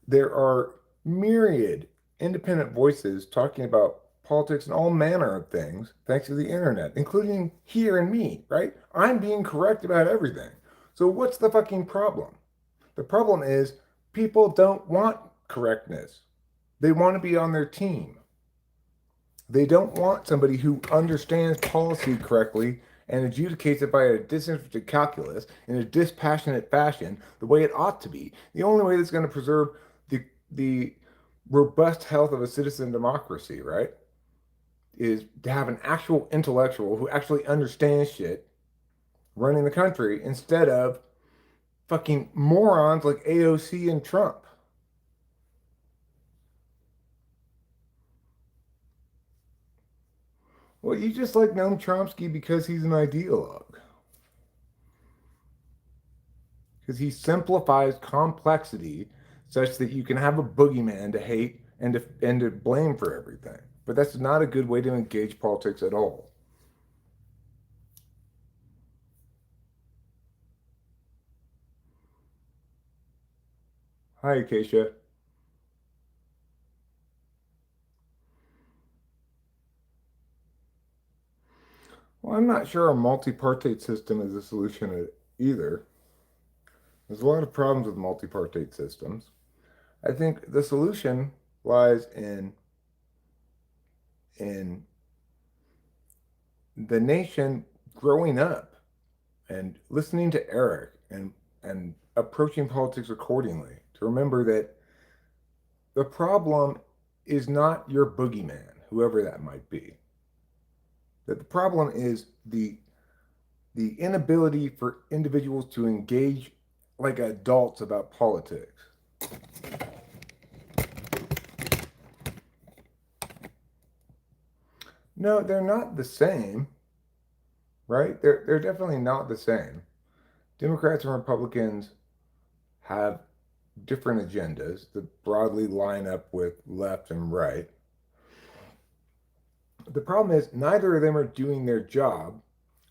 [SPEAKER 1] There are myriad independent voices talking about politics and all manner of things thanks to the internet, including here and me, right? I'm being correct about everything. So what's the fucking problem? The problem is people don't want correctness. They want to be on their team. They don't want somebody who understands policy correctly and adjudicates it by a disinterested calculus in a dispassionate fashion, the way it ought to be. The only way that's going to preserve the robust health of a citizen democracy, right, is to have an actual intellectual who actually understands shit, running the country instead of fucking morons like AOC and Trump. Well, you just like Noam Chomsky because he's an ideologue. Because he simplifies complexity such that you can have a boogeyman to hate and to blame for everything. But that's not a good way to engage politics at all. Hi, Acacia. Well, I'm not sure a multi-partate system is a solution either. There's a lot of problems with multi-partate systems. I think the solution lies in the nation growing up and listening to Eric and approaching politics accordingly. To remember that the problem is not your boogeyman, whoever that might be. That the problem is the inability for individuals to engage like adults about politics. No, they're not the same, right? They're definitely not the same. Democrats and Republicans have different agendas that broadly line up with left and right. The problem is neither of them are doing their job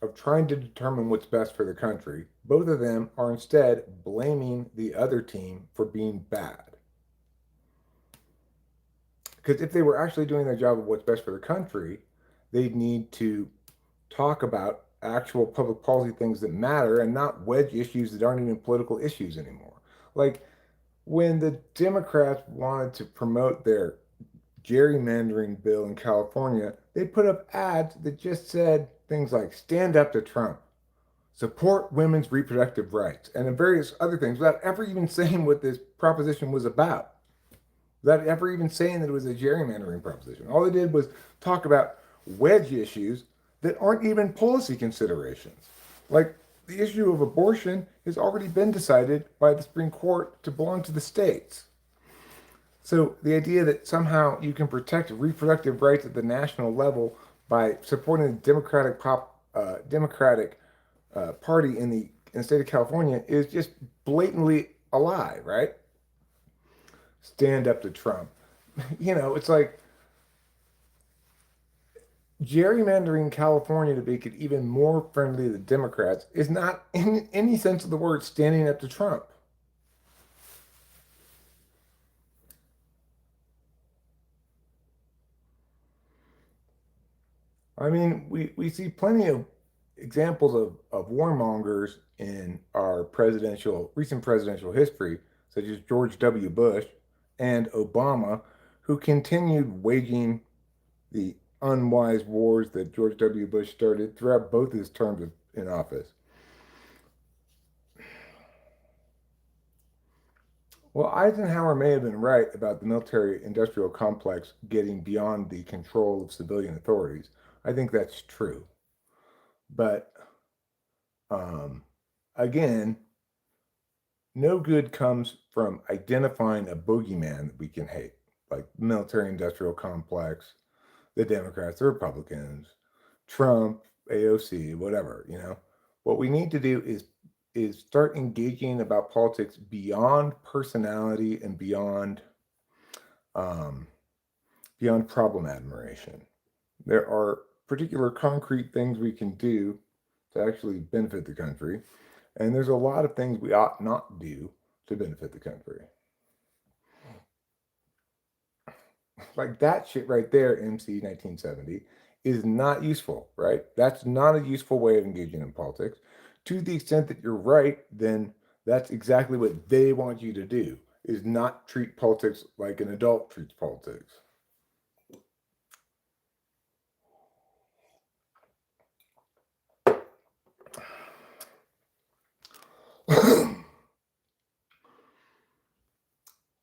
[SPEAKER 1] of trying to determine what's best for the country. Both of them are instead blaming the other team for being bad. Because if they were actually doing their job of what's best for the country, they'd need to talk about actual public policy things that matter and not wedge issues that aren't even political issues anymore. Like when the Democrats wanted to promote their gerrymandering bill in California, they put up ads that just said things like stand up to Trump, support women's reproductive rights, and various other things without ever even saying what this proposition was about. Without ever even saying that it was a gerrymandering proposition. All they did was talk about wedge issues that aren't even policy considerations. Like the issue of abortion has already been decided by the Supreme Court to belong to the states. So the idea that somehow you can protect reproductive rights at the national level by supporting the Democratic Party in the state of California is just blatantly a lie, right? Stand up to Trump. It's like gerrymandering California to make it even more friendly to the Democrats is not, in any sense of the word, standing up to Trump. I mean, we see plenty of examples of warmongers in our recent presidential history, such as George W. Bush and Obama, who continued waging the unwise wars that George W. Bush started throughout both his terms in office. Well, Eisenhower may have been right about the military industrial complex getting beyond the control of civilian authorities. I think that's true. But um, again, no good comes from identifying a boogeyman that we can hate, like military industrial complex, the Democrats, the Republicans, Trump, AOC, whatever. What we need to do is start engaging about politics beyond personality and um, beyond problem admiration. There are particular concrete things we can do to actually benefit the country, and there's a lot of things we ought not do to benefit the country. Like that shit right there, MC 1970, is not useful, right? That's not a useful way of engaging in politics. To the extent that you're right, then that's exactly what they want you to do, is not treat politics like an adult treats politics.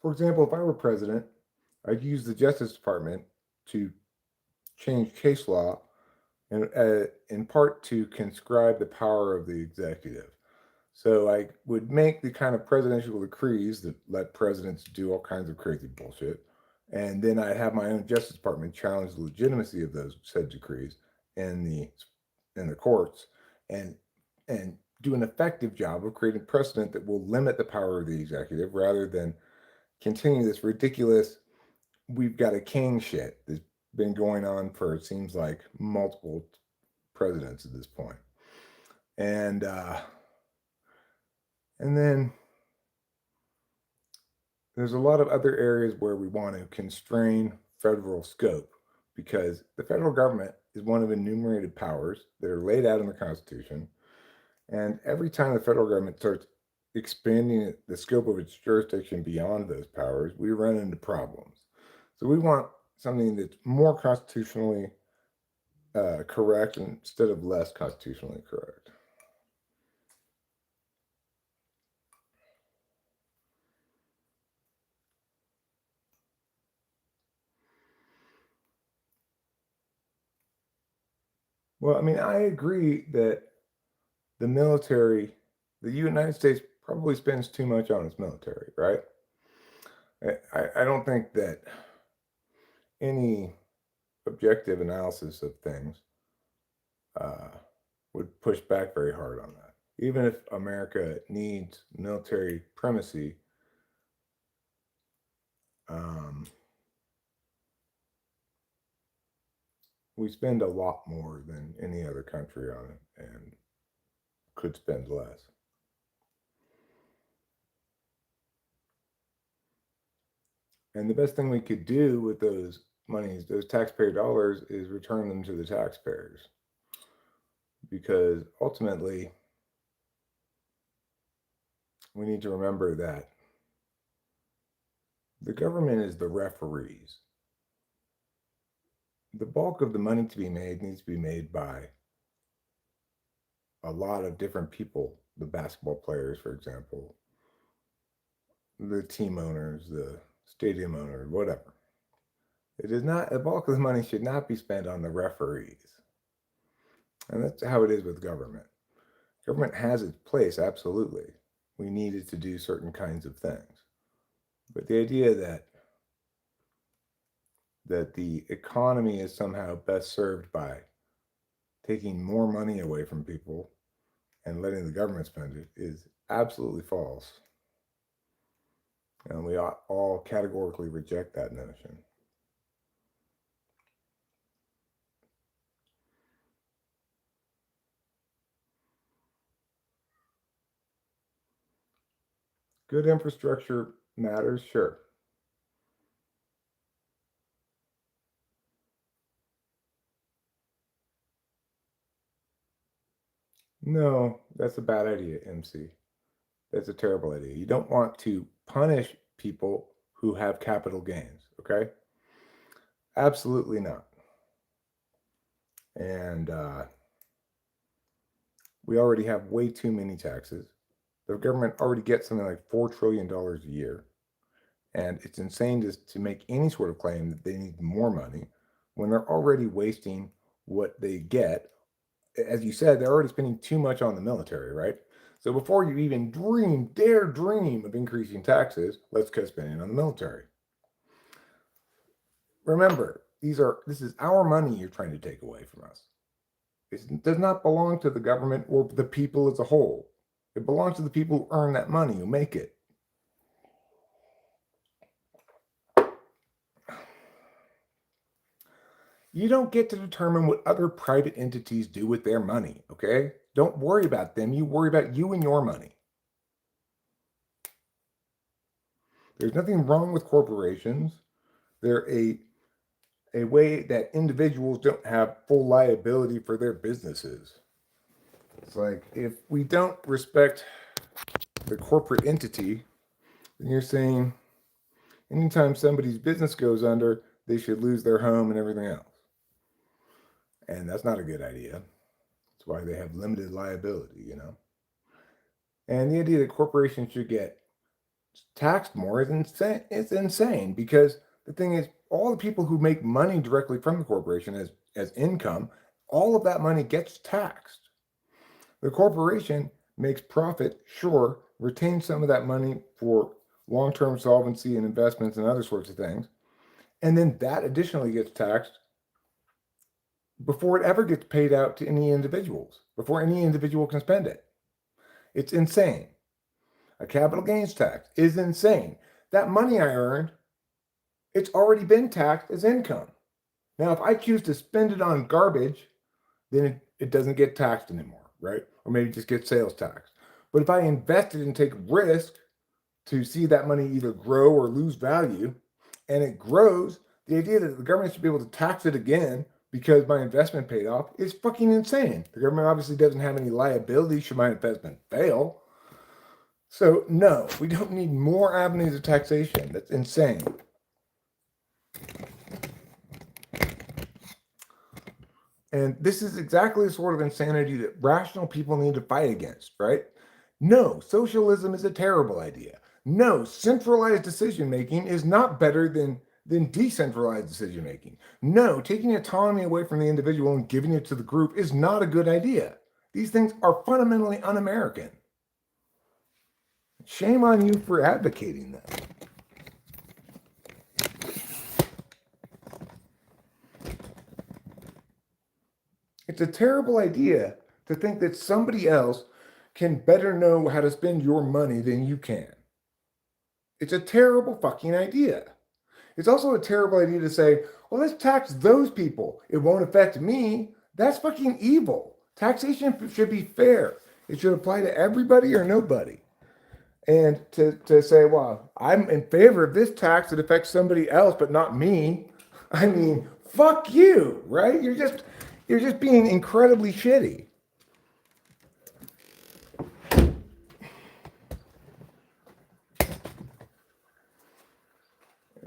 [SPEAKER 1] For example, if I were president, I'd use the Justice Department to change case law and in part to conscribe the power of the executive. So I would make the kind of presidential decrees that let presidents do all kinds of crazy bullshit. And then I'd have my own Justice Department challenge the legitimacy of those said decrees in the courts, and and do an effective job of creating precedent that will limit the power of the executive rather than continue this ridiculous we've got a king shit that's been going on for it seems like multiple presidents at this point. And and then there's a lot of other areas where we want to constrain federal scope because the federal government is one of enumerated powers that are laid out in the Constitution. And every time the federal government starts expanding the scope of its jurisdiction beyond those powers, we run into problems. So we want something that's more constitutionally correct instead of less constitutionally correct. Well, I mean, I agree that the military, the United States probably spends too much on its military, right? I don't think that any objective analysis of things uh, would push back very hard on that. Even if America needs military primacy, um, we spend a lot more than any other country on it and could spend less. And the best thing we could do with those monies, those taxpayer dollars, is return them to the taxpayers. Because ultimately, we need to remember that the government is the referees. The bulk of the money to be made needs to be made by a lot of different people, the basketball players, for example, the team owners, the stadium owners, whatever. It is not, the bulk of the money should not be spent on the referees. And that's how it is with government. Government has its place, absolutely. We need it to do certain kinds of things. But the idea that the economy is somehow best served by taking more money away from people and letting the government spend it is absolutely false. And we all categorically reject that notion. Good infrastructure matters, sure. No, that's a bad idea, MC. That's a terrible idea. You don't want to punish people who have capital gains, okay? Absolutely not. And we already have way too many taxes. The government already gets something like $4 trillion a year. And it's insane to make any sort of claim that they need more money when they're already wasting what they get. As you said, they're already spending too much on the military, right? So before you even dare dream of increasing taxes, let's cut spending on the military. Remember, this is our money you're trying to take away from us. It does not belong to the government or the people as a whole. It belongs to the people who earn that money, who make it. You don't get to determine what other private entities do with their money, okay? Don't worry about them. You worry about you and your money. There's nothing wrong with corporations. They're a way that individuals don't have full liability for their businesses. It's like if we don't respect the corporate entity, then you're saying anytime somebody's business goes under, they should lose their home and everything else. And that's not a good idea. That's why they have limited liability, you know? And the idea that corporations should get taxed more is insane. It's insane because the thing is, all the people who make money directly from the corporation as income all of that money gets taxed. The corporation makes profit, sure, retains some of that money for long-term solvency and investments and other sorts of things, and then that additionally gets taxed before it ever gets paid out to any individuals, before any individual can spend it. It's insane. A capital gains tax is insane. That money I earned, it's already been taxed as income. Now, if I choose to spend it on garbage, then it doesn't get taxed anymore, right? Or maybe just get sales tax. But if I invest it and take risk to see that money either grow or lose value, and it grows, the idea that the government should be able to tax it again because my investment paid off is fucking insane. The government obviously doesn't have any liability should my investment fail. So no, we don't need more avenues of taxation. That's insane. And this is exactly the sort of insanity that rational people need to fight against, right? No, socialism is a terrible idea. No, centralized decision making is not better than decentralized decision making. No, taking autonomy away from the individual and giving it to the group is not a good idea. These things are fundamentally un-American. Shame on you for advocating them. It's a terrible idea to think that somebody else can better know how to spend your money than you can. It's a terrible fucking idea. It's also a terrible idea to say, well, let's tax those people. It won't affect me. That's fucking evil. Taxation should be fair. It should apply to everybody or nobody. And to say, well, I'm in favor of this tax that affects somebody else, but not me. I mean, fuck you, right? You're just being incredibly shitty.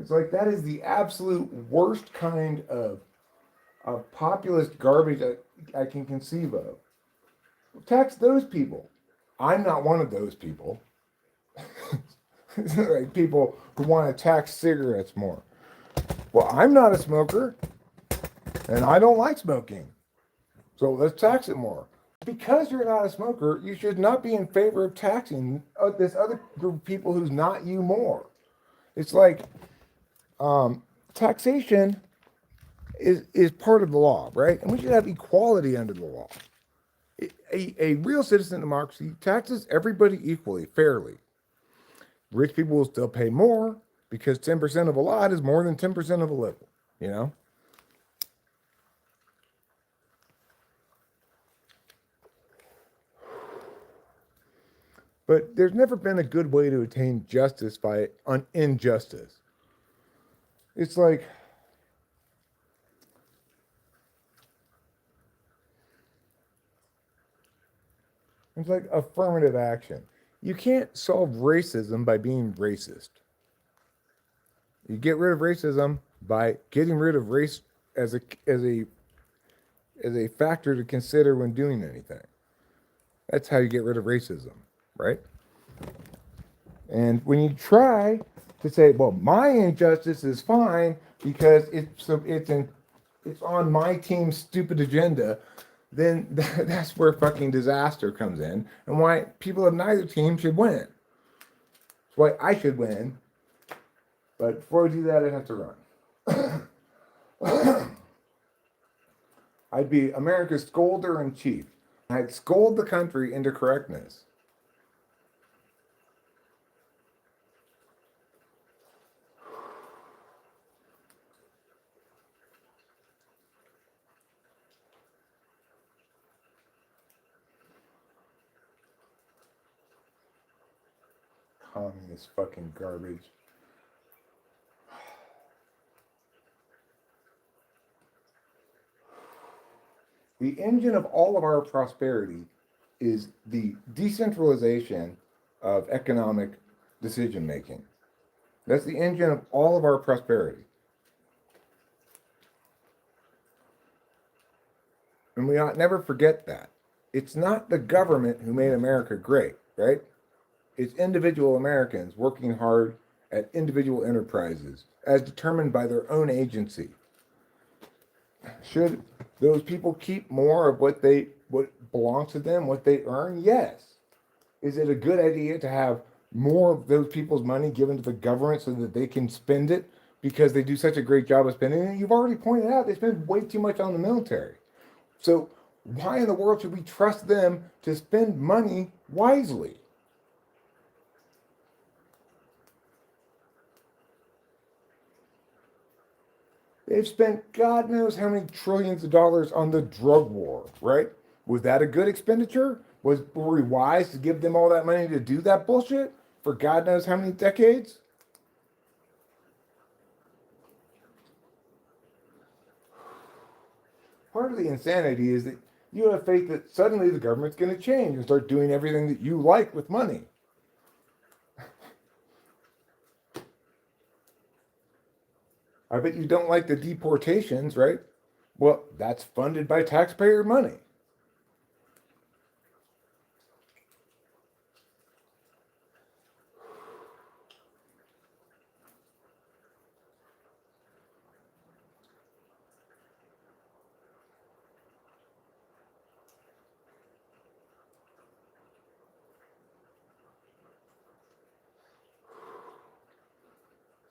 [SPEAKER 1] It's like that is the absolute worst kind of populist garbage I can conceive of. Tax those people. I'm not one of those people. Like people who want to tax cigarettes more. Well, I'm not a smoker, and I don't like smoking. So let's tax it more. Because you're not a smoker, you should not be in favor of taxing this other group of people who's not you more. It's like taxation is part of the law, right? And we should have equality under the law. A real citizen democracy taxes everybody equally, fairly. Rich people will still pay more because 10% of a lot is more than 10% of a little, you know? But there's never been a good way to attain justice by injustice. It's like affirmative action. You can't solve racism by being racist. You get rid of racism by getting rid of race as a factor to consider when doing anything. That's how you get rid of racism, right? And when you try to say, well, my injustice is fine because it's on my team's stupid agenda, then that's where fucking disaster comes in, and why people of neither team should win. That's why I should win. But before I do that, I'd have to run. I'd be America's scolder in chief. I'd scold the country into correctness. Communist fucking garbage. The engine of all of our prosperity is the decentralization of economic decision making. That's the engine of all of our prosperity. And we ought never forget that. It's not the government who made America great, right? It's individual Americans working hard at individual enterprises as determined by their own agency. Should those people keep more of what belongs to them, what they earn? Yes. Is it a good idea to have more of those people's money given to the government so that they can spend it because they do such a great job of spending it? You've already pointed out they spend way too much on the military. So why in the world should we trust them to spend money wisely? They've spent God knows how many trillions of dollars on the drug war, right? Was that a good expenditure? Were we wise to give them all that money to do that bullshit for God knows how many decades? Part of the insanity is that you have faith that suddenly the government's going to change and start doing everything that you like with money. I bet you don't like the deportations, right? Well, that's funded by taxpayer money.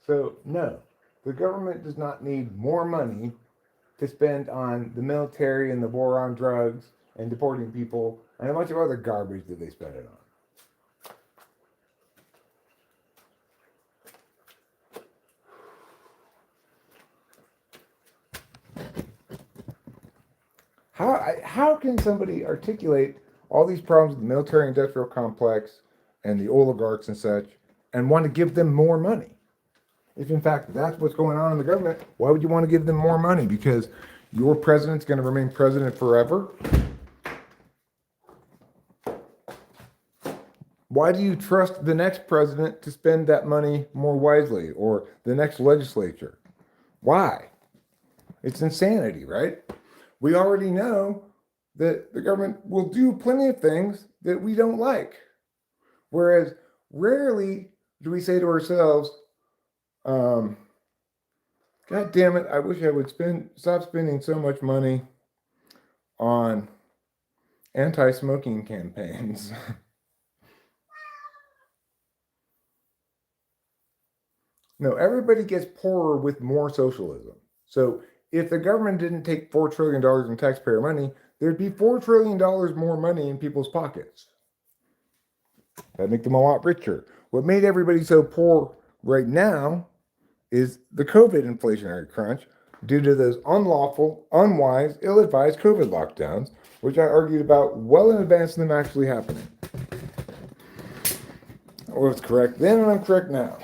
[SPEAKER 1] So, no, the government does not need more money to spend on the military and the war on drugs and deporting people and a bunch of other garbage that they spend it on. How can somebody articulate all these problems with the military industrial complex and the oligarchs and such and want to give them more money? If in fact that's what's going on in the government, why would you want to give them more money? Because your president's going to remain president forever? Why do you trust the next president to spend that money more wisely or the next legislature? Why? It's insanity, right? We already know that the government will do plenty of things that we don't like. Whereas rarely do we say to ourselves, God damn it, I wish I would stop spending so much money on anti-smoking campaigns. No, everybody gets poorer with more socialism. So if the government didn't take $4 trillion in taxpayer money, there'd be $4 trillion more money in people's pockets. That'd make them a lot richer. What made everybody so poor right now is the COVID inflationary crunch due to those unlawful, unwise, ill-advised COVID lockdowns, which I argued about well in advance of them actually happening. I was correct then and I'm correct now.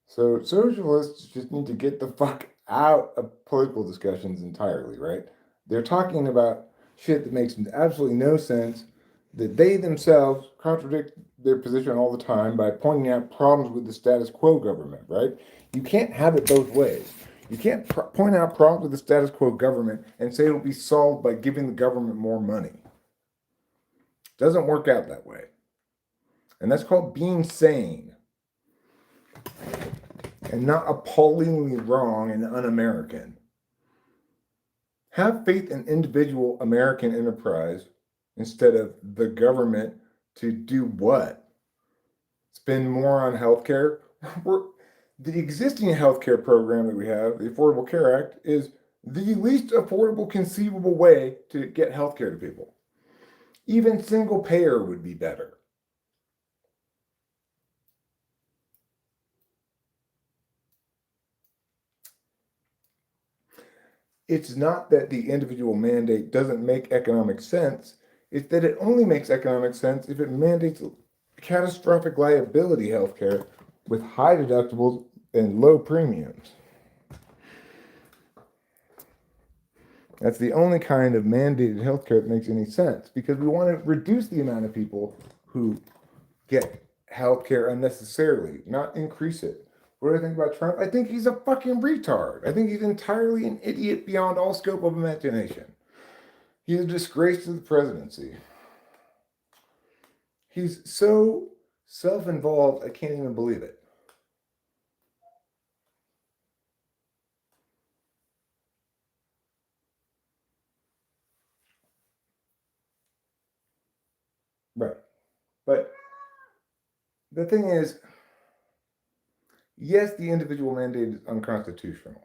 [SPEAKER 1] So socialists just need to get the fuck out of political discussions entirely, right? They're talking about shit that makes absolutely no sense, that they themselves contradict their position all the time by pointing out problems with the status quo government, right? You can't have it both ways. You can't point out problems with the status quo government and say it'll be solved by giving the government more money. It doesn't work out that way. And that's called being sane and not appallingly wrong and un-American. Have faith in individual American enterprise instead of the government to do what? Spend more on healthcare? The existing healthcare program that we have, the Affordable Care Act, is the least affordable conceivable way to get healthcare to people. Even single payer would be better. It's not that the individual mandate doesn't make economic sense. It's that it only makes economic sense if it mandates catastrophic liability healthcare with high deductibles and low premiums. That's the only kind of mandated healthcare that makes any sense because we want to reduce the amount of people who get healthcare unnecessarily, not increase it. What do I think about Trump? I think he's a fucking retard. I think he's entirely an idiot beyond all scope of imagination. He's a disgrace to the presidency. He's so self-involved, I can't even believe it. Right. But the thing is, yes, the individual mandate is unconstitutional.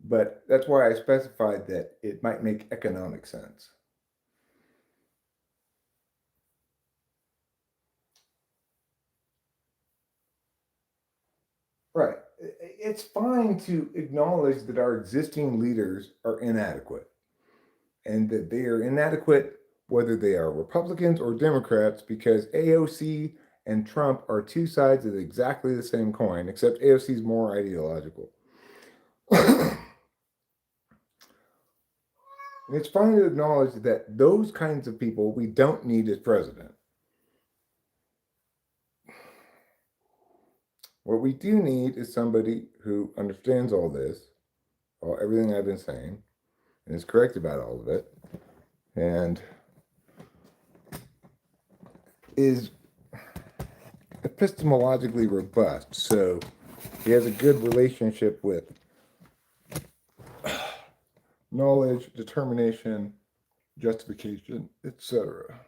[SPEAKER 1] But that's why I specified that it might make economic sense. Right. It's fine to acknowledge that our existing leaders are inadequate and that they are inadequate whether they are Republicans or Democrats because AOC and Trump are two sides of exactly the same coin, except AOC is more ideological. It's fine to acknowledge that those kinds of people we don't need as president. What we do need is somebody who understands all this, everything I've been saying, and is correct about all of it, and is epistemologically robust. So he has a good relationship with knowledge, determination, justification, etc.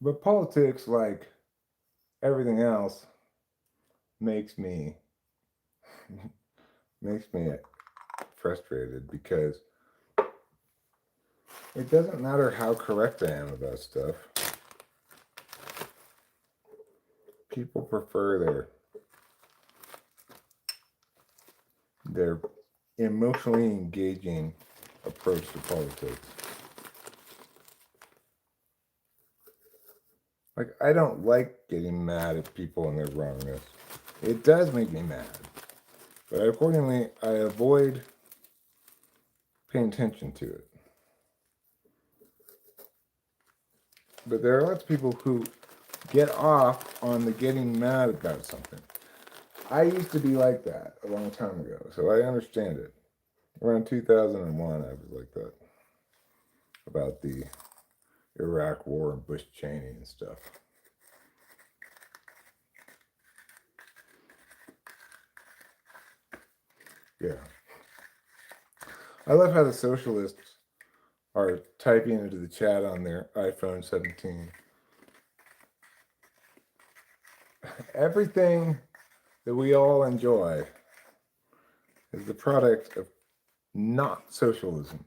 [SPEAKER 1] But politics, like everything else, makes me frustrated because it doesn't matter how correct I am about stuff. People prefer their emotionally engaging approach to politics. Like, I don't like getting mad at people and their wrongness. It does make me mad. But accordingly, I avoid paying attention to it. But there are lots of people who get off on the getting mad about something. I used to be like that a long time ago, so I understand it. Around 2001, I was like that. About the Iraq War and Bush Cheney and stuff. Yeah. I love how the socialists are typing into the chat on their iPhone 17. Everything that we all enjoy is the product of not socialism.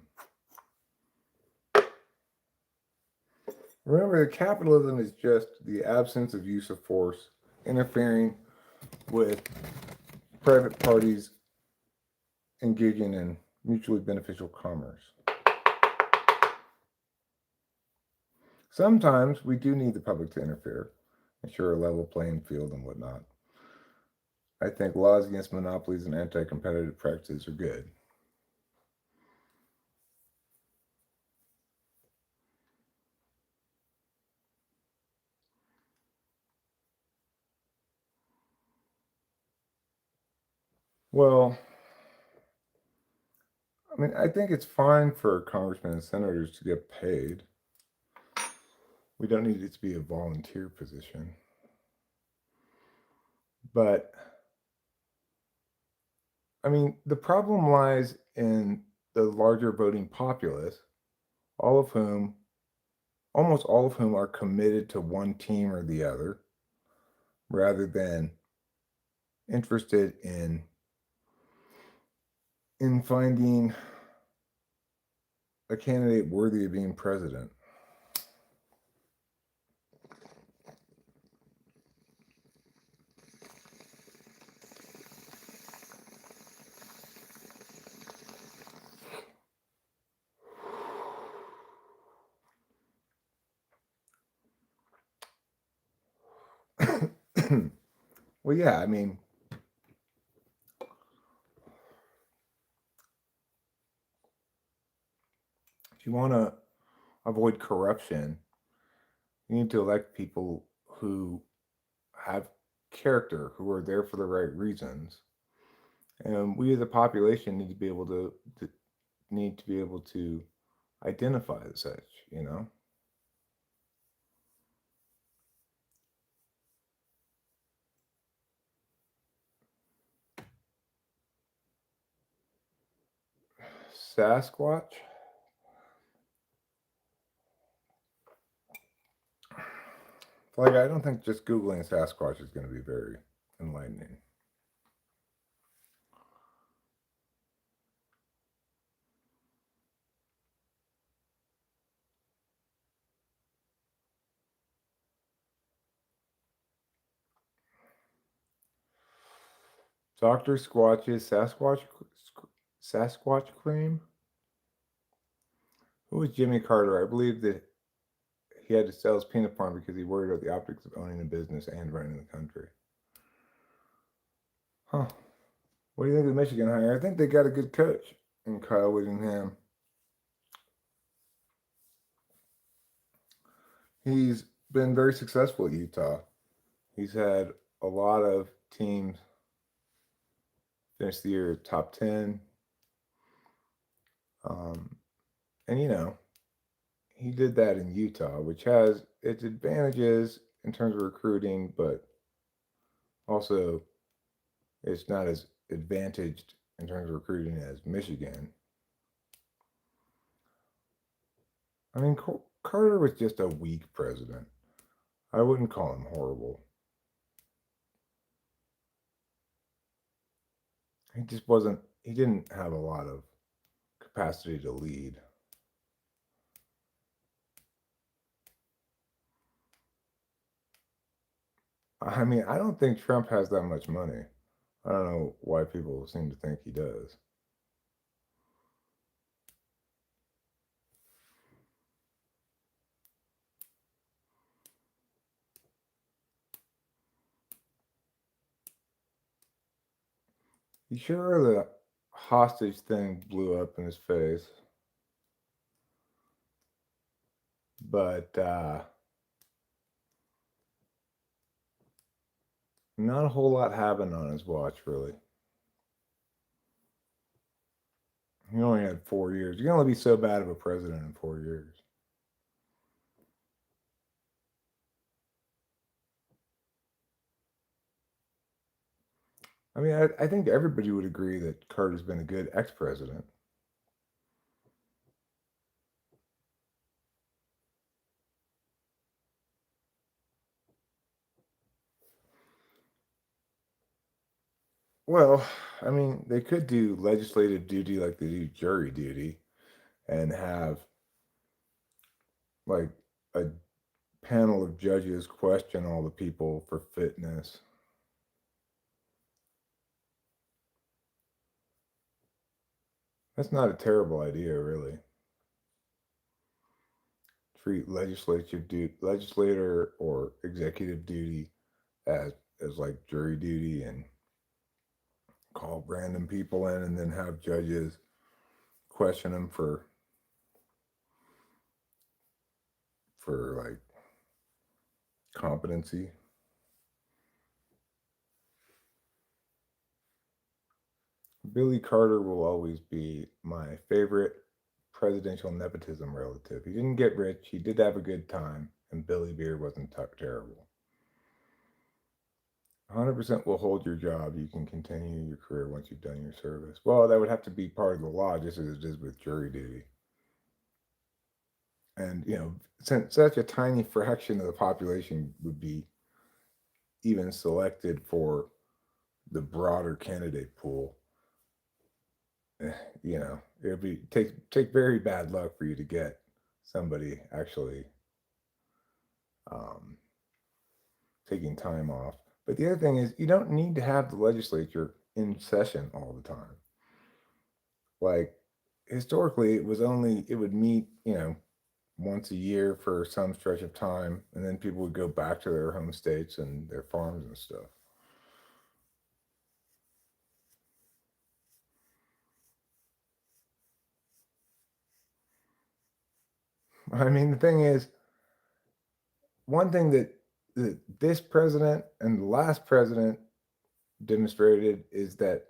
[SPEAKER 1] Remember, capitalism is just the absence of use of force interfering with private parties engaging in mutually beneficial commerce. Sometimes we do need the public to interfere, ensure a level playing field and whatnot. I think laws against monopolies and anti-competitive practices are good. Well, I mean, I think it's fine for congressmen and senators to get paid. We don't need it to be a volunteer position. But, I mean, the problem lies in the larger voting populace, almost all of whom are committed to one team or the other, rather than interested in finding a candidate worthy of being president. Well, yeah, I mean, if you want to avoid corruption, you need to elect people who have character, who are there for the right reasons. And we as a population to need to be able to identify as such, you know? Sasquatch? Like, I don't think just Googling Sasquatch is going to be very enlightening. Dr. Squatch's Sasquatch cream? Who was Jimmy Carter? I believe that he had to sell his peanut farm because he worried about the optics of owning a business and running the country. Huh. What do you think of the Michigan hire? I think they got a good coach in Kyle Whittingham. He's been very successful at Utah. He's had a lot of teams finish the year top 10. Um, and, you know, he did that in Utah, which has its advantages in terms of recruiting, but also it's not as advantaged in terms of recruiting as Michigan. I mean, Carter was just a weak president. I wouldn't call him horrible. He just wasn't, he didn't have a lot of capacity to lead. I mean, I don't think Trump has that much money. I don't know why people seem to think he does. You sure the hostage thing blew up in his face? But not a whole lot happened on his watch, really. He only had 4 years. You can only be so bad of a president in 4 years. I mean, I think everybody would agree that Carter's been a good ex-president. Well, I mean, they could do legislative duty like they do jury duty and have like a panel of judges question all the people for fitness. That's not a terrible idea, really. Treat legislator or executive duty as like jury duty and call random people in and then have judges question them for like competency. Billy Carter will always be my favorite presidential nepotism relative. He didn't get rich, he did have a good time, and Billy Beer wasn't terrible. 100% will hold your job. You can continue your career once you've done your service. Well, that would have to be part of the law, just as it is with jury duty. And, you know, since such a tiny fraction of the population would be even selected for the broader candidate pool, you know, it would be take very bad luck for you to get somebody actually um, taking time off. But the other thing is, you don't need to have the legislature in session all the time. Like historically, it would meet, you know, once a year for some stretch of time, and then people would go back to their home states and their farms and stuff. I mean, the thing is, one thing that this president and the last president demonstrated is that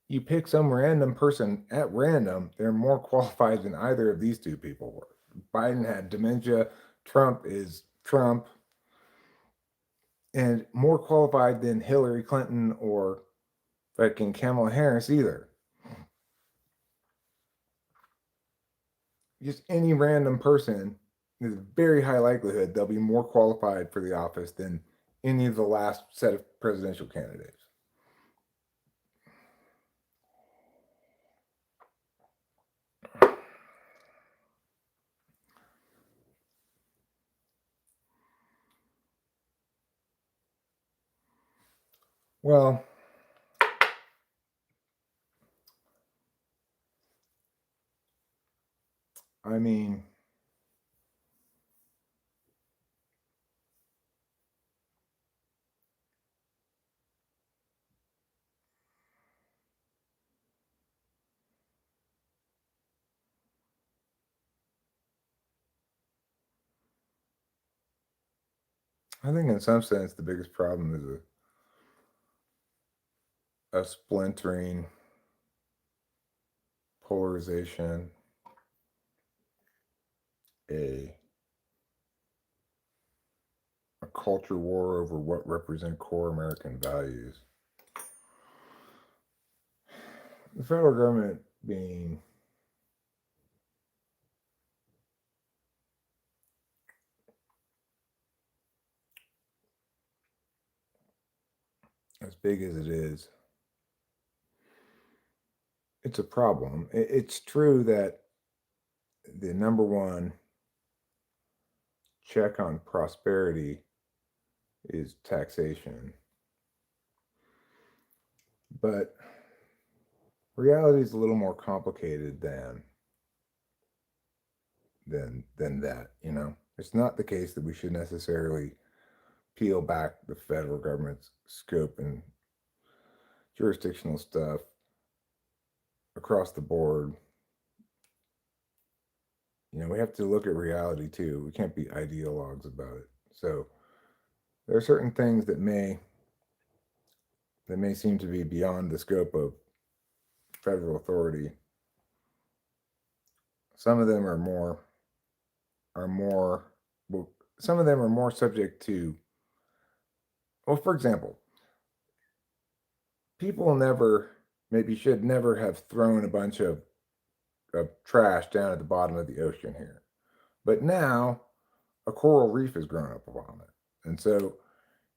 [SPEAKER 1] you pick some random person at random, they're more qualified than either of these two people were. Biden had dementia, Trump is Trump, and more qualified than Hillary Clinton or fucking Kamala Harris either. Just any random person, there's a very high likelihood they'll be more qualified for the office than any of the last set of presidential candidates. Well, I mean, I think in some sense the biggest problem is a splintering polarization, a a culture war over what represent core American values. The federal government being as big as it is, it's a problem. It's true that the number one check on prosperity is taxation. But reality is a little more complicated than that, you know. It's not the case that we should necessarily peel back the federal government's scope and jurisdictional stuff across the board. You know, we have to look at reality too. We can't be ideologues about it. So there are certain things that may seem to be beyond the scope of federal authority. Some of them are more well, some of them are more subject to, well, for example, people never, maybe should never have thrown a bunch of trash down at the bottom of the ocean here. But now a coral reef has grown up on it. And so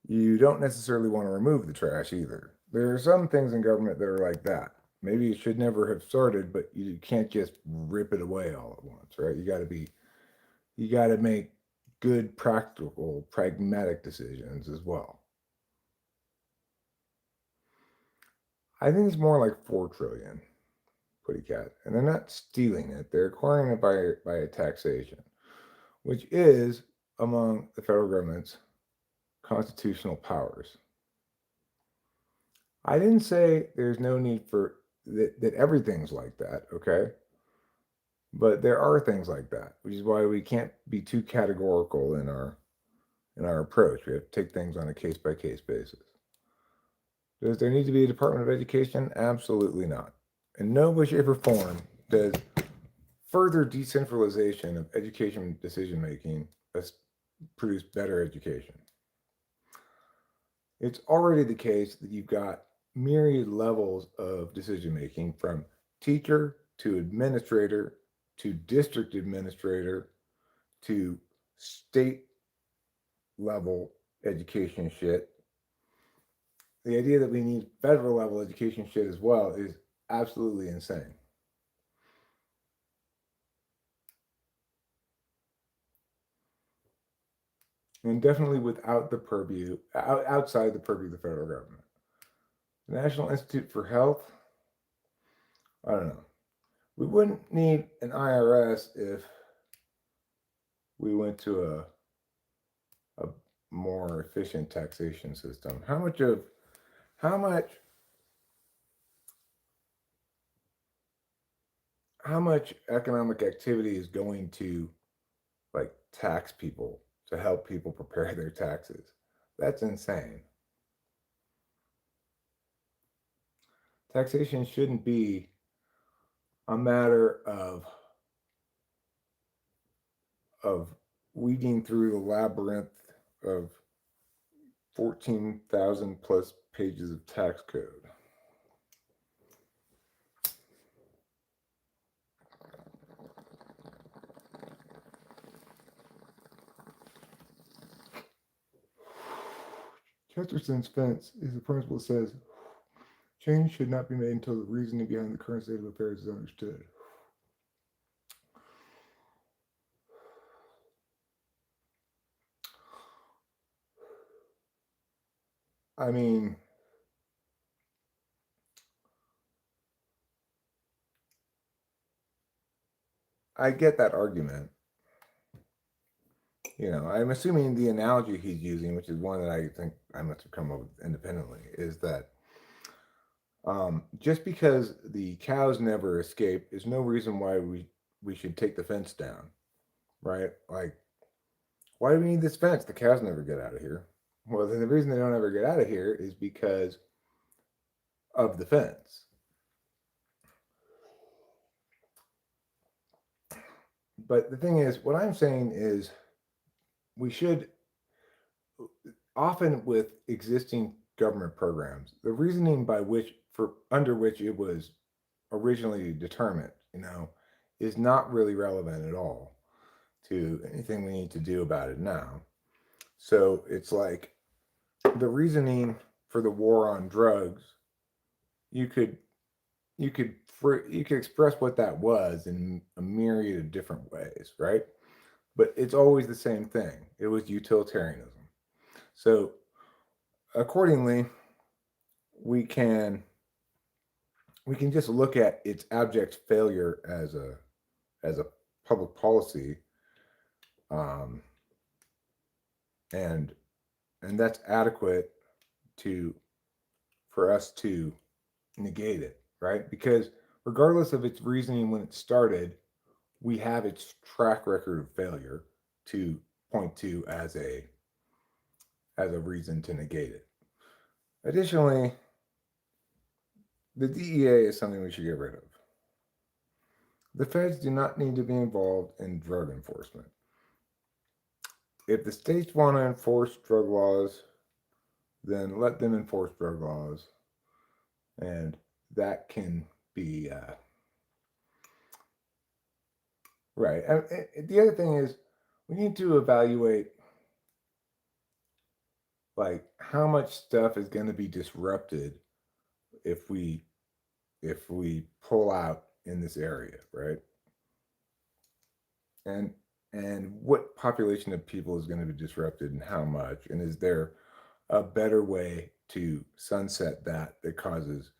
[SPEAKER 1] you don't necessarily want to remove the trash either. There are some things in government that are like that. Maybe it should never have started, but you can't just rip it away all at once, right? You got to make good, practical, pragmatic decisions as well. I think it's more like 4 trillion, Putty Cat, and they're not stealing it; they're acquiring it by a taxation, which is among the federal government's constitutional powers. I didn't say there's no need for that everything's like that, okay? But there are things like that, which is why we can't be too categorical in our approach. We have to take things on a case by case basis. Does there need to be a Department of Education? Absolutely not. In no way, shape, or form does further decentralization of education decision making produce better education. It's already the case that you've got myriad levels of decision making from teacher to administrator to district administrator to state level education shit. The idea that we need federal level education shit as well is absolutely insane. And definitely without the purview, outside the purview of the federal government. The National Institute for Health, I don't know. We wouldn't need an IRS if we went to a more efficient taxation system. How much how much economic activity is going to like tax people to help people prepare their taxes? That's insane. Taxation shouldn't be a matter of weeding through the labyrinth of 14,000 plus pages of tax code. Chesterton's fence is a principle that says change should not be made until the reasoning behind the current state of affairs is understood. I mean, I get that argument. I'm assuming the analogy he's using, which is one that I think I must have come up with independently, is that just because the cows never escape is no reason why we should take the fence down, right? Like, why do we need this fence? The cows never get out of here. Well, then the reason they don't ever get out of here is because of the fence. But the thing is, what I'm saying is we should, often with existing government programs, the reasoning under which it was originally determined, is not really relevant at all to anything we need to do about it now. So it's like the reasoning for the war on drugs, you could you could express what that was in a myriad of different ways, right? But it's always the same thing. It was utilitarianism. So accordingly, we can just look at its abject failure as a public policy, um, and that's adequate for us to negate it, right? Because regardless of its reasoning when it started, we have its track record of failure to point to as a reason to negate it. Additionally, the DEA is something we should get rid of. The feds do not need to be involved in drug enforcement. If the states want to enforce drug laws, then let them enforce drug laws, and that can be right. And the other thing is, we need to evaluate like how much stuff is going to be disrupted if we pull out in this area, right? And what population of people is going to be disrupted and how much, and is there a better way to sunset that causes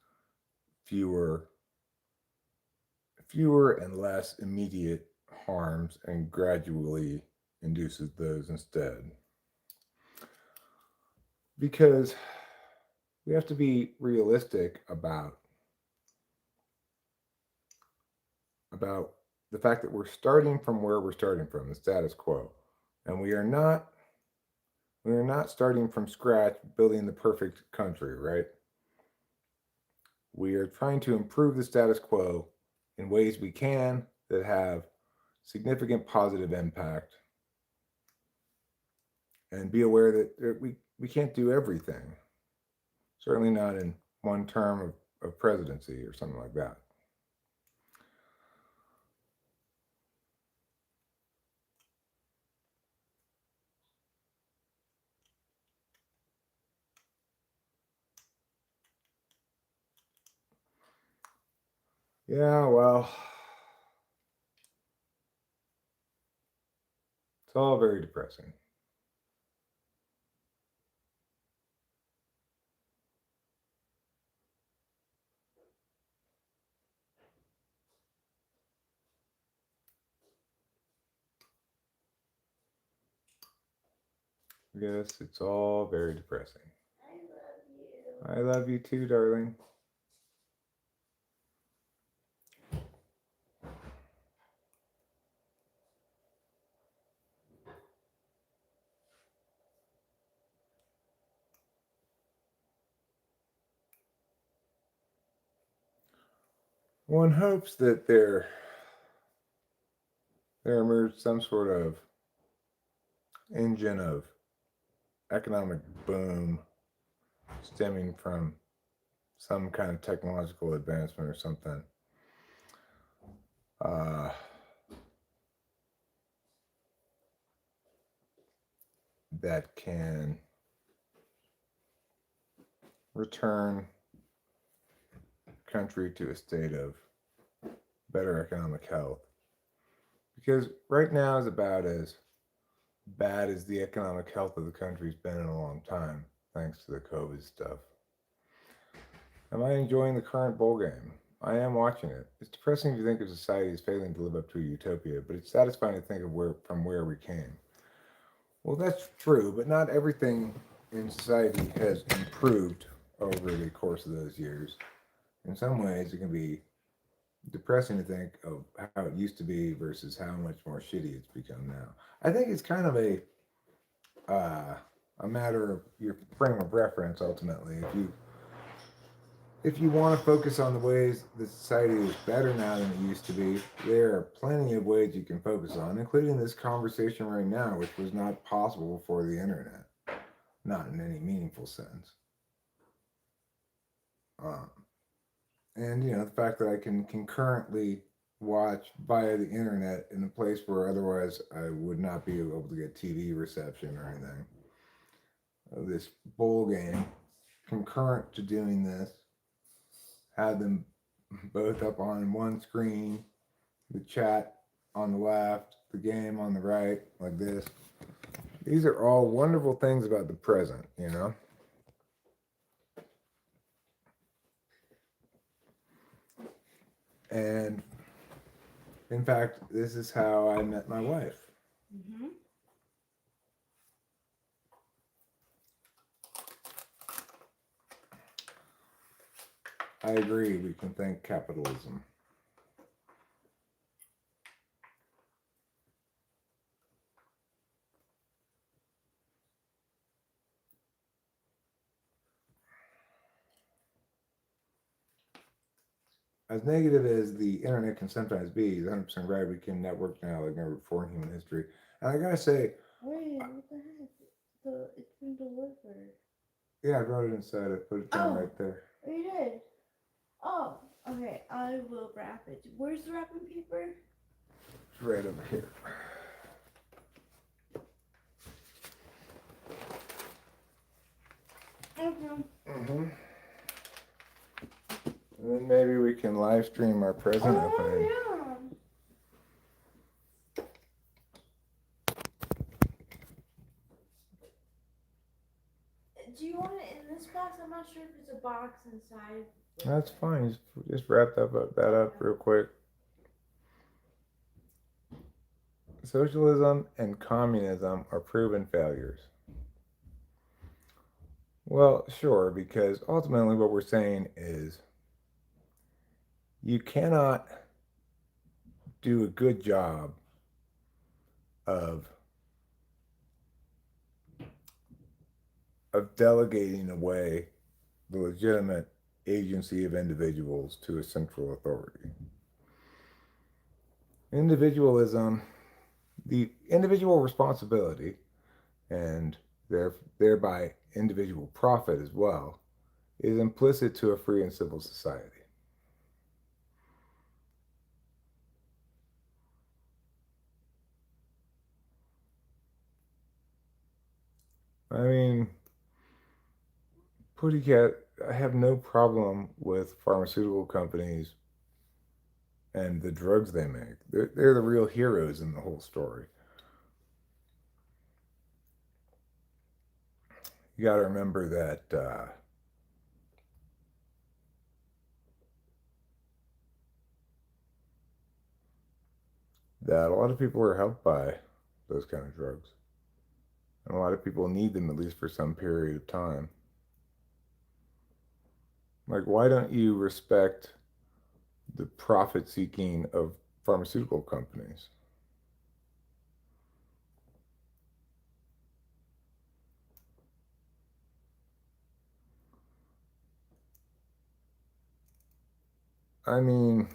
[SPEAKER 1] fewer and less immediate harms and gradually induces those instead? Because we have to be realistic about the fact that we're starting from where we're starting from, the status quo, and we are not starting from scratch building the perfect country, right? We are trying to improve the status quo in ways we can that have significant positive impact, and be aware that we can't do everything, certainly not in one term of presidency or something like that. Yeah, well, it's all very depressing. Yes, it's all very depressing.
[SPEAKER 3] I love you.
[SPEAKER 1] I love you too, darling. one hopes that there emerged some sort of engine of economic boom stemming from some kind of technological advancement or something. Uh, that can return country to a state of better economic health. Because right now is about as bad as the economic health of the country's been in a long time, thanks to the COVID stuff. Am I enjoying the current bowl game? I am watching it. It's depressing to think of society as failing to live up to a utopia, but it's satisfying to think of where we came. Well, that's true, but not everything in society has improved over the course of those years. In some ways, it can be depressing to think of how it used to be versus how much more shitty it's become now. I think it's kind of uh, a matter of your frame of reference. Ultimately, if you want to focus on the ways that society is better now than it used to be, there are plenty of ways you can focus on, including this conversation right now, which was not possible before the internet, not in any meaningful sense. Um, and the fact that I can concurrently watch via the internet in a place where otherwise I would not be able to get TV reception or anything. This bowl game, concurrent to doing this, had them both up on one screen, the chat on the left, the game on the right, like this. These are all wonderful things about the present. And in fact, this is how I met my wife.
[SPEAKER 3] Mm-hmm.
[SPEAKER 1] I agree, we can thank capitalism. As negative as the internet can sometimes be, he's 100% right. We can network now like never before in human history. And I gotta say,
[SPEAKER 3] Wait, what the heck? It's been delivered.
[SPEAKER 1] yeah, I brought it inside. I put it down right there.
[SPEAKER 3] Oh, you did? Oh, okay. I will wrap it. Where's the wrapping paper?
[SPEAKER 1] It's right over here.
[SPEAKER 3] Okay.
[SPEAKER 1] Mm-hmm. And then maybe we can live stream our present opening.
[SPEAKER 3] Yeah. Do you want it in this box? I'm not sure if it's a box inside.
[SPEAKER 1] That's fine. Just wrap that up real quick. Socialism and communism are proven failures. Well, sure, because ultimately what we're saying is you cannot do a good job of delegating away the legitimate agency of individuals to a central authority. Individualism, the individual responsibility, and thereby individual profit as well, is implicit to a free and civil society. I mean, Pussycat, I have no problem with pharmaceutical companies and the drugs they make. They're the real heroes in the whole story. You got to remember that a lot of people are helped by those kind of drugs, and a lot of people need them at least for some period of time. Like, why don't you respect the profit seeking of pharmaceutical companies? I mean,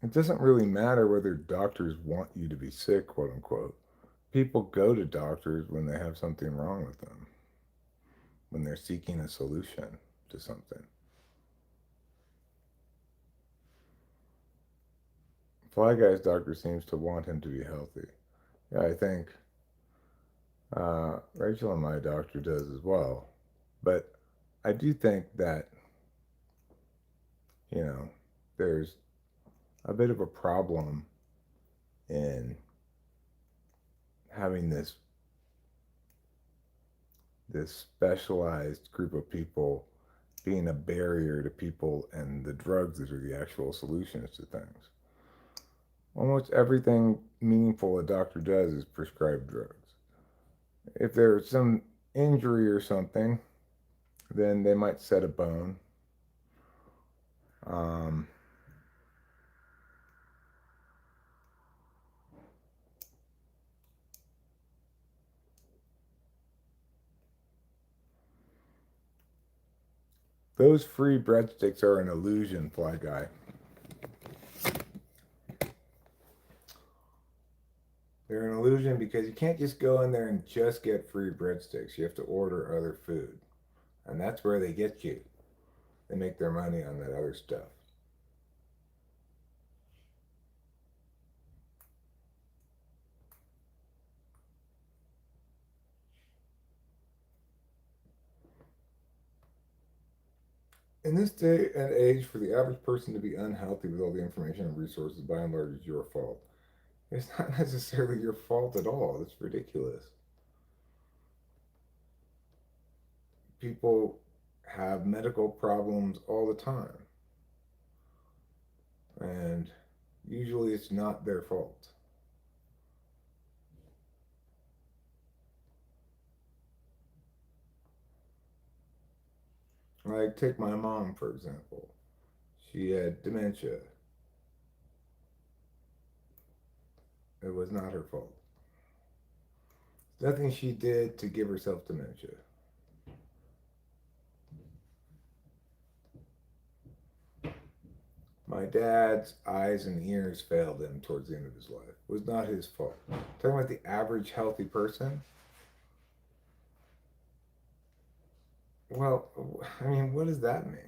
[SPEAKER 1] It doesn't really matter whether doctors want you to be sick, quote unquote. People go to doctors when they have something wrong with them, when they're seeking a solution to something. Fly Guy's doctor seems to want him to be healthy. Yeah, I think Rachel and my doctor does as well. But I do think that, you know, there's a bit of a problem in having this specialized group of people being a barrier to people and the drugs that are the actual solutions to things. Almost everything meaningful a doctor does is prescribe drugs. If there's some injury or something, then they might set a bone. Um, those free breadsticks are an illusion, Fly Guy. They're an illusion because you can't just go in there and just get free breadsticks. You have to order other food. And that's where they get you. They make their money on that other stuff. In this day and age, for the average person to be unhealthy with all the information and resources, by and large, is your fault. It's not necessarily your fault at all. It's ridiculous. People have medical problems all the time. And usually it's not their fault. Like, take my mom, for example. She had dementia. It was not her fault. Nothing she did to give herself dementia. My dad's eyes and ears failed him towards the end of his life. It was not his fault. Talking about the average healthy person. Well, I mean, what does that mean?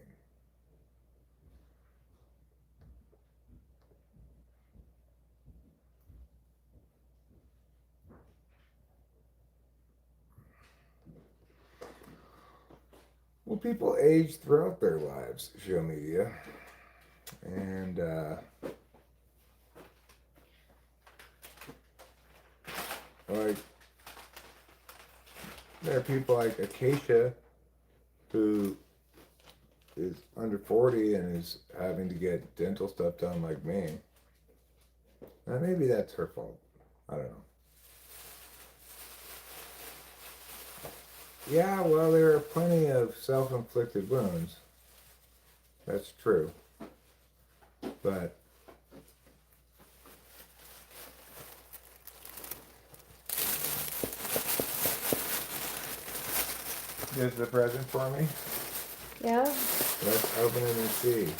[SPEAKER 1] Well, people age throughout their lives, show media. And like, there are people like Acacia who is under 40 and is having to get dental stuff done like me. Now, maybe that's her fault. I don't know. Yeah, well, there are plenty of self-inflicted wounds. That's true. But here's the present for me.
[SPEAKER 3] Yeah.
[SPEAKER 1] Let's open it and see.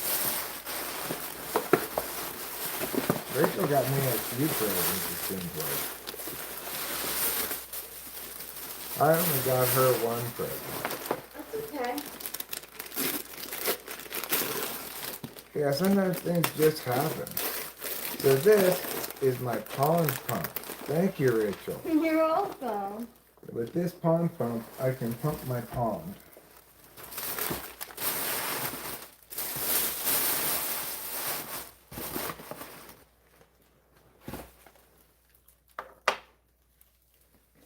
[SPEAKER 1] Rachel got me a few presents, it seems like. I only got her one present.
[SPEAKER 3] That's okay.
[SPEAKER 1] Yeah, sometimes things just happen. So this is my pond pump. Thank you, Rachel.
[SPEAKER 3] You're welcome.
[SPEAKER 1] With this pond pump, I can pump my pond.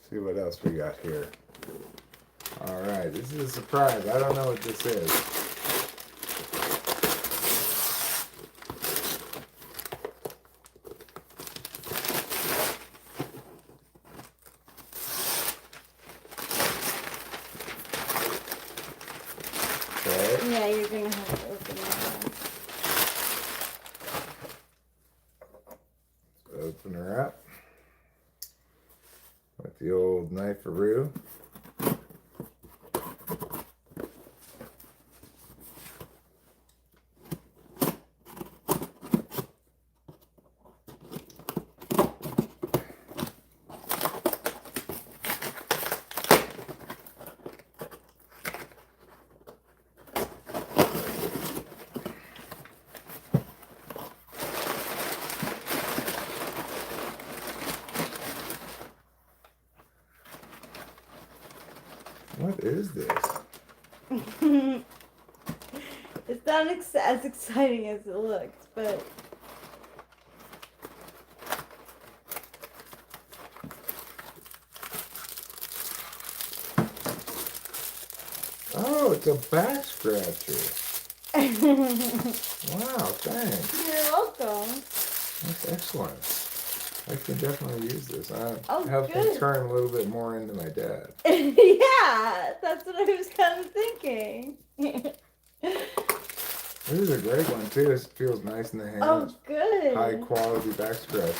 [SPEAKER 1] See what else we got here. Alright, this is a surprise. I don't know what this is. Okay.
[SPEAKER 3] Yeah, you're gonna have to open that.
[SPEAKER 1] Open her up. With the old knife-a-roo. What is this?
[SPEAKER 3] It's not as exciting as it looks, but
[SPEAKER 1] Oh, it's a back scratcher. Wow, thanks.
[SPEAKER 3] you're welcome.
[SPEAKER 1] That's excellent. I can definitely use this.
[SPEAKER 3] Oh,
[SPEAKER 1] Helps me
[SPEAKER 3] good.
[SPEAKER 1] turn a little bit more into my dad.
[SPEAKER 3] Yeah, that's what I was kind of thinking.
[SPEAKER 1] This is a great one too. This feels nice in the hands.
[SPEAKER 3] Oh, good.
[SPEAKER 1] High quality back scratcher.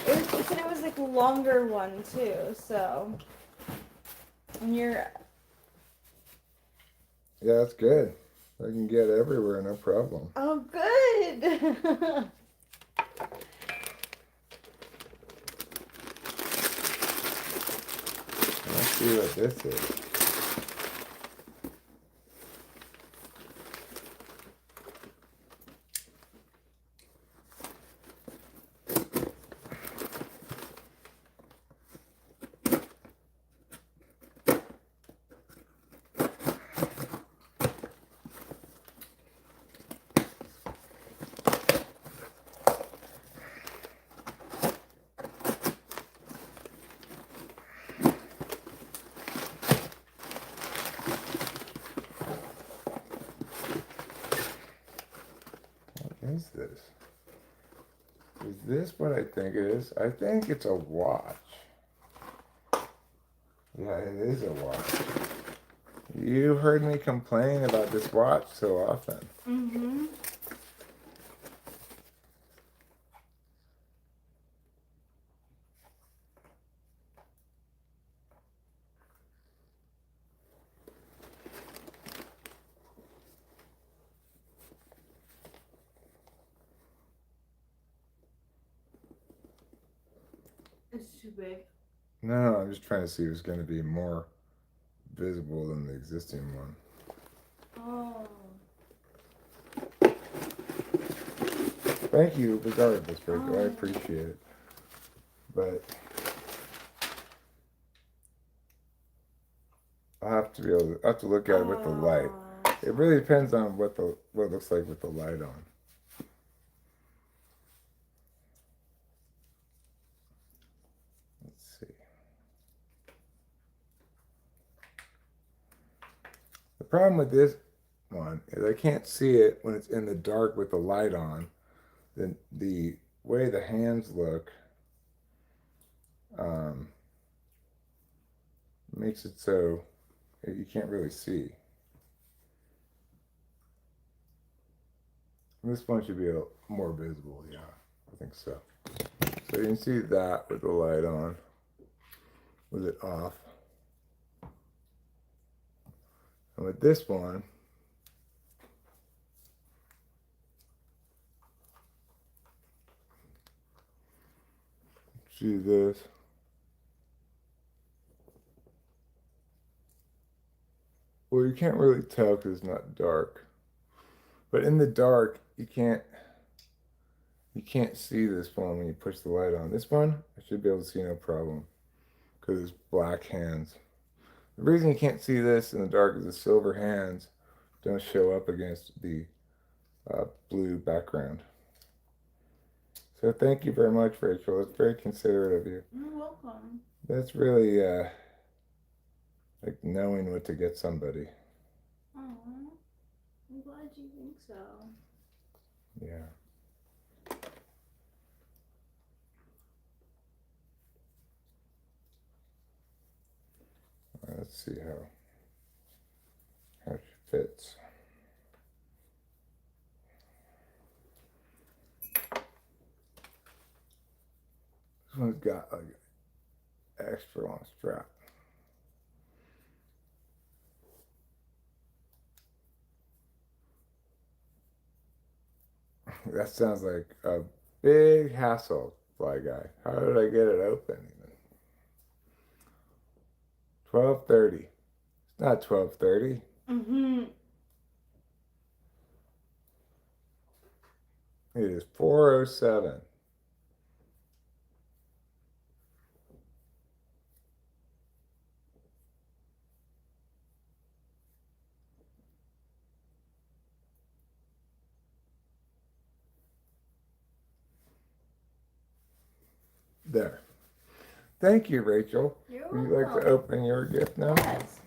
[SPEAKER 3] It said it was like a longer one too, so when you're
[SPEAKER 1] Yeah, that's good. I can get everywhere, no problem.
[SPEAKER 3] oh good.
[SPEAKER 1] Let's see what this is. What is this? Is this what I think it is? I think it's a watch. Yeah, it is a watch. You've heard me complain about this watch so often.
[SPEAKER 3] Mhm. It's too big.
[SPEAKER 1] No, I'm just trying to see if it's going to be more visible than the existing one.
[SPEAKER 3] Oh.
[SPEAKER 1] Thank you, regardless, Rachel. I
[SPEAKER 3] Oh.
[SPEAKER 1] appreciate it. But I'll have to be able to, I have to look at it with the light. It really depends on what it looks like with the light on. Let's see. The problem with this one is I can't see it when it's in the dark with the light on. Then the way the hands look makes it so you can't really see. This one should be more visible, yeah, I think so. So you can see that with the light on, with it off. And with this one, see this. Well, you can't really tell because it's not dark. But in the dark, you can't see this one when you push the light on. This one, I should be able to see no problem because it's black hands. The reason you can't see this in the dark is the silver hands don't show up against the blue background. So thank you very much, Rachel. It's very considerate of you.
[SPEAKER 3] You're welcome.
[SPEAKER 1] That's really like knowing what to get somebody.
[SPEAKER 3] Oh, I'm glad you think so.
[SPEAKER 1] Yeah. Let's see how she fits. This one's got like an extra long strap. That sounds like a big hassle, Fly Guy. How did I get it open even? 12:30. It's not 12:30.
[SPEAKER 3] Mm-hmm.
[SPEAKER 1] It is 4:07. There. Thank you, Rachel.
[SPEAKER 3] You're
[SPEAKER 1] Would you like to
[SPEAKER 3] welcome.
[SPEAKER 1] open your gift now?
[SPEAKER 3] Yes.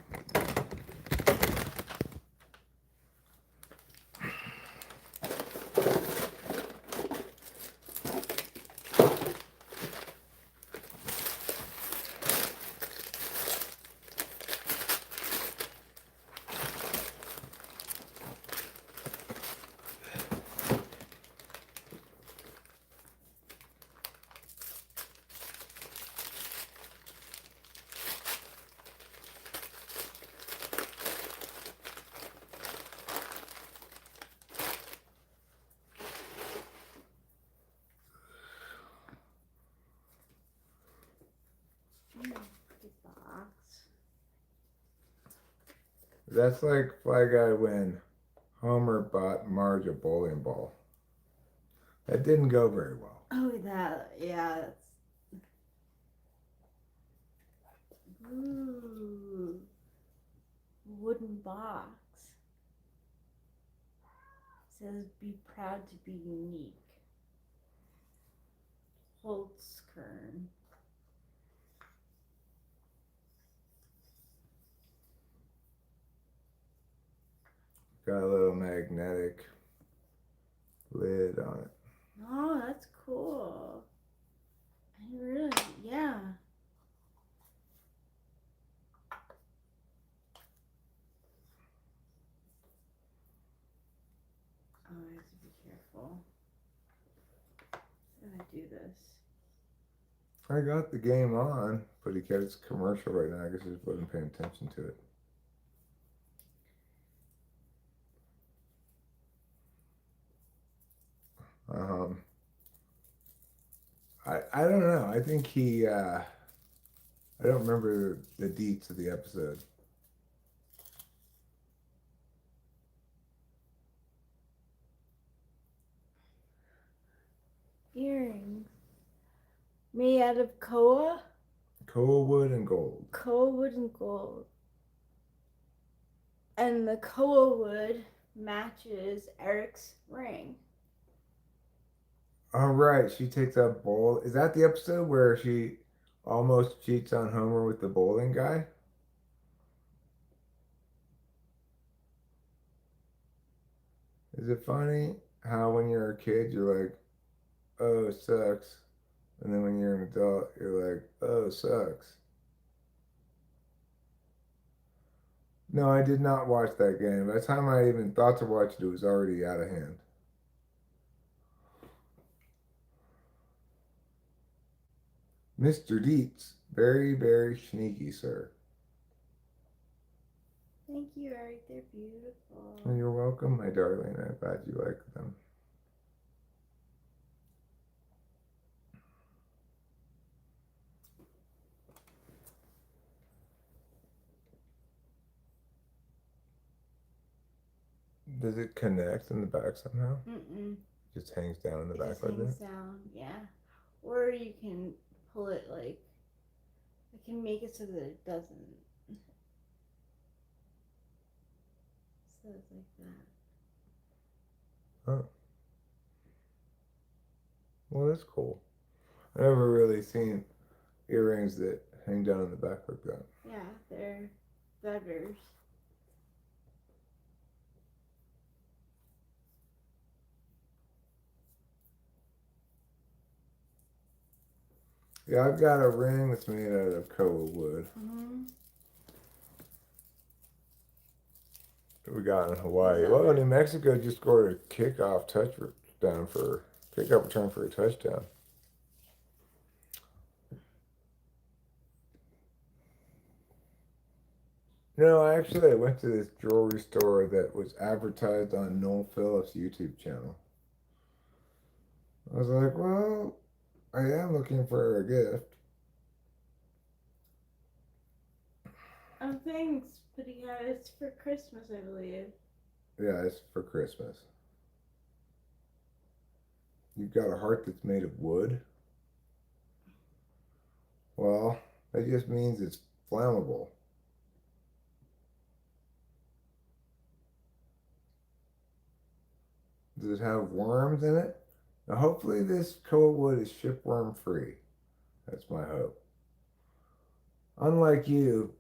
[SPEAKER 3] Pretty box.
[SPEAKER 1] That's like Fly Guy when Homer bought Marge a bowling ball. That didn't go very well.
[SPEAKER 3] Oh, yeah. Ooh, wooden box. Says be proud to be unique. Holtzkern.
[SPEAKER 1] Got a little magnetic lid on it.
[SPEAKER 3] Oh, that's cool. I really, yeah. Oh, I have to be careful. How do I do this?
[SPEAKER 1] I got the game on, but he got its commercial right now. I guess he just wasn't paying attention to it. Um, I don't know. I think he. I don't remember the deets of the episode.
[SPEAKER 3] Earrings. Made out of koa?
[SPEAKER 1] Koa wood and gold.
[SPEAKER 3] Koa wood and gold. And the koa wood matches Eric's ring.
[SPEAKER 1] All right, she takes a bowl. Is that the episode where she almost cheats on Homer with the bowling guy? Is it funny how when you're a kid you're like, oh, it sucks, and then when you're an adult you're like, oh, it sucks. No, I did not watch that game. By the time I even thought to watch it, it was already out of hand. Mr. Dietz, very, very sneaky, sir.
[SPEAKER 3] Thank you, Eric. They're beautiful.
[SPEAKER 1] You're welcome, my darling. I'm glad you like them. Does it connect in the back somehow?
[SPEAKER 3] Mm-mm.
[SPEAKER 1] Just hangs down in the
[SPEAKER 3] It
[SPEAKER 1] back
[SPEAKER 3] just
[SPEAKER 1] like
[SPEAKER 3] hangs
[SPEAKER 1] that?
[SPEAKER 3] down, yeah. Or you can pull it like, I can make it so that it doesn't. So it's like that.
[SPEAKER 1] Oh. Well, that's cool. I've never really seen earrings that hang down in the back like that.
[SPEAKER 3] Yeah, they're feathers.
[SPEAKER 1] Yeah, I've got a ring that's made out of koa wood.
[SPEAKER 3] Mm-hmm.
[SPEAKER 1] That we got in Hawaii. Well, New Mexico just scored a kickoff return for a touchdown. No, actually, I went to this jewelry store that was advertised on Noel Phillips' YouTube channel. I was like, well, I am looking for a gift.
[SPEAKER 3] Oh, thanks. But yeah, it's for Christmas, I believe.
[SPEAKER 1] Yeah, it's for Christmas. You've got a heart that's made of wood? Well, that just means it's flammable. Does it have worms in it? Now, hopefully this koa wood is shipworm free. That's my hope. Unlike you,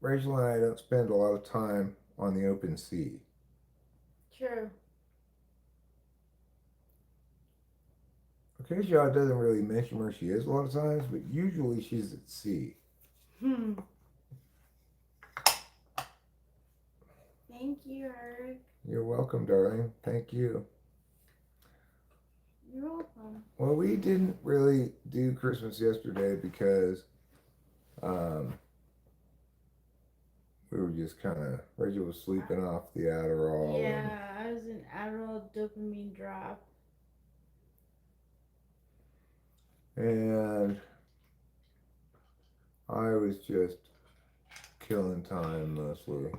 [SPEAKER 1] Rachel and I don't spend a lot of time on the open sea.
[SPEAKER 3] True.
[SPEAKER 1] Okay, Shaw doesn't really mention where she is a lot of times, but usually she's at sea.
[SPEAKER 3] Thank you, Eric.
[SPEAKER 1] You're welcome, darling. Thank you.
[SPEAKER 3] You're welcome.
[SPEAKER 1] Well, we didn't really do Christmas yesterday because we were just kind of, Rachel was sleeping off the Adderall.
[SPEAKER 3] Yeah, I was an Adderall dopamine drop.
[SPEAKER 1] And I was just killing time mostly.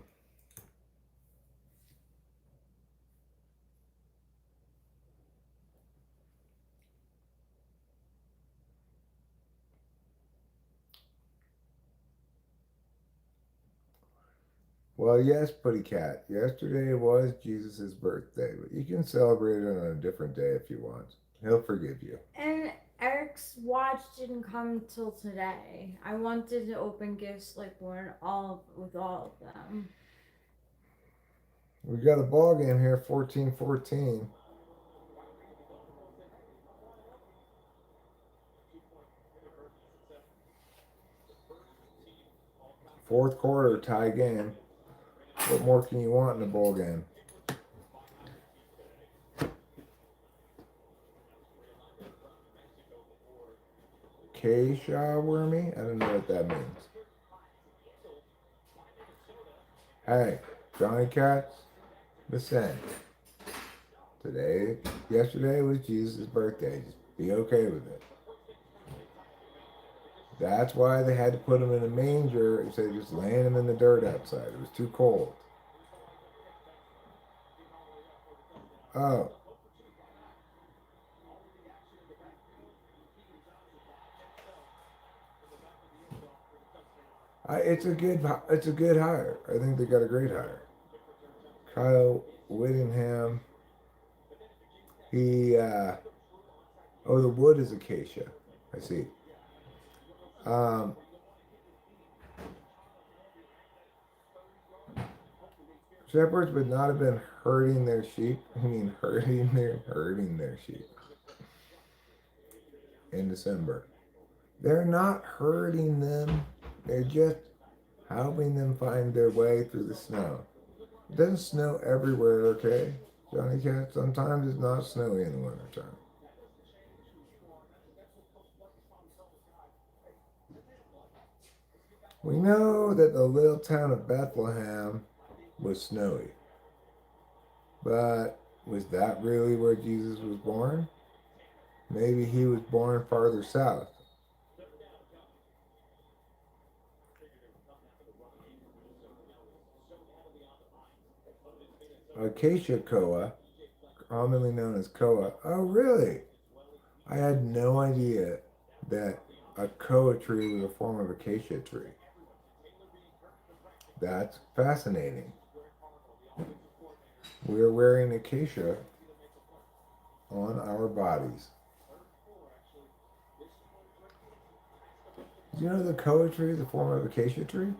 [SPEAKER 1] Well, yes, Putty Cat. Yesterday was Jesus' birthday, but you can celebrate it on a different day if you want. He'll forgive you.
[SPEAKER 3] And Eric's watch didn't come till today. I wanted to open gifts like with all of them.
[SPEAKER 1] We got a ball game here, 14-14. Fourth quarter, tie game. What more can you want in a bowl game? K-Shaw Wormy? I don't know what that means. Hey, Johnny Cats, listen. Yesterday was Jesus' birthday. Just be okay with it. That's why they had to put him in a manger instead of just laying him in the dirt outside. It was too cold. Oh. It's a good hire. I think they got a great hire. Kyle Whittingham. The wood is acacia. I see. Shepherds would not have been herding their sheep. I mean, herding their sheep in December. They're not herding them. They're just helping them find their way through the snow. It doesn't snow everywhere, okay, Johnny Cat? Sometimes it's not snowy in the wintertime. We know that the little town of Bethlehem was snowy. But was that really where Jesus was born? Maybe he was born farther south. Acacia koa, commonly known as koa. Oh, really? I had no idea that a koa tree was a form of acacia tree. That's fascinating. We're wearing acacia on our bodies. Did you know the koa tree is a form of acacia tree?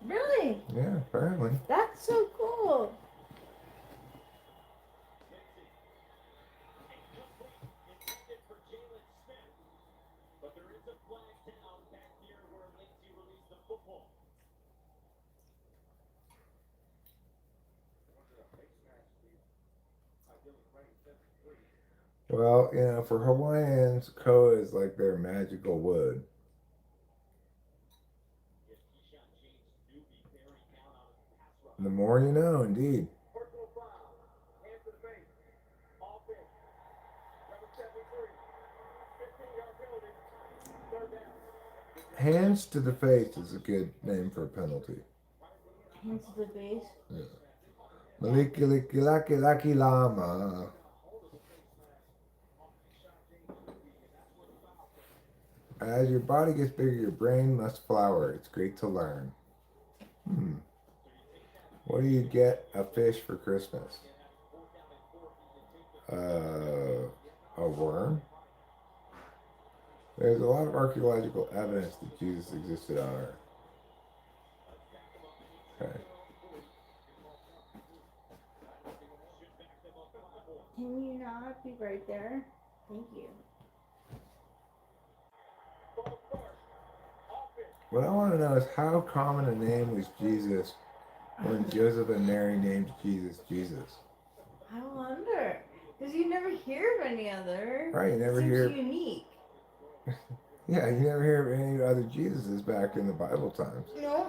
[SPEAKER 3] Really?
[SPEAKER 1] Yeah, apparently.
[SPEAKER 3] That's so cool.
[SPEAKER 1] Well, for Hawaiians, koa is like their magical wood. The more you know, indeed. Hands to the face is a good name for a penalty.
[SPEAKER 3] Hands to the face?
[SPEAKER 1] Yeah. Maliki lama. As your body gets bigger, your brain must flower. It's great to learn. What do you get a fish for Christmas? A worm? There's a lot of archaeological evidence that Jesus existed on Earth. Okay.
[SPEAKER 3] Can you not be right there? Thank you.
[SPEAKER 1] What I want to know is how common a name was Jesus when Joseph and Mary named Jesus Jesus.
[SPEAKER 3] I wonder. Because you never hear of any other.
[SPEAKER 1] Right, you never
[SPEAKER 3] Seems
[SPEAKER 1] hear.
[SPEAKER 3] unique.
[SPEAKER 1] Yeah, you never hear of any other Jesuses back in the Bible times.
[SPEAKER 3] No.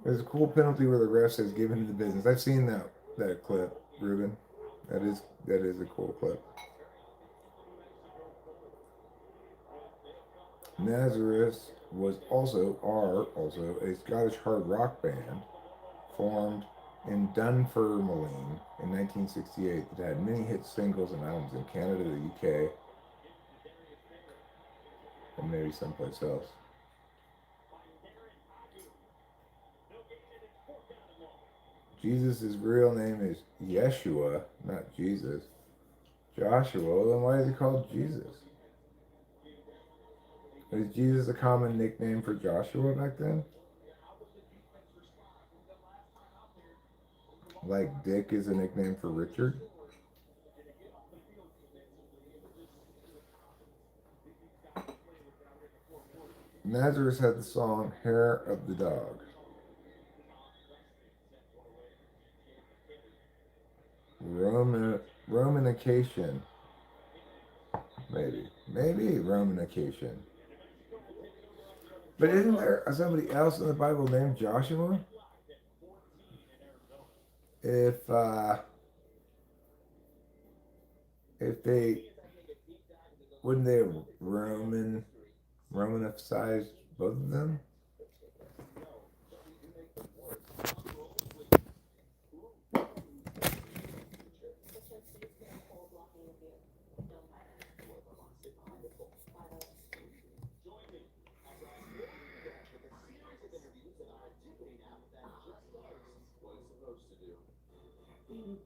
[SPEAKER 1] There's a cool penalty where the ref says give him the business. I've seen that clip, Ruben. That is a cool clip. Nazareth are also a Scottish hard rock band formed in Dunfermline in 1968 that had many hit singles and albums in Canada, the UK, and maybe someplace else. Jesus' real name is Yeshua, not Jesus. Joshua, then why is he called Jesus? Was Jesus a common nickname for Joshua back then? Like Dick is a nickname for Richard? Nazareth had the song Hair of the Dog. Romanication. Maybe Romanication. But isn't there somebody else in the Bible named Joshua? If they wouldn't they have Romanized both of them?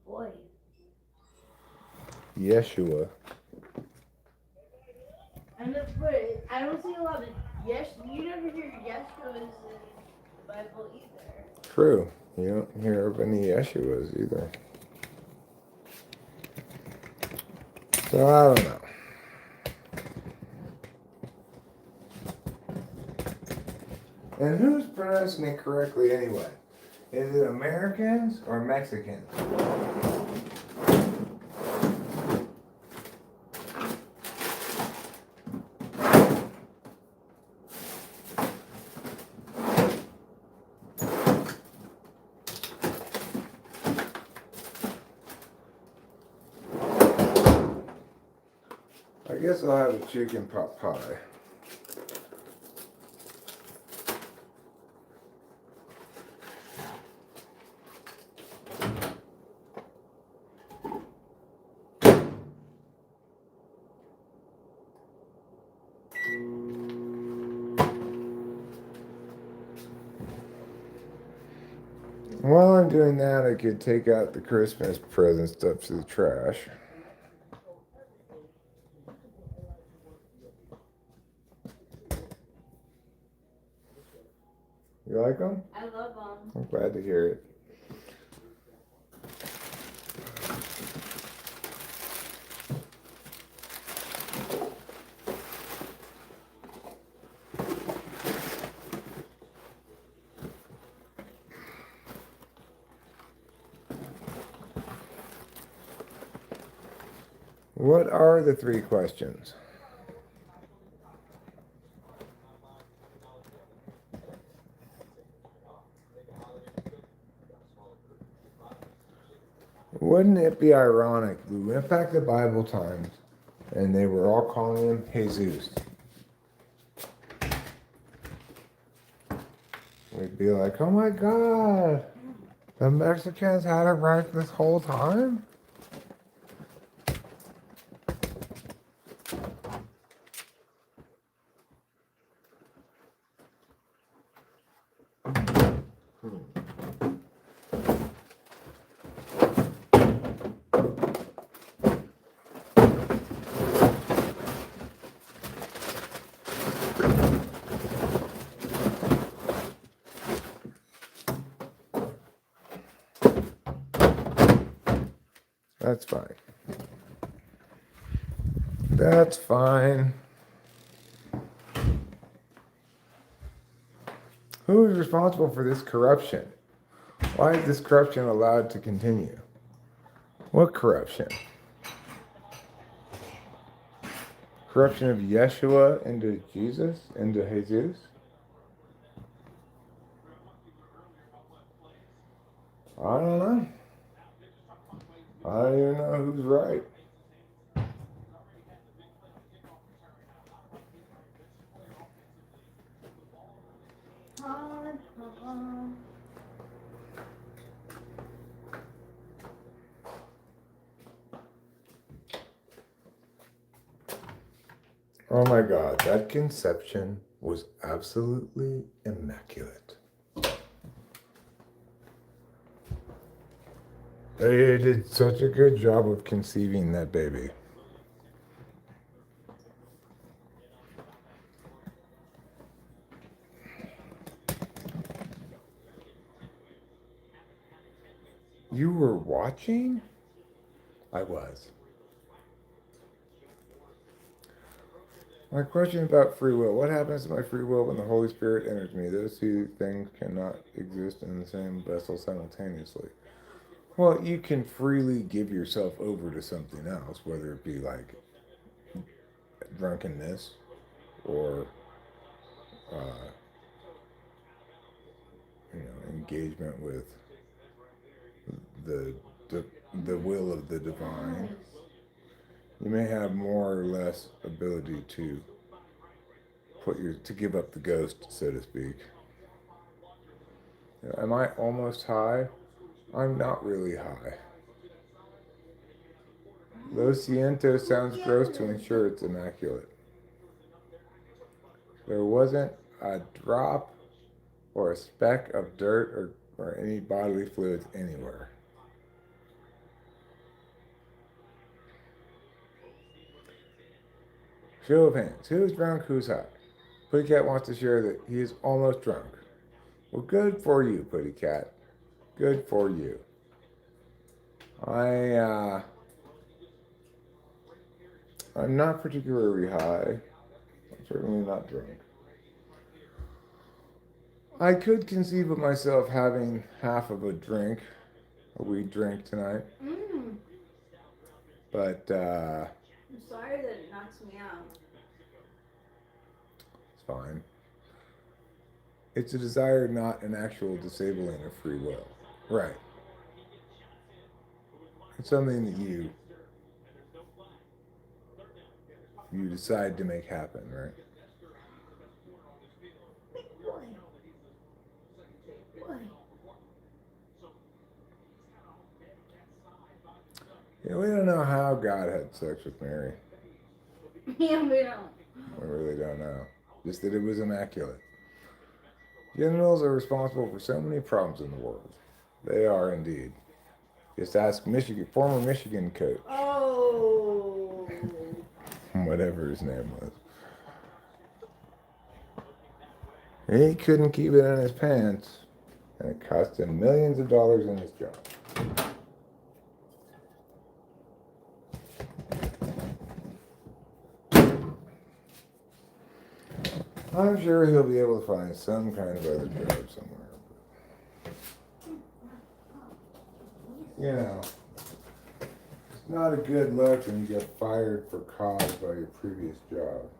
[SPEAKER 3] Boy.
[SPEAKER 1] Yeshua.
[SPEAKER 3] I don't see a lot of yes. You never hear Yeshua's in the Bible either.
[SPEAKER 1] True. You don't hear of any Yeshuas either. So I don't know. And who's pronouncing it correctly anyway? Is it Americans or Mexicans? I guess I'll have a chicken pot pie. While I'm doing that, I could take out the Christmas present stuff to the trash. You like them?
[SPEAKER 3] I love them.
[SPEAKER 1] I'm glad to hear it. What are the 3 questions? Wouldn't it be ironic? We went back to Bible times and they were all calling him Jesus. We'd be like, oh my God, the Mexicans had it right this whole time? That's fine. That's fine. Who is responsible for this corruption? Why is this corruption allowed to continue? What corruption? Corruption of Yeshua into Jesus? Into Jesus? I don't know. I don't even know who's right. Oh my God, that conception was absolutely immaculate. They did such a good job of conceiving that baby. You were watching? I was. My question about free will. What happens to my free will when the Holy Spirit enters me? Those two things cannot exist in the same vessel simultaneously. Well, you can freely give yourself over to something else, whether it be like drunkenness or engagement with the, the the will of the divine. You may have more or less ability to give up the ghost, so to speak. Am I almost high? I'm not really high. Lo siento sounds gross to ensure it's immaculate. There wasn't a drop or a speck of dirt or any bodily fluids anywhere. Show of hands. Who's drunk? Who's high? Putty Cat wants to share that he is almost drunk. Well, good for you, Putty Cat. Good for you. I'm not particularly high. I'm certainly not drunk. I could conceive of myself having half of a weed drink tonight. But
[SPEAKER 3] I'm sorry that it knocks me out.
[SPEAKER 1] it's fine. It's a desire, not an actual disabling of free will. Right. It's something that you decide to make happen, right? Yeah, we don't know how God had sex with Mary.
[SPEAKER 3] Yeah, we don't.
[SPEAKER 1] We really don't know. Just that it was immaculate. Genitals are responsible for so many problems in the world. They are indeed. Just ask former Michigan coach.
[SPEAKER 3] Oh.
[SPEAKER 1] Whatever his name was. He couldn't keep it in his pants, and it cost him millions of dollars in his job. I'm sure he'll be able to find some kind of other job somewhere. But, it's not a good look when you get fired for cause by your previous job.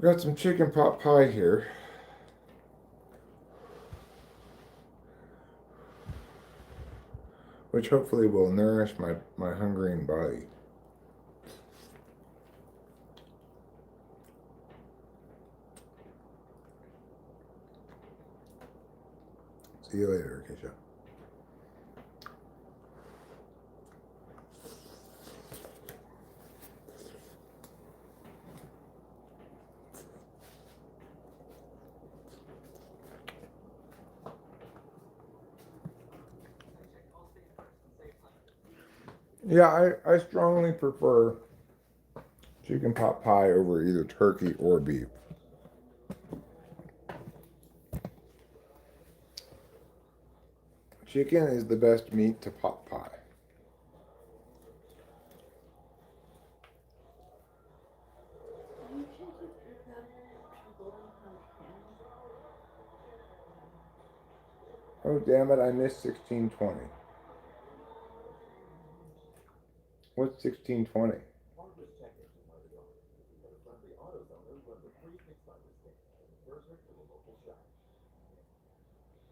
[SPEAKER 1] Got some chicken pot pie here. Which hopefully will nourish my hungering body. See you later, Keisha. Yeah, I strongly prefer chicken pot pie over either turkey or beef. Chicken is the best meat to pot pie. Oh, damn it, I missed 1620. What's 1620?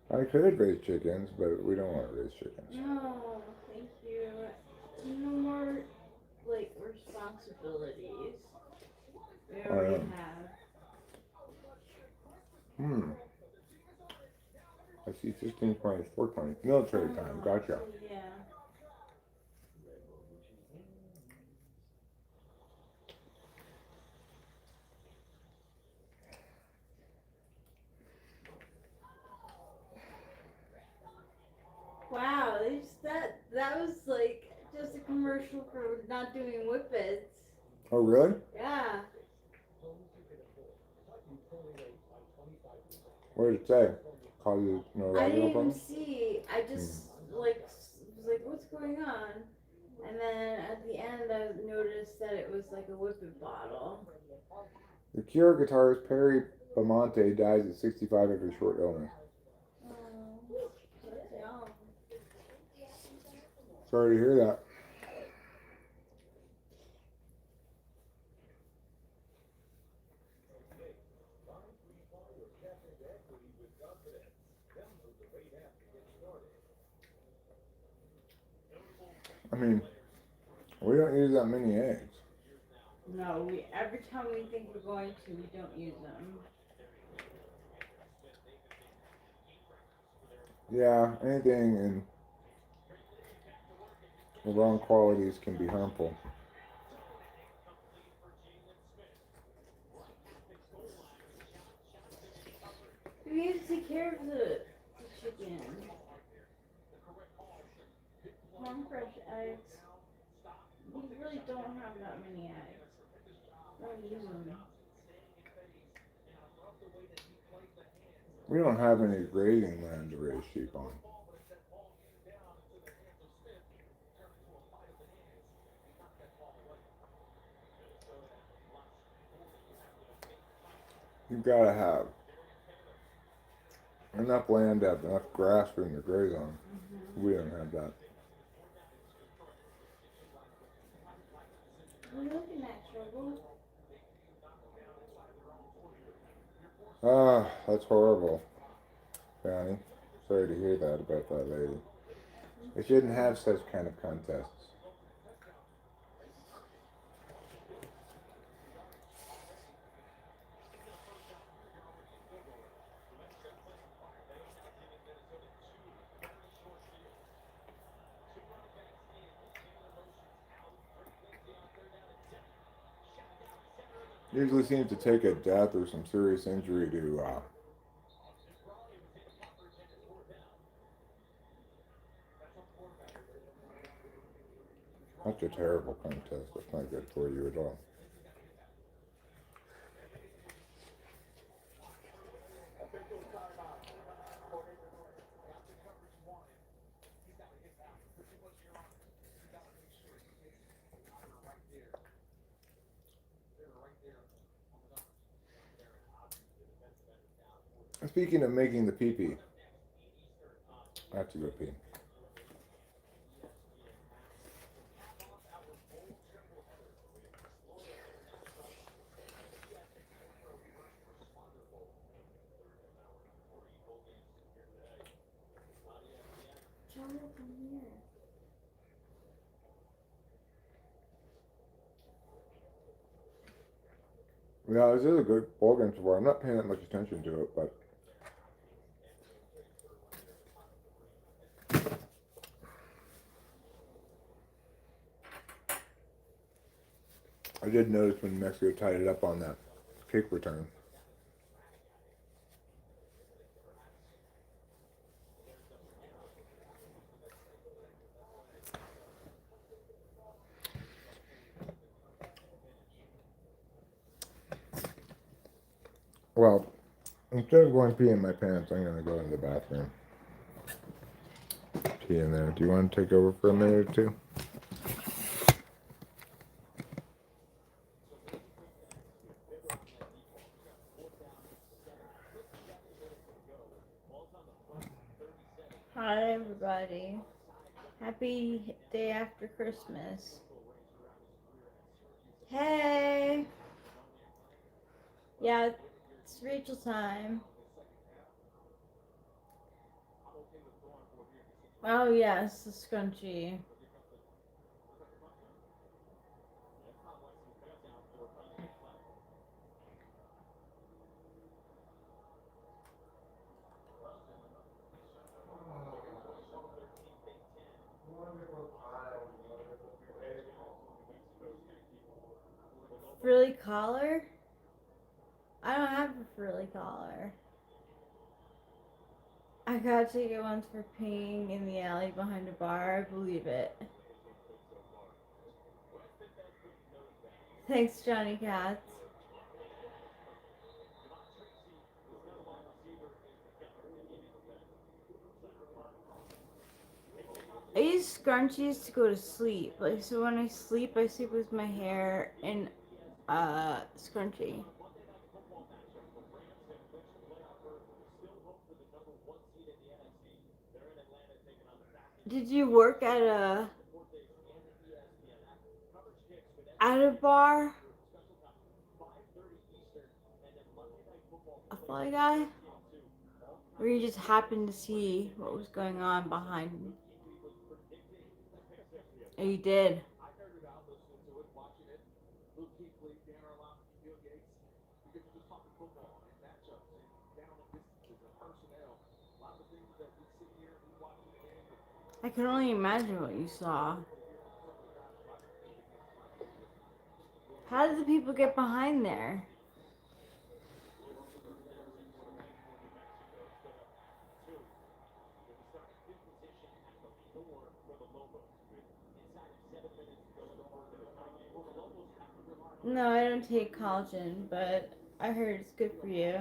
[SPEAKER 1] I could raise chickens, but we don't want to raise chickens.
[SPEAKER 3] No, thank you. No more, like, responsibilities. We already have.
[SPEAKER 1] I see 1620 is 420. Military time, gotcha.
[SPEAKER 3] Yeah. Wow, that was like just a commercial for not doing whippets.
[SPEAKER 1] Oh, really?
[SPEAKER 3] Yeah.
[SPEAKER 1] What did it say? Call you no
[SPEAKER 3] I
[SPEAKER 1] radio
[SPEAKER 3] didn't even
[SPEAKER 1] problem?
[SPEAKER 3] see. I just like was like, what's going on? And then at the end, I noticed that it was like a whippet bottle.
[SPEAKER 1] The Cure guitarist Perry Bamonte dies at 65 after a short illness.
[SPEAKER 3] Oh, that's young.
[SPEAKER 1] Sorry to hear that. I mean, we don't use that many eggs.
[SPEAKER 3] No, every time we think we're going to, we don't use them.
[SPEAKER 1] Yeah, anything in the wrong qualities can be harmful.
[SPEAKER 3] We need to take care of the chicken. Farm fresh eggs. We really don't have that many eggs. Don't use them.
[SPEAKER 1] We don't have any grazing land to raise sheep on. You've got to have enough land to have enough grass for them to graze on. We don't have that.
[SPEAKER 3] We're looking at trouble.
[SPEAKER 1] Ah, that's horrible, Johnny. Sorry to hear that about that lady. They shouldn't have such kind of contests. Usually seems to take a death or some serious injury to that's a terrible contest. That's not good for you at all. Speaking of making the pee-pee, I have to go pee.
[SPEAKER 3] chocolate from here.
[SPEAKER 1] Yeah, this is a good ball game so far. I'm not paying that much attention to it, but I did notice when Mexico tied it up on that kick return. Well, instead of going pee in my pants, I'm gonna go in the bathroom. Pee in there. Do you want to take over for a minute or two?
[SPEAKER 3] Hi everybody. Happy day after Christmas. Hey. Yeah, it's Rachel time. Oh yes, the scrunchie. Frilly collar? I don't have a frilly collar. I got to get one for peeing in the alley behind a bar. I believe it. Thanks, Johnny Katz. I use scrunchies to go to sleep. Like, so when I sleep with my hair in a scrunchie. Did you work at a bar? A fly guy? Or you just happened to see what was going on behind me? Oh, you did. I can only imagine what you saw. How did the people get behind there? No, I don't take collagen, but I heard it's good for you.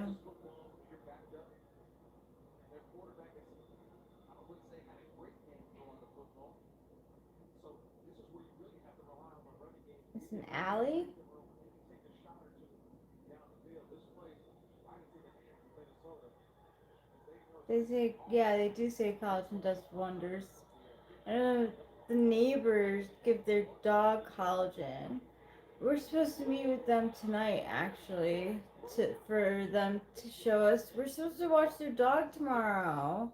[SPEAKER 3] It's an alley? They say, yeah, they do say collagen does wonders. I know the neighbors give their dog collagen. We're supposed to meet with them tonight, actually, for them to show us. We're supposed to watch their dog tomorrow.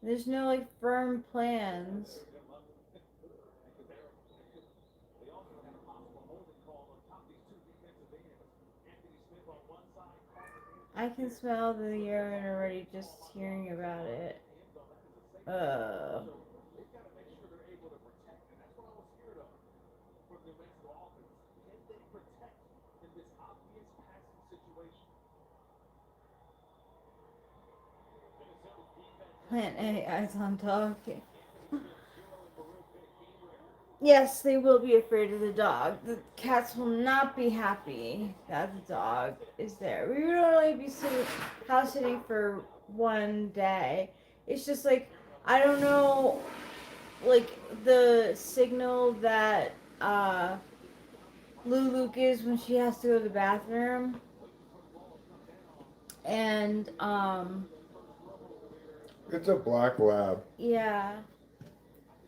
[SPEAKER 3] There's no like firm plans. I can smell the urine already just hearing about it. Plant A eyes on dog. Yes, they will be afraid of the dog. The cats will not be happy that the dog is there. We would only be house sitting for one day. It's just like, I don't know, like the signal that Lulu gives when she has to go to the bathroom. And
[SPEAKER 1] It's a black lab.
[SPEAKER 3] yeah.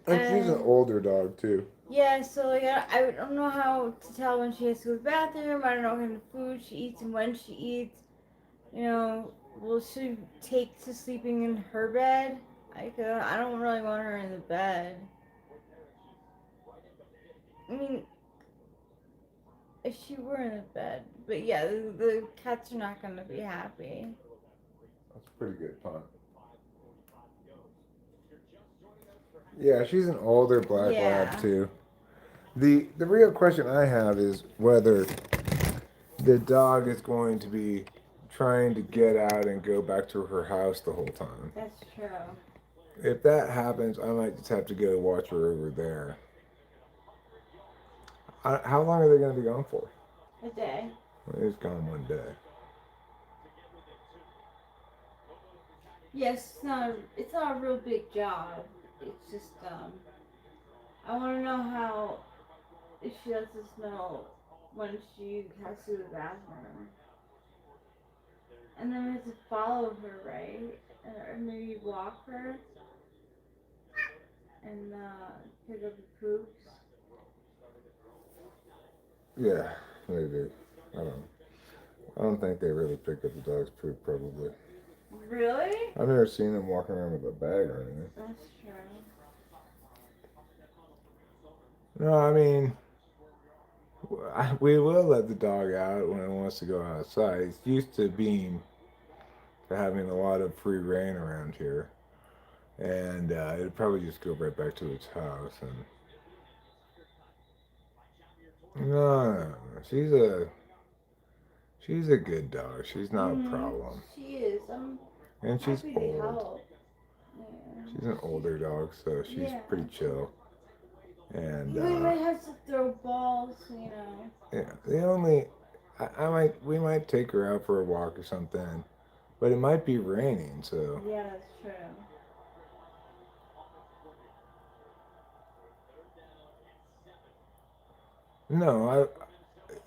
[SPEAKER 1] And she's an older dog too.
[SPEAKER 3] Yeah, so like I don't know how to tell when she has to go to the bathroom. I don't know what kind of food she eats and when she eats. You know, will she take to sleeping in her bed? I don't really want her in the bed. I mean, if she were in the bed, but yeah, the cats are not gonna be happy.
[SPEAKER 1] That's a pretty good punt. Yeah, she's an older black lab
[SPEAKER 3] Yeah.
[SPEAKER 1] too. The real question I have is whether the dog is going to be trying to get out and go back to her house the whole time.
[SPEAKER 3] That's true.
[SPEAKER 1] If that happens, I might just have to go watch her over there. How long are they going to be gone for?
[SPEAKER 3] A day.
[SPEAKER 1] They're just gone one day.
[SPEAKER 3] Yes, it's not a real big job. It's just I want to know how if she lets us know when she has to the bathroom, and then we have to follow her, right? Or maybe walk her and pick up the poops.
[SPEAKER 1] Yeah, maybe. I don't. I don't think they really pick up the dog's poop. Probably.
[SPEAKER 3] Really?
[SPEAKER 1] I've never seen them walking around with a bag or anything.
[SPEAKER 3] That's true.
[SPEAKER 1] No, I mean, we will let the dog out when it wants to go outside. It's used to having a lot of free reign around here, and it'd probably just go right back to its house. And no, she's a good dog. She's not a problem,
[SPEAKER 3] She is. I'm
[SPEAKER 1] and she's
[SPEAKER 3] happy to
[SPEAKER 1] old.
[SPEAKER 3] help. Yeah.
[SPEAKER 1] She's an older dog, so she's
[SPEAKER 3] Yeah.
[SPEAKER 1] pretty chill. And
[SPEAKER 3] We might have to throw balls, you know.
[SPEAKER 1] yeah, the only we might take her out for a walk or something, but it might be raining, so
[SPEAKER 3] Yeah, that's true.
[SPEAKER 1] no.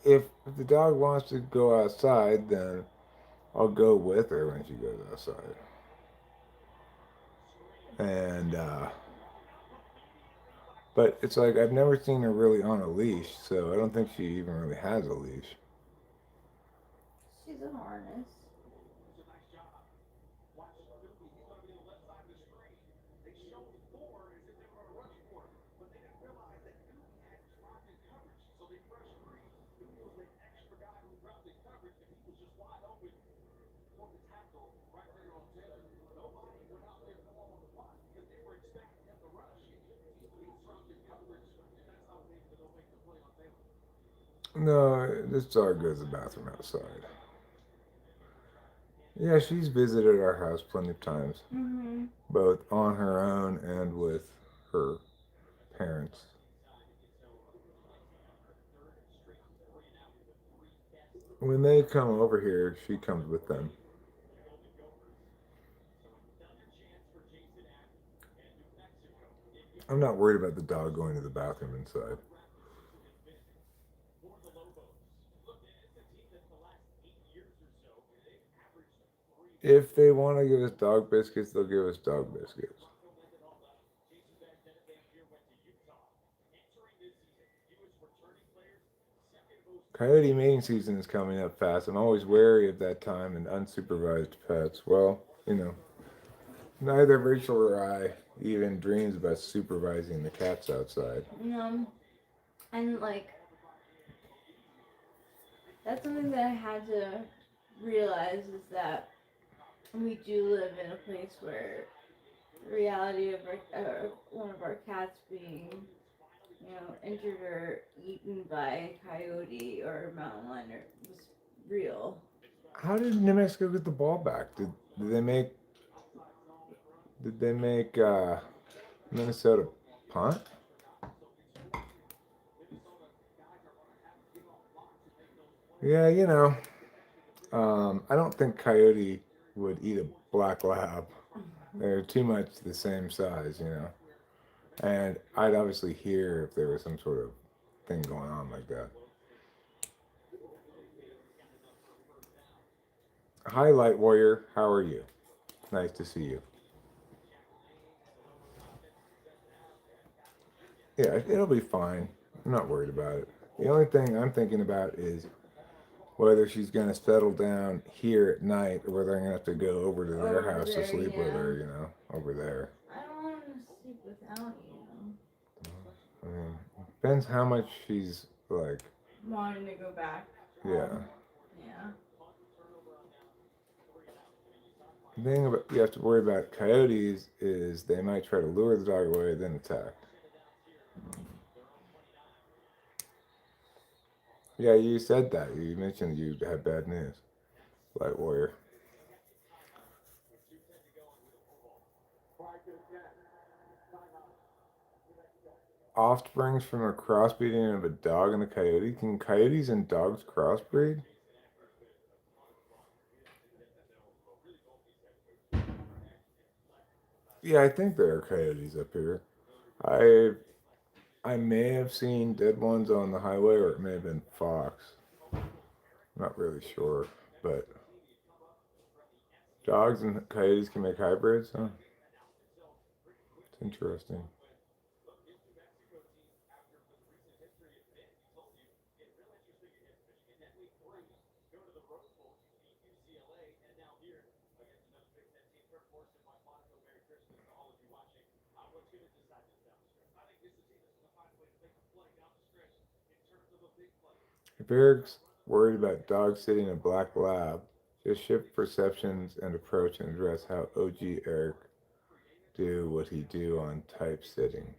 [SPEAKER 1] If the dog wants to go outside, then I'll go with her when she goes outside. And but it's like I've never seen her really on a leash, so I don't think she even really has a leash.
[SPEAKER 3] She's a harness.
[SPEAKER 1] No, this dog goes to the bathroom outside. Yeah, she's visited our house plenty of times, both on her own and with her parents. When they come over here, she comes with them. I'm not worried about the dog going to the bathroom inside. If they want to give us dog biscuits, they'll give us dog biscuits. Coyote mating season is coming up fast. I'm always wary of that time and unsupervised pets. Well, neither Rachel or I even dreams about supervising the cats outside.
[SPEAKER 3] And like that's something that I had to realize is that we do live in a place where the reality of one of our cats being, injured or eaten by a coyote or a mountain lion was real.
[SPEAKER 1] How did New Mexico get the ball back? Did they make Minnesota punt? Yeah, I don't think Coyote would eat a black lab. They're too much the same size. And I'd obviously hear if there was some sort of thing going on like that. Hi, Light Warrior. How are you? Nice to see you. Yeah, it'll be fine. I'm not worried about it. The only thing I'm thinking about is whether she's going to settle down here at night or whether I'm going to have to go over to their house to sleep with her, over there. Depends how much she's like,
[SPEAKER 3] wanting to go back
[SPEAKER 1] yeah.
[SPEAKER 3] home. Yeah.
[SPEAKER 1] The thing about, you have to worry about coyotes is they might try to lure the dog away, then attack. Yeah, you said that. You mentioned you had bad news, Light Warrior. Offsprings from a crossbreeding of a dog and a coyote. Can coyotes and dogs crossbreed? Yeah, I think there are coyotes up here. I I may have seen dead ones on the highway, or it may have been fox. Not really sure, but dogs and coyotes can make hybrids. Huh? It's interesting. If Eric's worried about dogs sitting a black lab, just shift perceptions and approach and address how OG Eric do what he do on type sitting.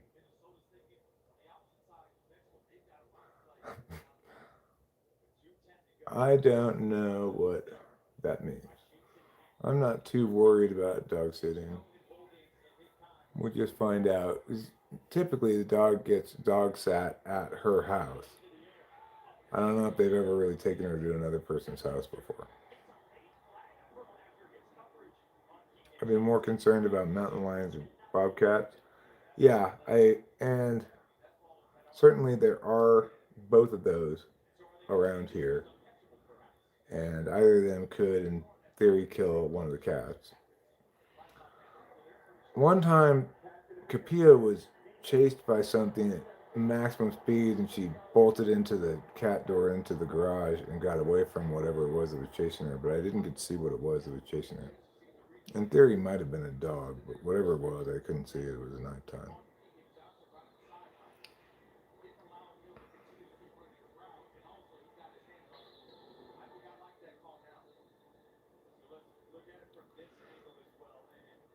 [SPEAKER 1] I don't know what that means. I'm not too worried about dog sitting. We'll just find out. Typically, the dog gets dog sat at her house. I don't know if they've ever really taken her to another person's house before. I've been more concerned about mountain lions or bobcats. Yeah, and certainly there are both of those around here, and either of them could, in theory, kill one of the cats. One time, Capia was chased by something at maximum speed, and she bolted into the cat door into the garage and got away from whatever it was that was chasing her. But I didn't get to see what it was that was chasing her. In theory, it might have been a dog, but whatever it was, I couldn't see it. It was nighttime.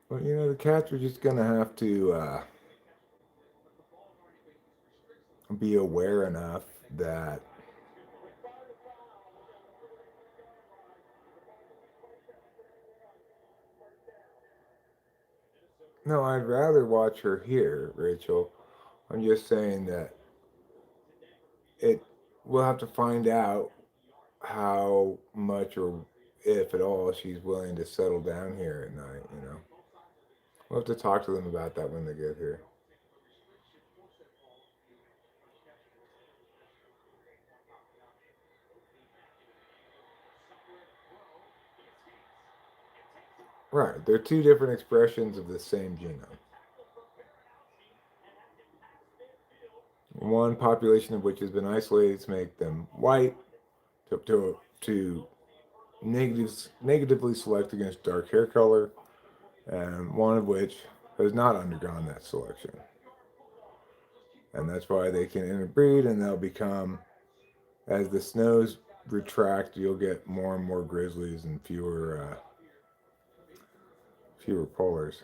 [SPEAKER 1] Well, the cats are just gonna have to be aware enough that no, I'd rather watch her here, Rachel. I'm just saying that it we'll have to find out how much or if at all she's willing to settle down here at night. We'll have to talk to them about that when they get here. Right, they're two different expressions of the same genome. One population of which has been isolated to make them white, to negatively select against dark hair color, and one of which has not undergone that selection. And that's why they can interbreed and they'll become, as the snows retract, you'll get more and more grizzlies and fewer polars.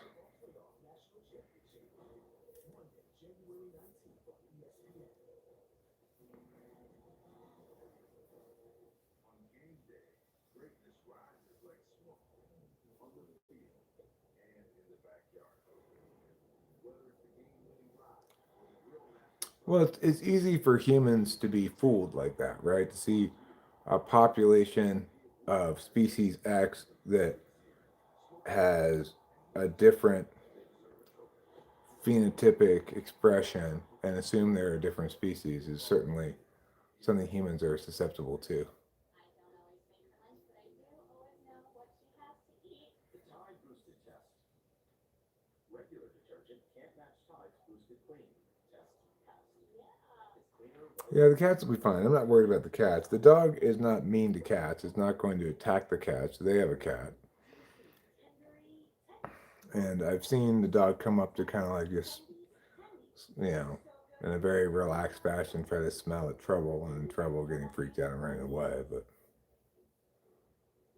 [SPEAKER 1] Well, it's easy for humans to be fooled like that, right? To see a population of species X that has a different phenotypic expression and assume they're a different species is certainly something humans are susceptible to. Yeah, the cats will be fine. I'm not worried about the cats. The dog is not mean to cats. It's not going to attack the cats. They have a cat. And I've seen the dog come up to kind of like just, you know, in a very relaxed fashion, try to smell at trouble, and then trouble getting freaked out and running away. But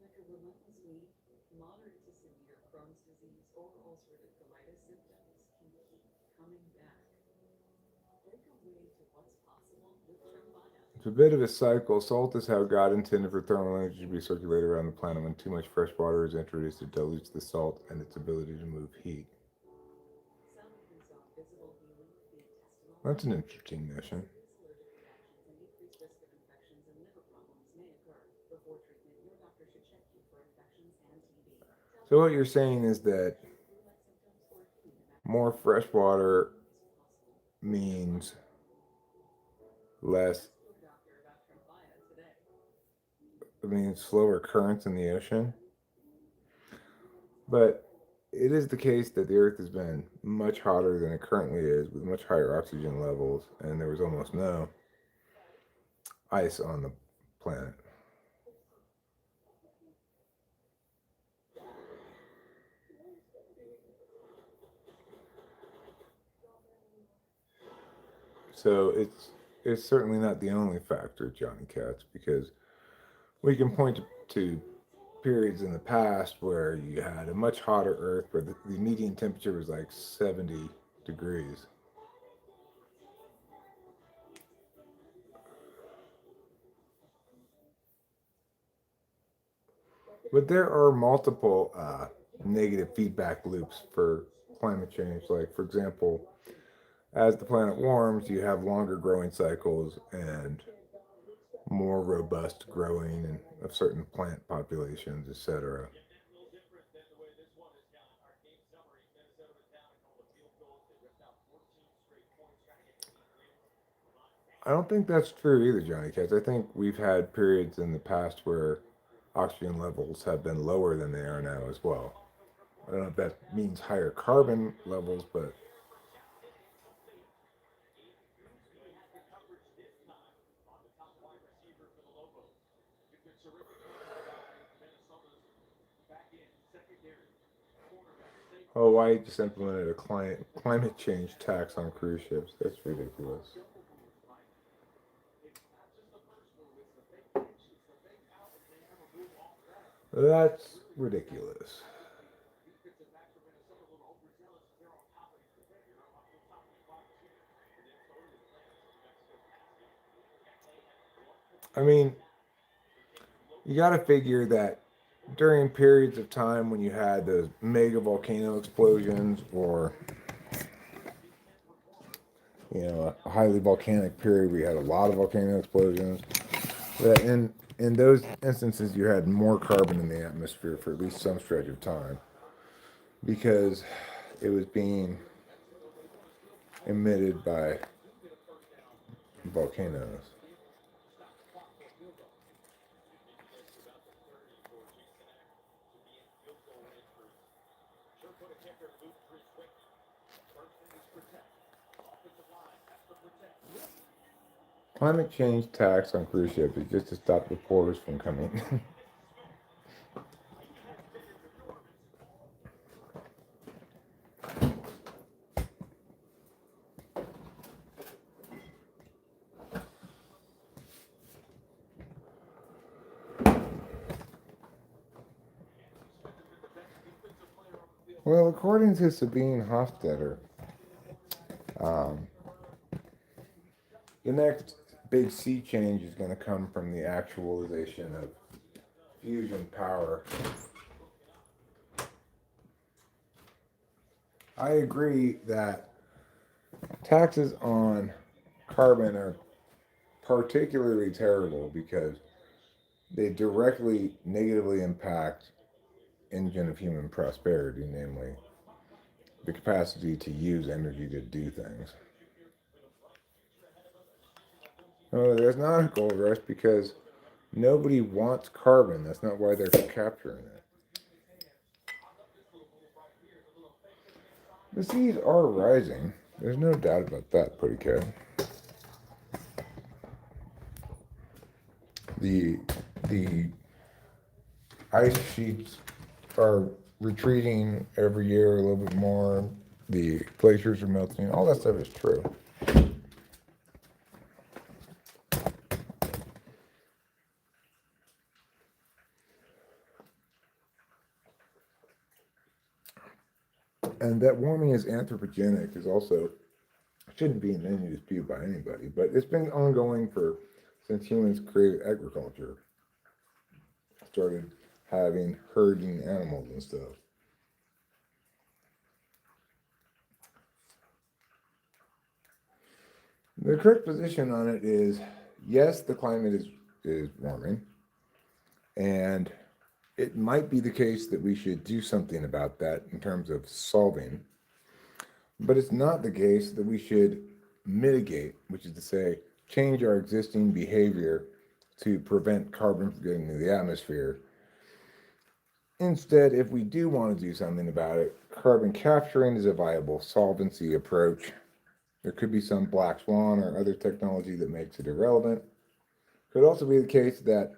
[SPEAKER 4] Like a relentless weed, moderate to severe Crohn's disease or ulcerative colitis symptoms can keep coming back. Break away to what's possible with Tremfya.
[SPEAKER 1] it's a bit of a cycle. Salt is how God intended for thermal energy to be circulated around the planet. When too much fresh water is introduced, it dilutes the salt and its ability to move heat.
[SPEAKER 4] Some even saw visible healing of the intestinal
[SPEAKER 1] That's an
[SPEAKER 4] lining.
[SPEAKER 1] interesting notion.
[SPEAKER 4] Serious allergic reactions and increased risk of infections and liver problems may occur. Before treatment, your doctor should check you for infections and TB. Tell
[SPEAKER 1] So
[SPEAKER 4] your
[SPEAKER 1] what you're
[SPEAKER 4] doctor
[SPEAKER 1] saying is
[SPEAKER 4] if
[SPEAKER 1] that
[SPEAKER 4] you have flu-like symptoms or healing in the back
[SPEAKER 1] more
[SPEAKER 4] of the
[SPEAKER 1] fresh
[SPEAKER 4] throat.
[SPEAKER 1] water
[SPEAKER 4] Healing is possible with Tremfya.
[SPEAKER 1] means less,
[SPEAKER 4] Ask your doctor about Tremfya today.
[SPEAKER 1] slower currents in the ocean. But it is the case that the Earth has been much hotter than it currently is, with much higher oxygen levels, and there was almost no ice on the planet. So it's certainly not the only factor, Johnny Cats, because we can point to periods in the past where you had a much hotter Earth, where the median temperature was like 70 degrees. But there are multiple negative feedback loops for climate change. Like, for example, as the planet warms, you have longer growing cycles and more robust growing of certain plant populations, etc. I don't think that's true either, Johnny Cats. I think we've had periods in the past where oxygen levels have been lower than they are now as well. I don't know if that means higher carbon levels, but Hawaii just implemented a climate change tax on cruise ships. That's ridiculous. That's ridiculous. I mean, you got to figure that during periods of time when you had those mega volcano explosions or a highly volcanic period where you had a lot of volcano explosions, that in those instances you had more carbon in the atmosphere for at least some stretch of time because it was being emitted by volcanoes. Climate change tax on cruise ships is just to stop reporters from coming. Well, according to Sabine Hofstetter, um, the next big sea change is going to come from the actualization of fusion power. I agree that taxes on carbon are particularly terrible because they directly negatively impact engine of human prosperity, namely the capacity to use energy to do things. No, there's not a gold rush because nobody wants carbon. That's not why they're capturing it. The seas are rising. There's no doubt about that, pretty cat. The the ice sheets are retreating every year a little bit more. The glaciers are melting. All that stuff is true. And that warming is anthropogenic is also shouldn't be in any dispute by anybody, but it's been ongoing for since humans created agriculture, started having herding animals and stuff. The correct position on it is yes, the climate is warming, and it might be the case that we should do something about that in terms of solving, but it's not the case that we should mitigate, which is to say, change our existing behavior to prevent carbon from getting into the atmosphere. Instead, if we do want to do something about it, carbon capturing is a viable solvency approach. There could be some black swan or other technology that makes it irrelevant. Could also be the case that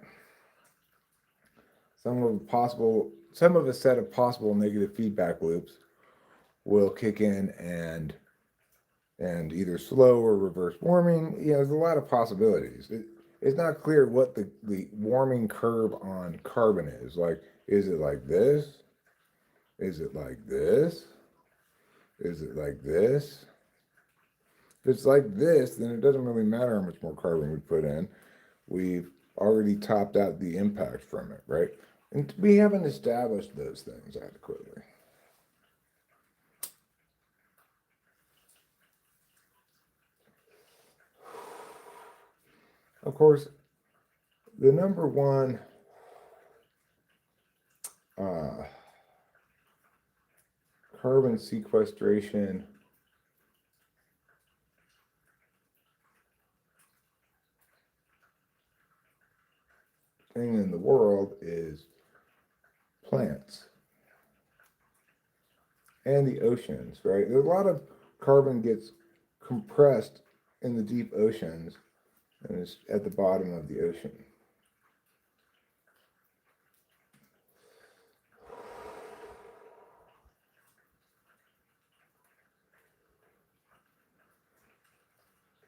[SPEAKER 1] some of a set of possible negative feedback loops will kick in and either slow or reverse warming. There's a lot of possibilities. It's not clear what the warming curve on carbon is. Like, is it like this? Is it like this? Is it like this? If it's like this, then it doesn't really matter how much more carbon we put in. We've already topped out the impact from it, right? And we haven't established those things adequately. Of course, the number one carbon sequestration thing in the world is plants and the oceans, right? There's a lot of carbon gets compressed in the deep oceans and it's at the bottom of the ocean.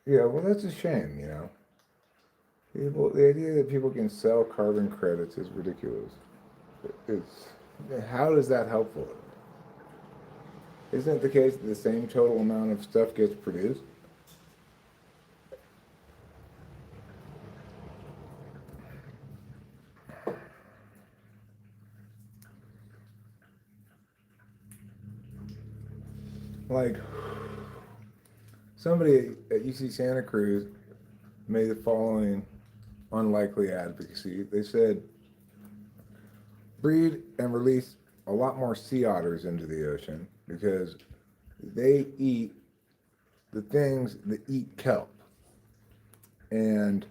[SPEAKER 1] Yeah, well, that's a shame, the idea that people can sell carbon credits is ridiculous. It's how is that helpful? Isn't it the case that the same total amount of stuff gets produced? Like somebody at UC Santa Cruz made the following unlikely advocacy. They said, breed and release a lot more sea otters into the ocean because they eat the things that eat kelp. And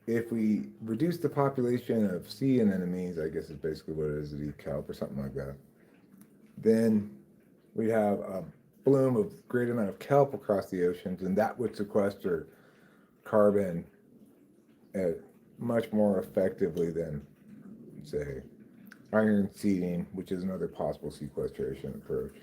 [SPEAKER 1] if we reduce the population of sea anemones, I guess is basically what it is, that eat kelp or something like that, then we'd have a bloom of great amount of kelp across the oceans, and that would sequester carbon much more effectively than, say, iron seeding, which is another possible sequestration approach.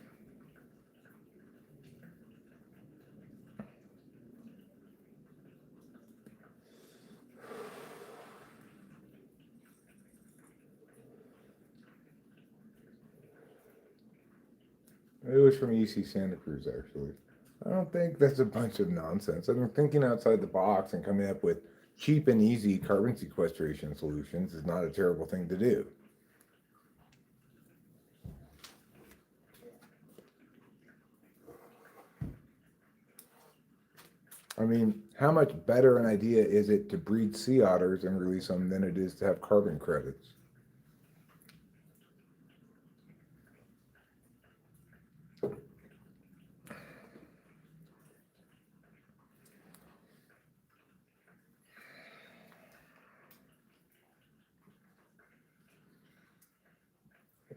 [SPEAKER 1] It was from UC Santa Cruz, actually. I don't think that's a bunch of nonsense. I mean, thinking outside the box and coming up with cheap and easy carbon sequestration solutions is not a terrible thing to do. I mean, how much better an idea is it to breed sea otters and release them than it is to have carbon credits?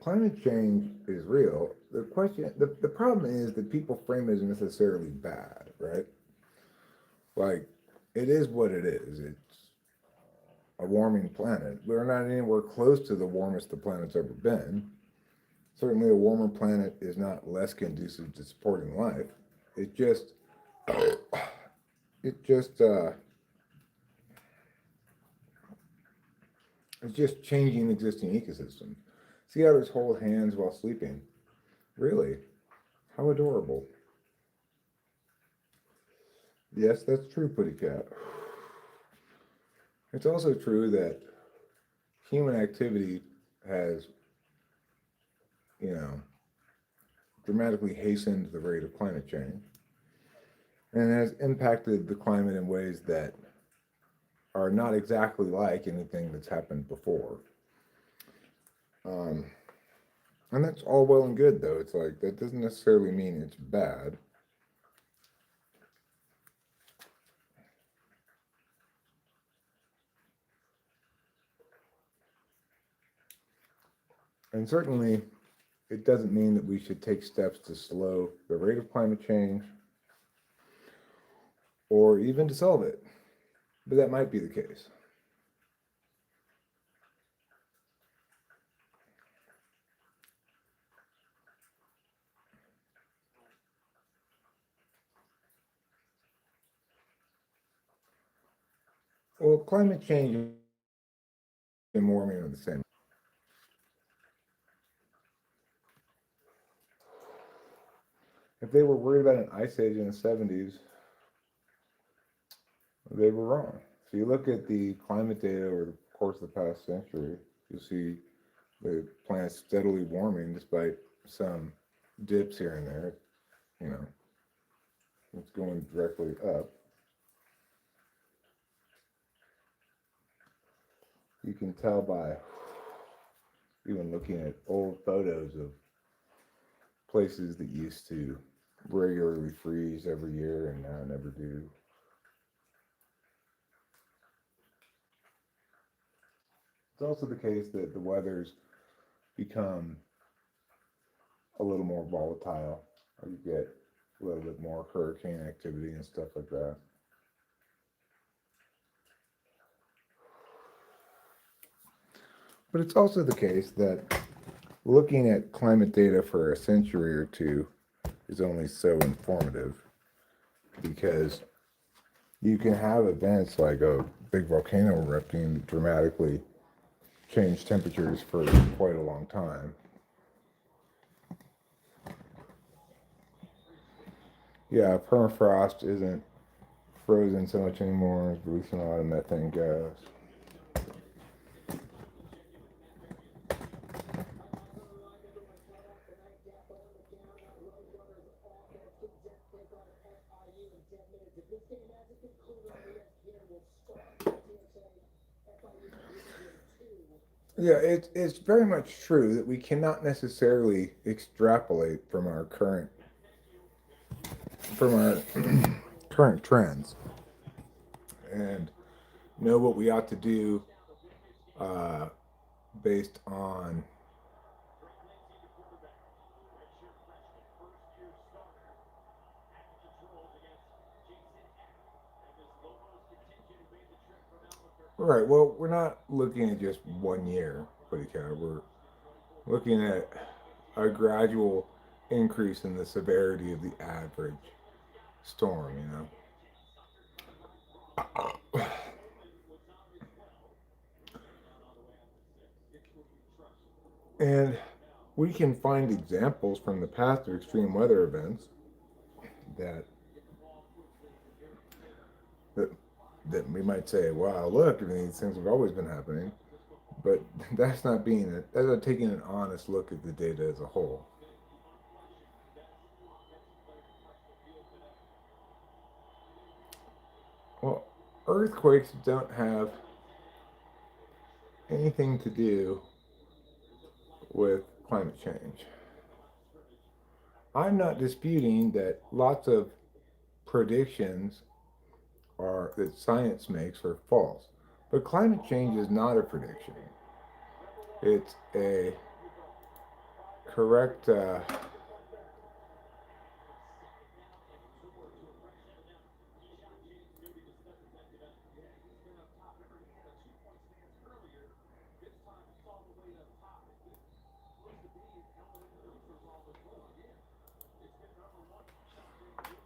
[SPEAKER 1] Climate change is real. The problem is that people frame it as necessarily bad, right? Like, it is what it is. It's a warming planet. We're not anywhere close to the warmest the planet's ever been. Certainly, a warmer planet is not less conducive to supporting life. It just, it just, it's just changing existing ecosystems. Sea otters hold hands while sleeping. Really? How adorable. Yes, that's true, Putty Cat. It's also true that human activity has, you know, dramatically hastened the rate of climate change and has impacted the climate in ways that are not exactly like anything that's happened before. Um, and that's all well and good, though. It's like that doesn't necessarily mean it's bad. And certainly, it doesn't mean that we should take steps to slow the rate of climate change or even to solve it. But that might be the case. Well, climate change and warming are the same. If they were worried about an ice age in the 70s, they were wrong. If you look at the climate data over the course of the past century, you'll see the planet's steadily warming despite some dips here and there. You know, it's going directly up. You can tell by even looking at old photos of places that used to regularly freeze every year and now never do. It's also the case that the weather's become a little more volatile. You get a little bit more hurricane activity and stuff like that. But it's also the case that looking at climate data for a century or two is only so informative because you can have events like a big volcano erupting that dramatically change temperatures for quite a long time. Yeah, permafrost isn't frozen so much anymore, it's releasing a lot of methane gas. Yeah, it's very much true that we cannot necessarily extrapolate from our current trends and know what we ought to do uh, based on right. Well, we're not looking at just 1 year, buddy cat. We're looking at a gradual increase in the severity of the average storm. And we can find examples from the past of extreme weather events that that that we might say, "Wow, look! I mean, these things have always been happening." But that's not taking an honest look at the data as a whole. Well, earthquakes don't have anything to do with climate change. I'm not disputing that lots of predictions are that science makes are false. But climate change is not a prediction. It's a correct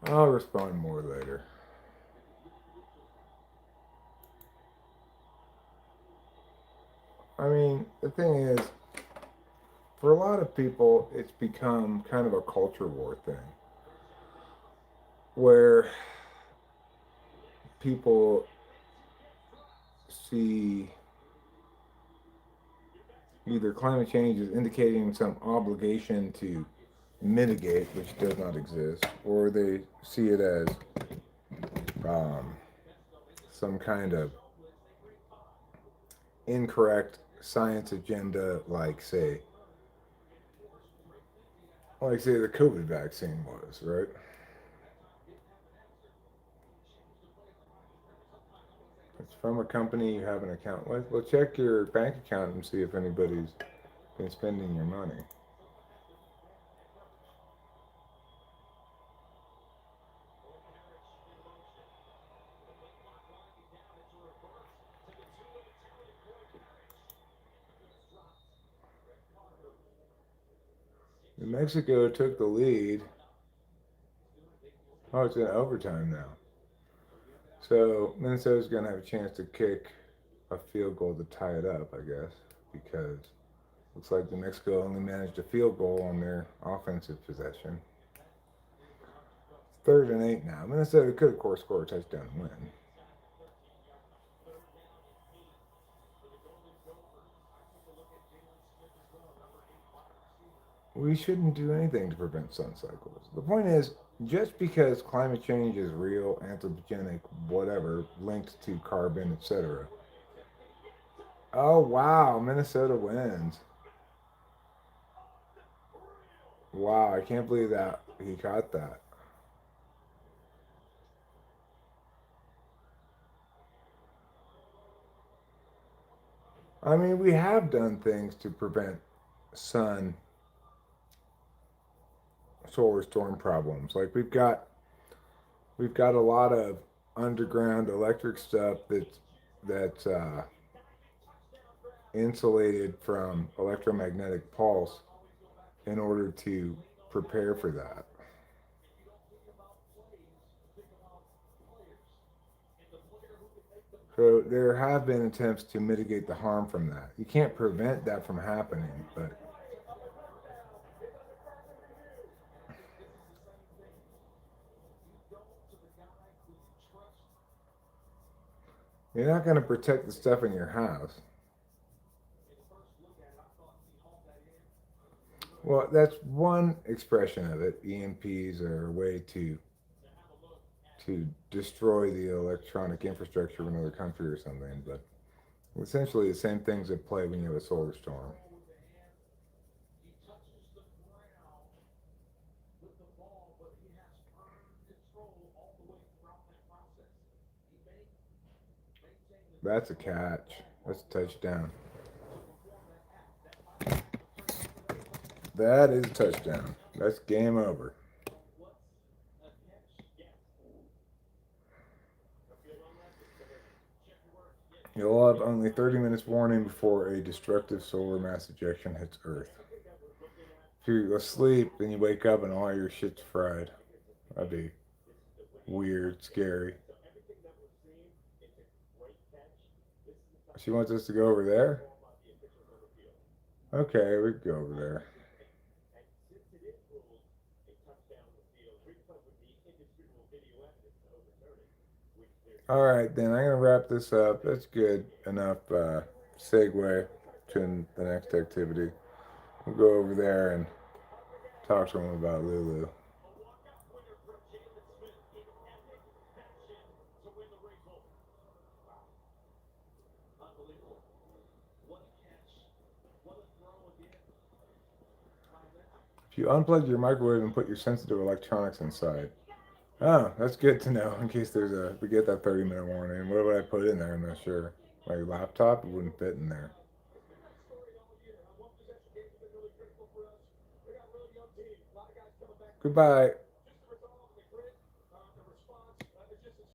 [SPEAKER 1] I'll respond more later. I mean, the thing is, for a lot of people, it's become kind of a culture war thing where people see either climate change as indicating some obligation to mitigate, which does not exist, or they see it as um, some kind of incorrect science agenda, like say the COVID vaccine was, right? It's from a company you have an account with. Well, check your bank account and see if anybody's been spending your money. New Mexico took the lead. Oh, it's in overtime now. So Minnesota's going to have a chance to kick a field goal to tie it up, I guess, because looks like New Mexico only managed a field goal on their offensive possession. 3rd and 8 now. Minnesota could, of course, score a touchdown and win. We shouldn't do anything to prevent sun cycles. The point is, just because climate change is real, anthropogenic, whatever, linked to carbon, etc. Oh, wow, Minnesota wins. Wow, I can't believe that he caught that. I mean, we have done things to prevent sun solar storm problems. Like we've got a lot of underground electric stuff that's insulated from electromagnetic pulse in order to prepare for that. So there have been attempts to mitigate the harm from that. You can't prevent that from happening, but you're not going to protect the stuff in your house. Well, that's one expression of it. EMPs are a way to destroy the electronic infrastructure of another country or something, but essentially the same things at play when you have a solar storm. That's a catch. That's a touchdown. That is a touchdown. That's game over. You'll have only 30 minutes warning before a destructive solar mass ejection hits Earth. If you're asleep and you wake up and all your shit's fried, that'd be weird, scary. She wants us to go over there? Okay, we can go over there. All right, then I'm gonna wrap this up. That's good enough segue to the next activity. We'll go over there and talk to him about Lulu. If you unplug your microwave and put your sensitive electronics inside. Oh, that's good to know in case we get that 30-minute warning. What would I put in there? I'm not sure. My laptop? It wouldn't fit in there. Goodbye.